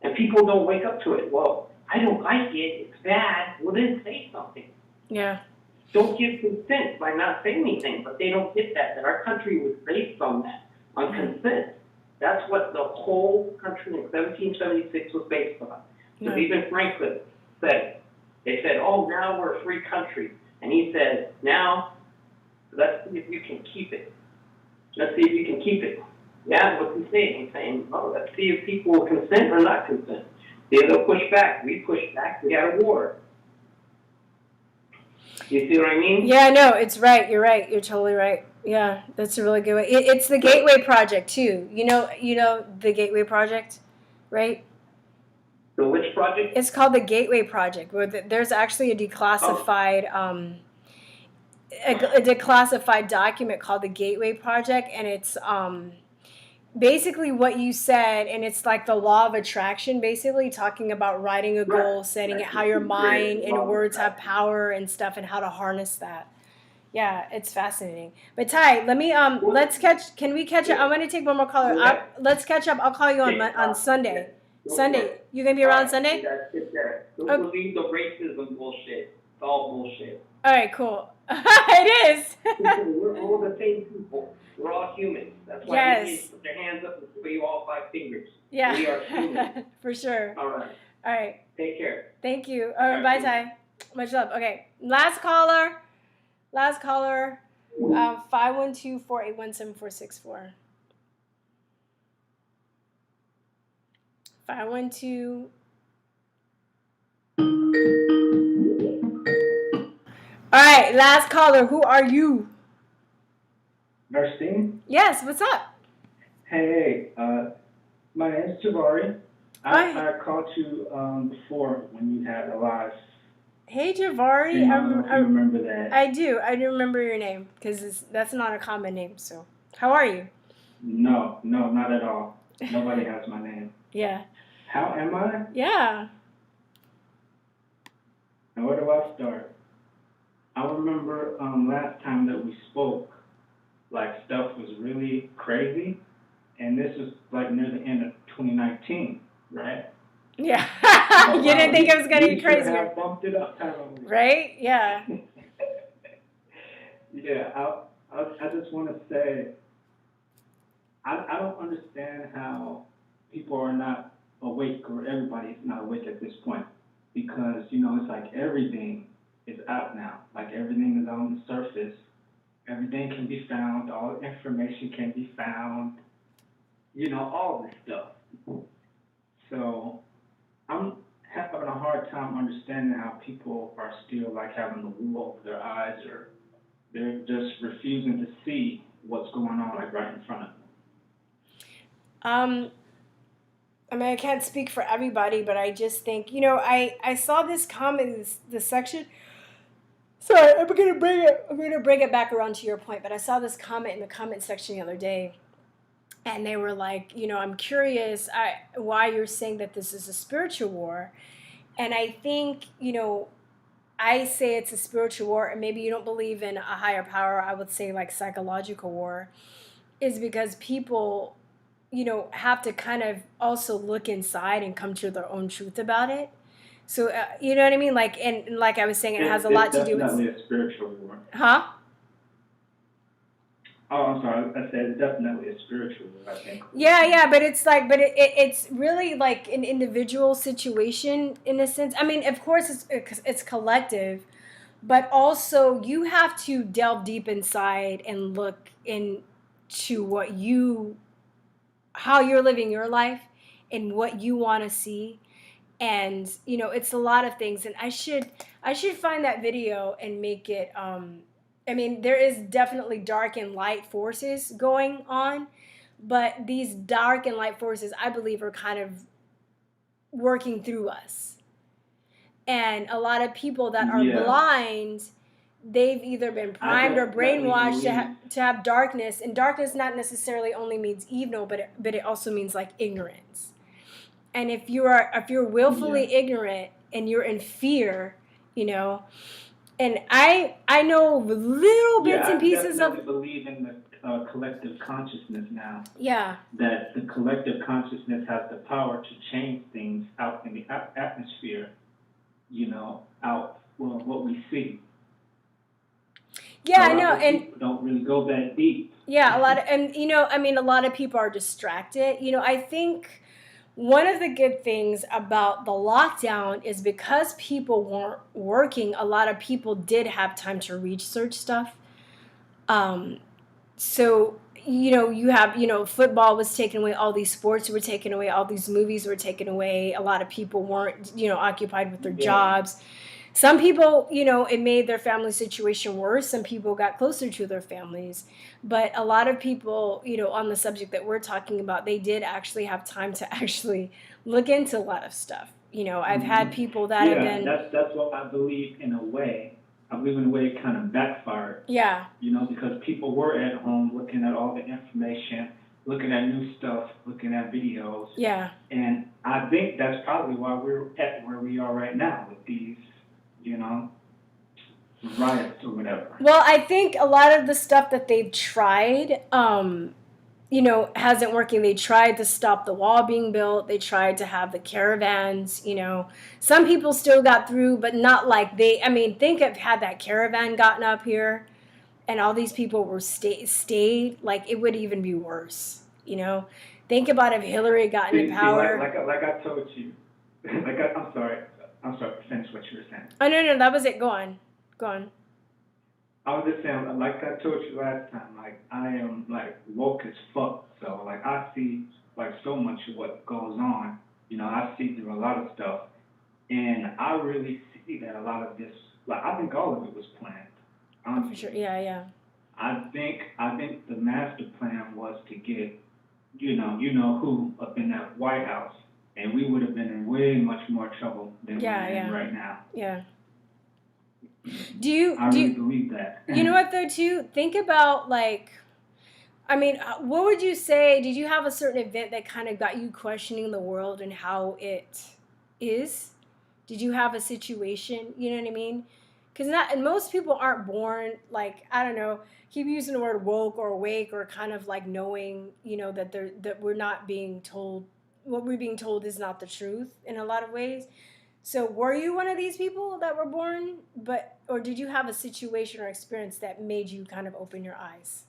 And people don't wake up to it. Well, I don't like it. It's bad. Well, then say something. Yeah. Don't give consent by not saying anything. But they don't get that our country was based on that, on consent. That's what the whole country in 1776 was based on. Because even Franklin said it. They said, oh, now we're a free country. And he said, now, let's see if you can keep it. Let's see if you can keep it. Yeah, what's he saying? He's saying, oh, let's see if people will consent or not consent. They'll push back. We push back. We got a war. You see what I mean? Yeah, no, it's right. You're right. You're totally right. Yeah, that's a really good way. It's the Gateway Project too. You know the Gateway Project, right? The which project? It's called the Gateway Project, where there's actually a declassified a declassified document called the Gateway Project, and it's basically what you said, and it's like the law of attraction, basically talking about writing a goal, setting it, how your mind and words have power and stuff, and how to harness that. Yeah, it's fascinating. But Ty, let me can we catch up? I'm gonna take one more caller. Let's catch up. I'll call you on Sunday. Sunday, you gonna be around Sunday? Don't believe the racism bullshit. It's all bullshit. All right, cool. It is. We're all the same people. We're all humans. That's why Indians put their hands up and wave all 5 fingers. Yeah. We are humans. For sure. All right. All right. Take care. Thank you. Bye, Ty. Much love. Okay. Last caller. 512-481-7464. 512. All right, last caller. Who are you? Virstyne? Yes, what's up? Hey, my name is Javari. Hi. I called you before when you had a live. Hey, Javari. I don't know if you remember that. I do. I do remember your name because that's not a common name. So, how are you? No, not at all. Nobody has my name. Yeah. How am I? Yeah. And where do I start? I remember last time that we spoke, like stuff was really crazy, and this was like near the end of 2019, right? Yeah. Oh, You didn't think it was gonna be we should crazier, have bumped it up time. right? Yeah. Yeah, I just want to say, I don't understand how people are not awake, or everybody's not awake at this point, because, you know, it's like everything is out now. Like everything is on the surface. Everything can be found. All information can be found. You know, all this stuff. So I'm having a hard time understanding how people are still like having the wool over their eyes, or they're just refusing to see what's going on like right in front of them. I mean, I can't speak for everybody, but I just think, you know, I saw this comment in this section. Sorry, I'm gonna bring it back around to your point, but I saw this comment in the comment section the other day, and they were like, you know, I'm curious why you're saying that this is a spiritual war, and I think, you know, I say it's a spiritual war, and maybe you don't believe in a higher power. I would say like psychological war, is because people, you know, have to kind of also look inside and come to their own truth about it. So, you know what I mean? Like, and like I was saying, it has a lot to do with... It's definitely a spiritual war. Huh? Oh, I'm sorry. I said it's definitely a spiritual war, I think. Yeah, but it's like, it's really like an individual situation in a sense. I mean, of course, it's collective, but also you have to delve deep inside and look into how you're living your life and what you want to see. And, you know, it's a lot of things. And I should find that video and make it, I mean, there is definitely dark and light forces going on, but these dark and light forces, I believe, are kind of working through us. And a lot of people that are blind, they've either been primed or brainwashed to have darkness. And darkness not necessarily only means evil, but it also means like ignorance. And if you're willfully ignorant and you're in fear, you know, and I know little bits and pieces of... I believe in the collective consciousness now. Yeah. That the collective consciousness has the power to change things out in the atmosphere, you know, out what we see. Yeah, I know, and people don't really go that deep. Yeah, a lot of people are distracted. You know, I think one of the good things about the lockdown is because people weren't working, a lot of people did have time to research stuff. So, you know, you have, you know, football was taken away, all these sports were taken away, all these movies were taken away. A lot of people weren't, you know, occupied with their jobs. Some people, you know, it made their family situation worse. Some people got closer to their families. But a lot of people, you know, on the subject that we're talking about, they did actually have time to actually look into a lot of stuff. You know, I've had people that have been... that's what I believe in a way. I believe in a way it kind of backfired. Yeah. You know, because people were at home looking at all the information, looking at new stuff, looking at videos. Yeah. And I think that's probably why we're at where we are right now with these, you know, riots or whatever. Well, I think a lot of the stuff that they've tried, you know, hasn't working. They tried to stop the wall being built. They tried to have the caravans, you know. Some people still got through, but not like think of had that caravan gotten up here and all these people were stayed, like it would even be worse, you know. Think about if Hillary got into power. Like I told you, I'm sorry, finish what you were saying. Oh, no, that was it. Go on. I was just saying, like I told you last time, like I am like woke as fuck, so like I see like so much of what goes on, You know, I see through a lot of stuff, and I really see that a lot of this, like, I think all of it was planned. For sure. Yeah. I think the master plan was to get, you know who up in that White House, and we would have been in way much more trouble than we're in right now. Yeah. I really believe that. You know what though too? Think about like, I mean, what would you say? Did you have a certain event that kind of got you questioning the world and how it is? Did you have a situation? You know what I mean? Because most people aren't born like, I don't know. Keep using the word woke or awake or kind of like knowing, you know, that we're not being told, what we're being told is not the truth in a lot of ways. So were you one of these people that were born, or did you have a situation or experience that made you kind of open your eyes?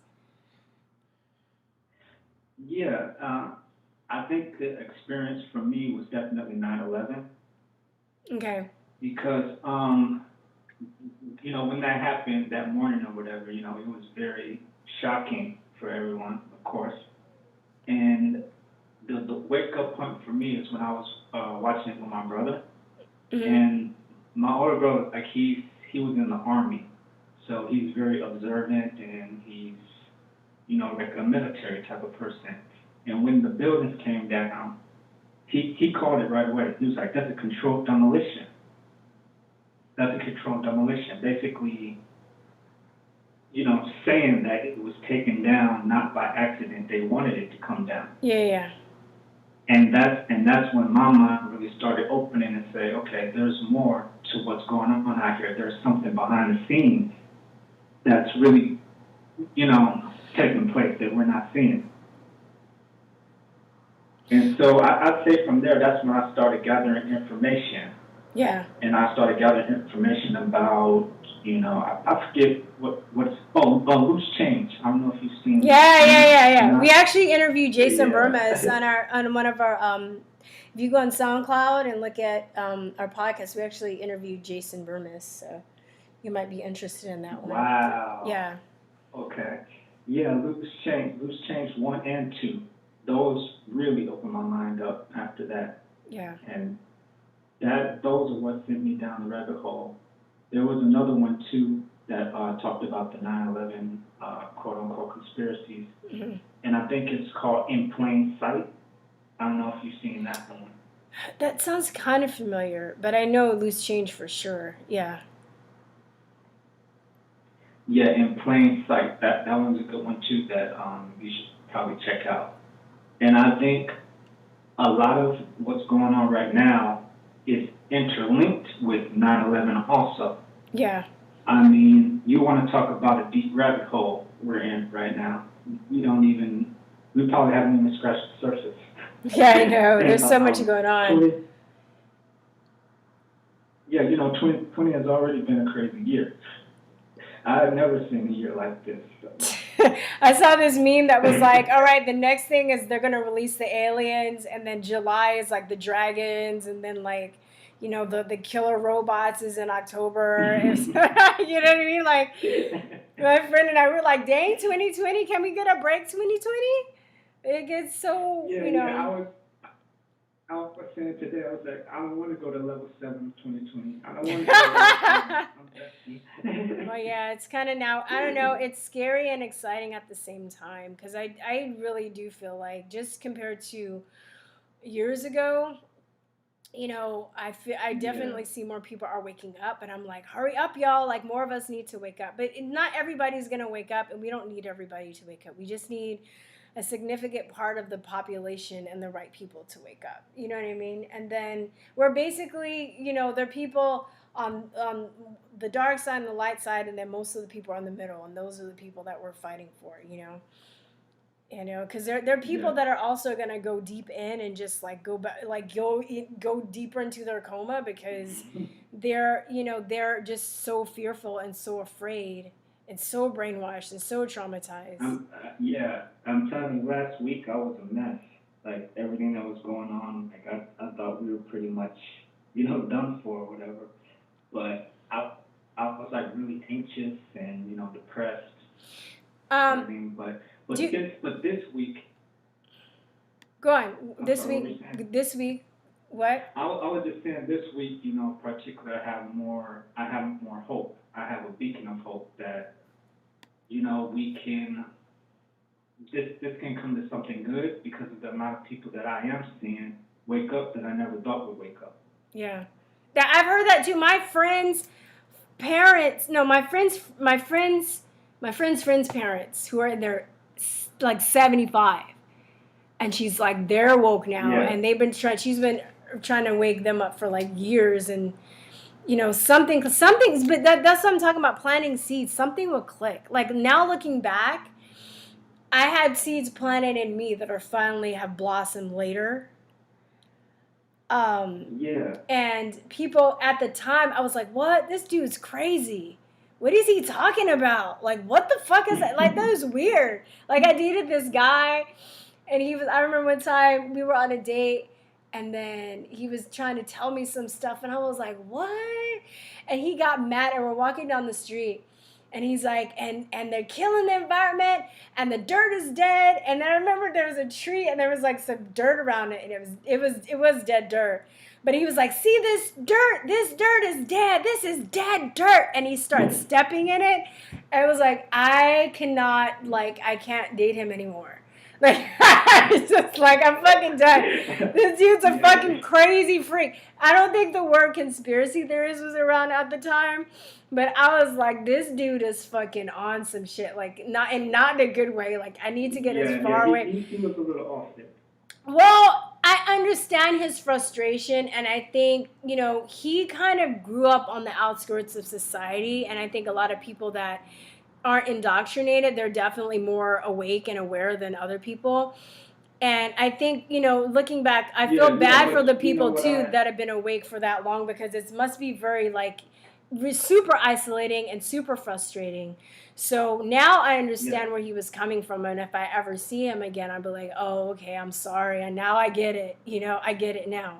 Yeah, I think the experience for me was definitely 9/11. Okay. Because, you know, when that happened that morning or whatever, you know, it was very shocking for everyone, of course. And the wake-up point for me is when I was watching it with my brother. Mm-hmm. And my older brother, like, he was in the Army. So he's very observant, and he's, you know, like a military type of person. And when the buildings came down, he called it right away. He was like, that's a controlled demolition. That's a controlled demolition. Basically, you know, saying that it was taken down not by accident. They wanted it to come down. Yeah. And that's when my mind really started opening and say, okay, there's more to what's going on out here. There's something behind the scenes that's really, you know, taking place that we're not seeing. And so I'd say from there, that's when I started gathering information. Yeah. And I started gathering information about, you know, I forget what's loose change. I don't know if you've seen. Yeah. You know? We actually interviewed Jason Burmez on one of our if you go on SoundCloud and look at our podcast, we actually interviewed Jason Burmez, so you might be interested in that one. Wow. Yeah. Okay. Yeah, loose change 1 and 2. Those really opened my mind up after that. Yeah. And those are what sent me down the rabbit hole. There was another one too that talked about the 9/11 quote unquote conspiracies, and I think it's called In Plain Sight. I don't know if you've seen that one. That sounds kind of familiar, but I know Loose Change for sure. Yeah. Yeah, In Plain Sight. That one's a good one too that you should probably check out. And I think a lot of what's going on right now is interlinked with 9/11 also. Yeah. I mean, you want to talk about a deep rabbit hole we're in right now. We probably haven't even scratched the surface. Yeah, I know. There's so much going on. 2020 has already been a crazy year. I've never seen a year like this. I saw this meme that was like, all right, the next thing is they're going to release the aliens, and then July is like the dragons, and then like, you know, the killer robots is in October. You know what I mean? Like, my friend and I were like, dang, 2020, can we get a break 2020? It gets so, you know. Yeah, I was saying it today. I was like, I don't want to go to level 7 of 2020. I don't want to go to level 7. Well, yeah, it's kind of now, I don't know, it's scary and exciting at the same time, because I really do feel like, just compared to years ago, you know, I definitely see more people are waking up, and I'm like, hurry up, y'all, like, more of us need to wake up. But not everybody's going to wake up, and we don't need everybody to wake up. We just need a significant part of the population and the right people to wake up. You know what I mean? And then we're basically, you know, there are people on the dark side and the light side, and then most of the people are in the middle, and those are the people that we're fighting for, you know? You know, because there are people that are also going to go deep in and just like go deeper into their coma, because they're just so fearful and so afraid and so brainwashed and so traumatized. I'm telling you, last week I was a mess. Like, everything that was going on, like I thought we were pretty much, you know, done for or whatever. But I was like really anxious and, you know, depressed. But this week. Go on. This week, What? I was just saying this week, you know, in particular, I have more hope. I have a beacon of hope that, you know, this can come to something good because of the amount of people that I am seeing wake up that I never thought would wake up. Yeah. I've heard that too. My friends' parents, no, my friends' parents who are in their, like, 75. And she's like, they're woke now. Yeah. And she's been trying to wake them up for, like, years. And, you know, something's, but that's what I'm talking about, planting seeds. Something will click. Like, now looking back, I had seeds planted in me that are finally have blossomed later. Yeah. And people at the time, I was like, what? This dude's crazy. What is he talking about? Like, what the fuck is that? Like, that was weird. Like, I dated this guy, and I remember one time we were on a date, and then he was trying to tell me some stuff, and I was like, what? And he got mad, and we're walking down the street, and he's like, and they're killing the environment, and the dirt is dead. And then I remember there was a tree, and there was like some dirt around it, and it was dead dirt. But he was like, see this dirt is dead. This is dead dirt. And he starts stepping in it. And I was like, I can't date him anymore. Like, it's just like, I'm fucking done. This dude's a fucking crazy freak. I don't think the word conspiracy theorist was around at the time, but I was like, this dude is fucking on some shit. Like, not in a good way. Like, I need to get as far away. He was a little off there. Well, I understand his frustration, and I think, you know, he kind of grew up on the outskirts of society, and I think a lot of people that aren't indoctrinated, they're definitely more awake and aware than other people. And I think, you know, looking back, I feel bad for the people too that have been awake for that long, because it must be very, like, super isolating and super frustrating. So now I understand where he was coming from, and if I ever see him again, I'll be like, oh, okay, I'm sorry, and now I get it. You know, I get it now.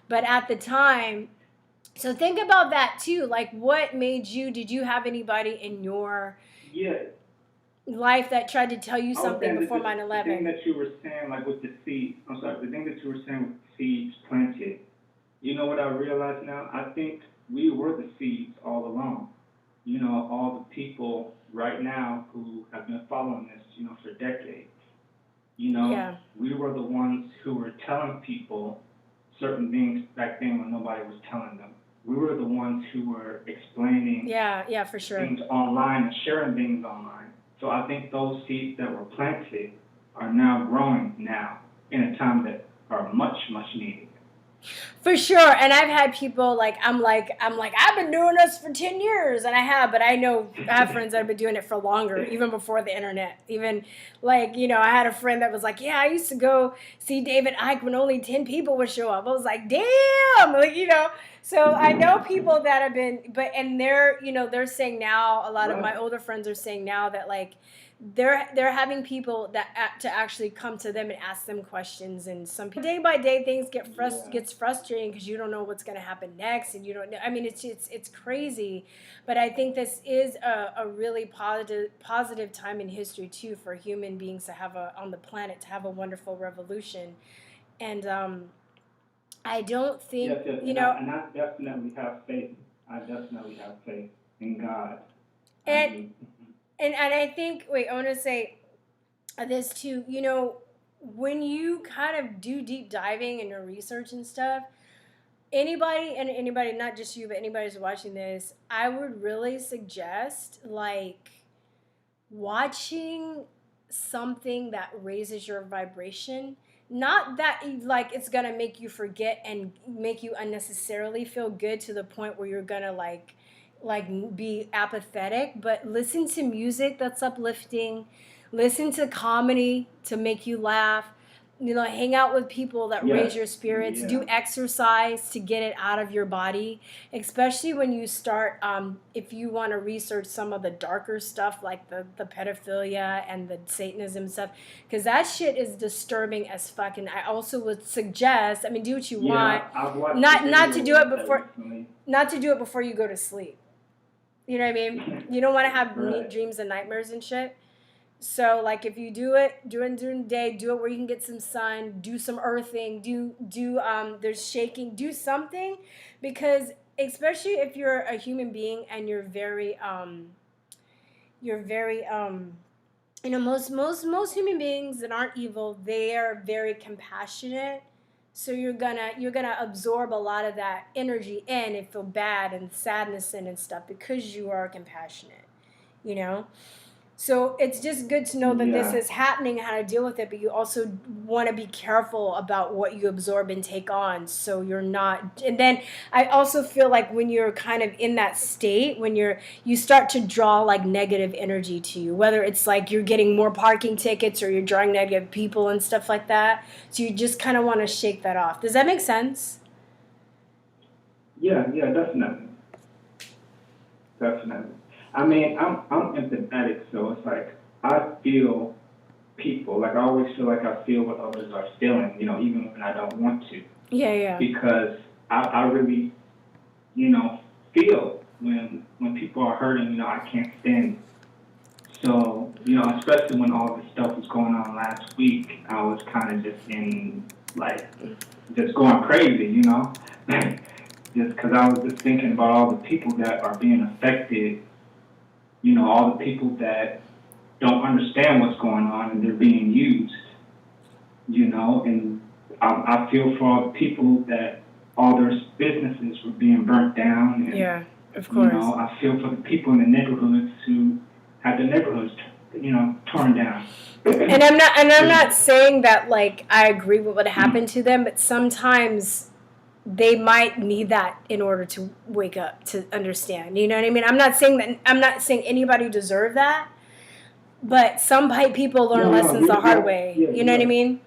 But at the time, so think about that too. Like, what made you? Did you have anybody in your life that tried to tell you something before 9/11? The thing that you were saying, like with the seeds, the thing that you were saying with the seeds planted, you know what I realize now? I think we were the seeds all along. You know, all the people right now who have been following this, you know, for decades. You know, we were the ones who were telling people certain things back then when nobody was telling them. We were the ones who were explaining for sure. things online and sharing things online. So I think those seeds that were planted are now growing now in a time that are much, much needed. For sure. And I've had people I'm like, I've been doing this for 10 years, and I have, but I have friends that have been doing it for longer, even before the internet. Even, like, you know, I had a friend that was like, yeah, I used to go see David Icke when only 10 people would show up. I was like, damn, like, you know. So I know people that have been, and they're, you know, they're saying now, a lot of my older friends are saying now that, like, they're having people that to actually come to them and ask them questions, and some people, day by day things gets frustrating because you don't know what's going to happen next, and you don't know. I mean, it's crazy, but I think this is a really positive time in history too for human beings to have on the planet to have a wonderful revolution, and I don't think you know. And I definitely have faith. I definitely have faith in God. And I think, I want to say this too, you know, when you kind of do deep diving in your research and stuff, anybody, not just you, but anybody who's watching this, I would really suggest, like, watching something that raises your vibration. Not that, like, it's going to make you forget and make you unnecessarily feel good to the point where you're going to, like be apathetic, but listen to music that's uplifting, listen to comedy to make you laugh, you know, hang out with people that raise your spirits, do exercise to get it out of your body, especially when you start, if you want to research some of the darker stuff like the pedophilia and the Satanism stuff, because that shit is disturbing as fuck. And I also would suggest, I mean, do what you want, not to do it before you go to sleep. You know what I mean? You don't want to have dreams and nightmares and shit. So like if you do it during the day, do it where you can get some sun, do some earthing, do there's shaking, do something, because especially if you're a human being and you're very you know, most human beings that aren't evil, they are very compassionate. So you're gonna absorb a lot of that energy in and feel bad and sadness and stuff because you are compassionate, you know. So it's just good to know that this Yeah. is happening and how to deal with it, but you also want to be careful about what you absorb and take on so you're not. And then I also feel like when you're kind of in that state, when you start to draw like negative energy to you, whether it's like you're getting more parking tickets or you're drawing negative people and stuff like that. So you just kind of want to shake that off. Does that make sense? Yeah, definitely. Definitely. I mean, I'm empathetic, so it's like I feel people. Like I always feel like I feel what others are feeling, you know, even when I don't want to. Yeah. Because I really, you know, feel when people are hurting, you know, I can't stand it. So, you know, especially when all this stuff was going on last week, I was kind of just in, like, just going crazy, you know? Just because I was just thinking about all the people that are being affected, you know, all the people that don't understand what's going on and they're being used, you know, and I feel for all the people that all their businesses were being burnt down. And, Yeah, of course. you know, I feel for the people in the neighborhoods who had the neighborhoods, you know, torn down. And I'm not saying that like I agree with what happened to them, but sometimes they might need that in order to wake up, to understand. You know what I mean? I'm not saying anybody deserve that, but some people learn lessons the hard way. Yeah, You know what I mean?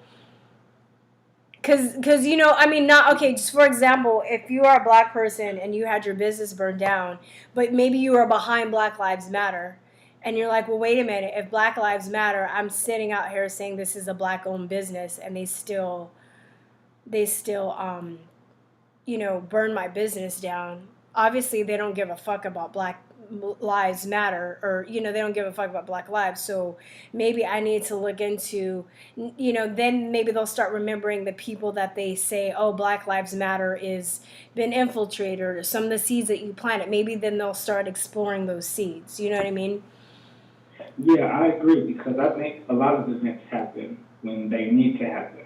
Cause you know, I mean, not okay. Just for example, if you are a black person and you had your business burned down, but maybe you are behind Black Lives Matter, and you're like, well, wait a minute. If Black Lives Matter, I'm sitting out here saying this is a black-owned business, and they still you know, burn my business down. Obviously, they don't give a fuck about Black Lives Matter, or, you know, they don't give a fuck about Black lives. So maybe I need to look into, you know, then maybe they'll start remembering the people that they say, oh, Black Lives Matter is been infiltrated, or some of the seeds that you planted. Maybe then they'll start exploring those seeds. You know what I mean? Yeah, I agree, because I think a lot of events happen when they need to happen.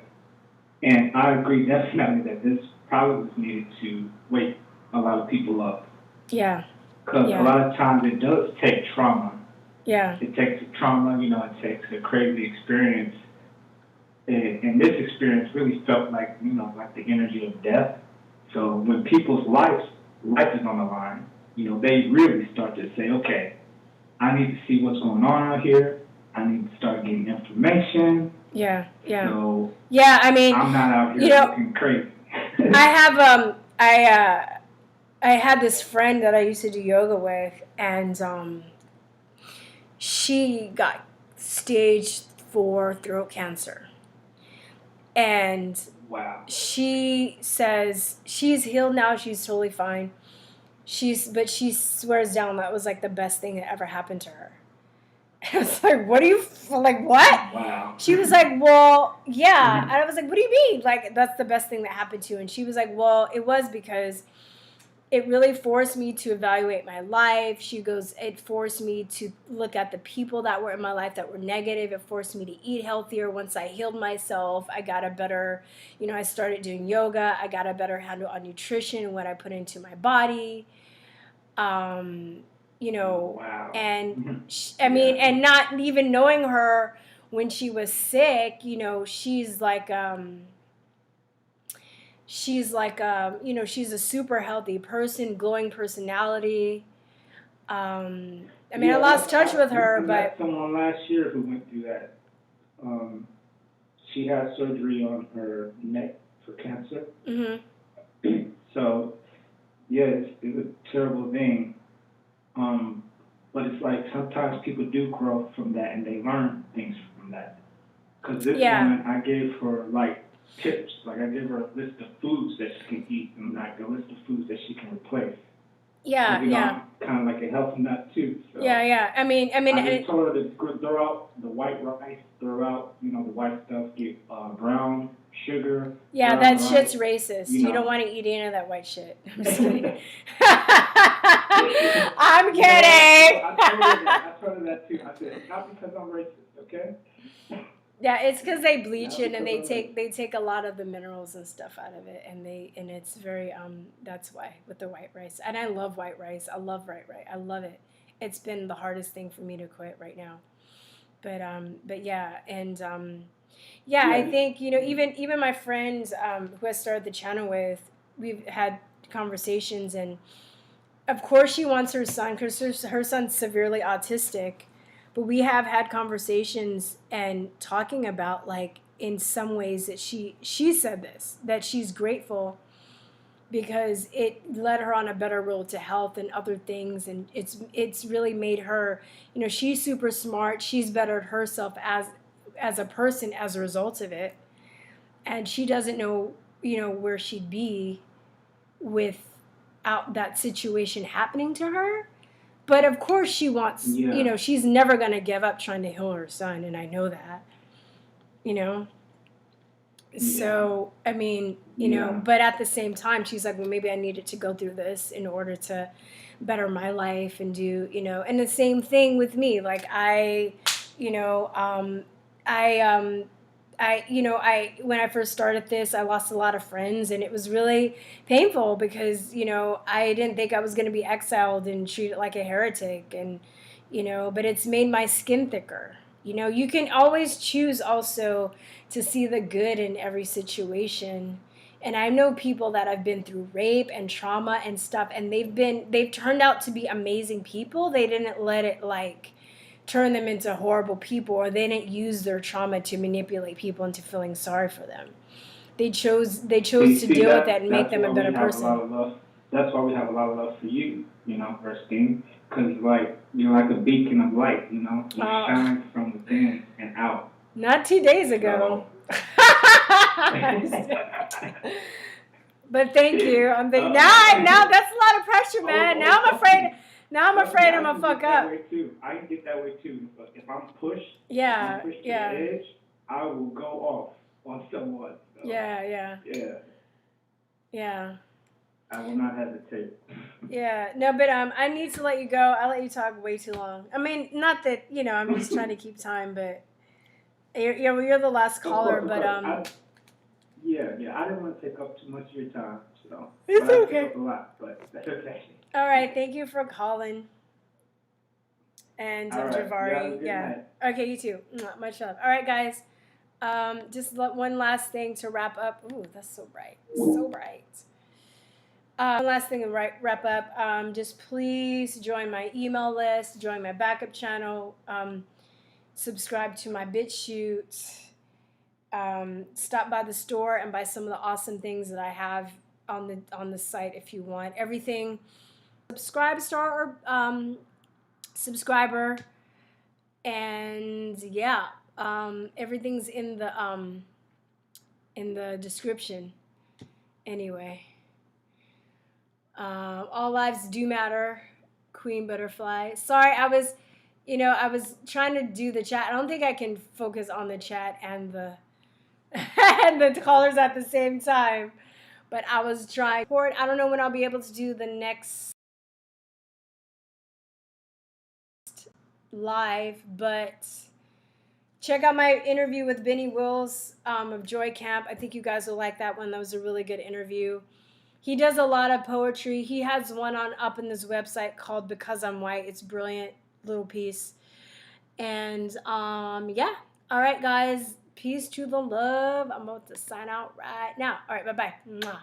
And I agree definitely that this probably was needed to wake a lot of people up. Yeah. Because a lot of times it does take trauma. Yeah. It takes a trauma, you know, it takes a crazy experience. And this experience really felt like, you know, like the energy of death. So when people's life is on the line, you know, they really start to say, okay, I need to see what's going on out here. I need to start getting information. Yeah. So yeah, I mean, I'm not out here you know, looking crazy. I had this friend that I used to do yoga with, and she got stage 4 throat cancer. And wow. She says she's healed now, she's totally fine. But she swears down that was like the best thing that ever happened to her. I was like, what? Wow. She was like, well, yeah. And I was like, what do you mean? Like, that's the best thing that happened to you. And she was like, well, it was because it really forced me to evaluate my life. She goes, it forced me to look at the people that were in my life that were negative. It forced me to eat healthier. Once I healed myself, I got a better, you know, I started doing yoga. I got a better handle on nutrition and what I put into my body. You know, wow. And I mean, and not even knowing her when she was sick, you know, she's like, you know, she's a super healthy person, glowing personality. I mean, I lost touch with her, I but met someone last year who went through that. She had surgery on her neck for cancer. Mm-hmm. So, yeah, it's a terrible thing. But it's like sometimes people do grow from that and they learn things from that. Because this woman, I gave her like tips. Like I gave her a list of foods that she can eat and like a list of foods that she can replace. Yeah, You know, yeah. I'm kind of like a health nut too. So Yeah. I mean, I just told her to throw out the white rice, throw out, the white stuff, get brown sugar. yeah, brown that rice, shit's racist. you You know. don't want to eat any of that white shit. I'm just kidding. I'm kidding. I told her that too. I said, not because I'm racist, okay? Yeah, it's because they bleach Yeah, it and they because take a lot of the minerals and stuff out of it, and it's very that's why with the white rice. And I love white rice. I love white rice. I love it. It's been the hardest thing for me to quit right now. But yeah, and yeah, I think even my friends who I started the channel with, we've had conversations, and of course she wants her son because her son's severely autistic. But we have had conversations and talking about, like, in some ways that she said this, that she's grateful because it led her on a better road to health and other things. And it's really made her, she's super smart. She's bettered herself as a person as a result of it. And she doesn't know, where she'd be without that situation happening to her. But of course she wants, she's never going to give up trying to heal her son. And I know that, So, I mean, but at the same time, she's like, well, maybe I needed to go through this in order to better my life and do, and the same thing with me. Like when I first started this, I lost a lot of friends, and it was really painful because, I didn't think I was going to be exiled and treated like a heretic, and, but it's made my skin thicker. You can always choose also to see the good in every situation. And I know people that have been through rape and trauma and stuff, and they've turned out to be amazing people. They didn't let it turn them into horrible people, or they didn't use their trauma to manipulate people into feeling sorry for them. They chose to deal with that and make them a better person. That's why we have a lot of love for you, Virstyne, because you're like a beacon of light, you shine from within and out. Not 2 days ago. But thank you. I'm thinking now that's a lot of pressure, man. Now I'm afraid I'm gonna fuck up. I can get that way too. But if I'm pushed, to the edge, I will go off on someone. So, Yeah. I will not hesitate. Yeah. No, but I need to let you go. I let you talk way too long. I mean, not that I'm just trying to keep time, but you're the last caller. But I didn't want to take up too much of your time, so it's okay. I took up a lot, but that's okay. All right, thank you for calling. And Javari, Night. Okay, you too. Much love. All right, guys. Just one last thing to wrap up. Ooh, that's so bright. So bright. One last thing to wrap up. Just please join my email list, join my backup channel, subscribe to my Chute. Stop by the store and buy some of the awesome things that I have on the site if you want. Everything, subscriber, and everything's in the description. Anyway, all lives do matter. Queen Butterfly. Sorry, I was trying to do the chat. I don't think I can focus on the chat and the and the callers at the same time. But I was trying. I don't know when I'll be able to do the next live, but check out my interview with Benny Wills of Joy Camp. I think you guys will like that one. That was a really good interview. He does a lot of poetry. He has one up in this website called Because I'm White. It's a brilliant little piece. And all right, guys. Peace to the love. I'm about to sign out right now. All right, bye-bye. Mwah.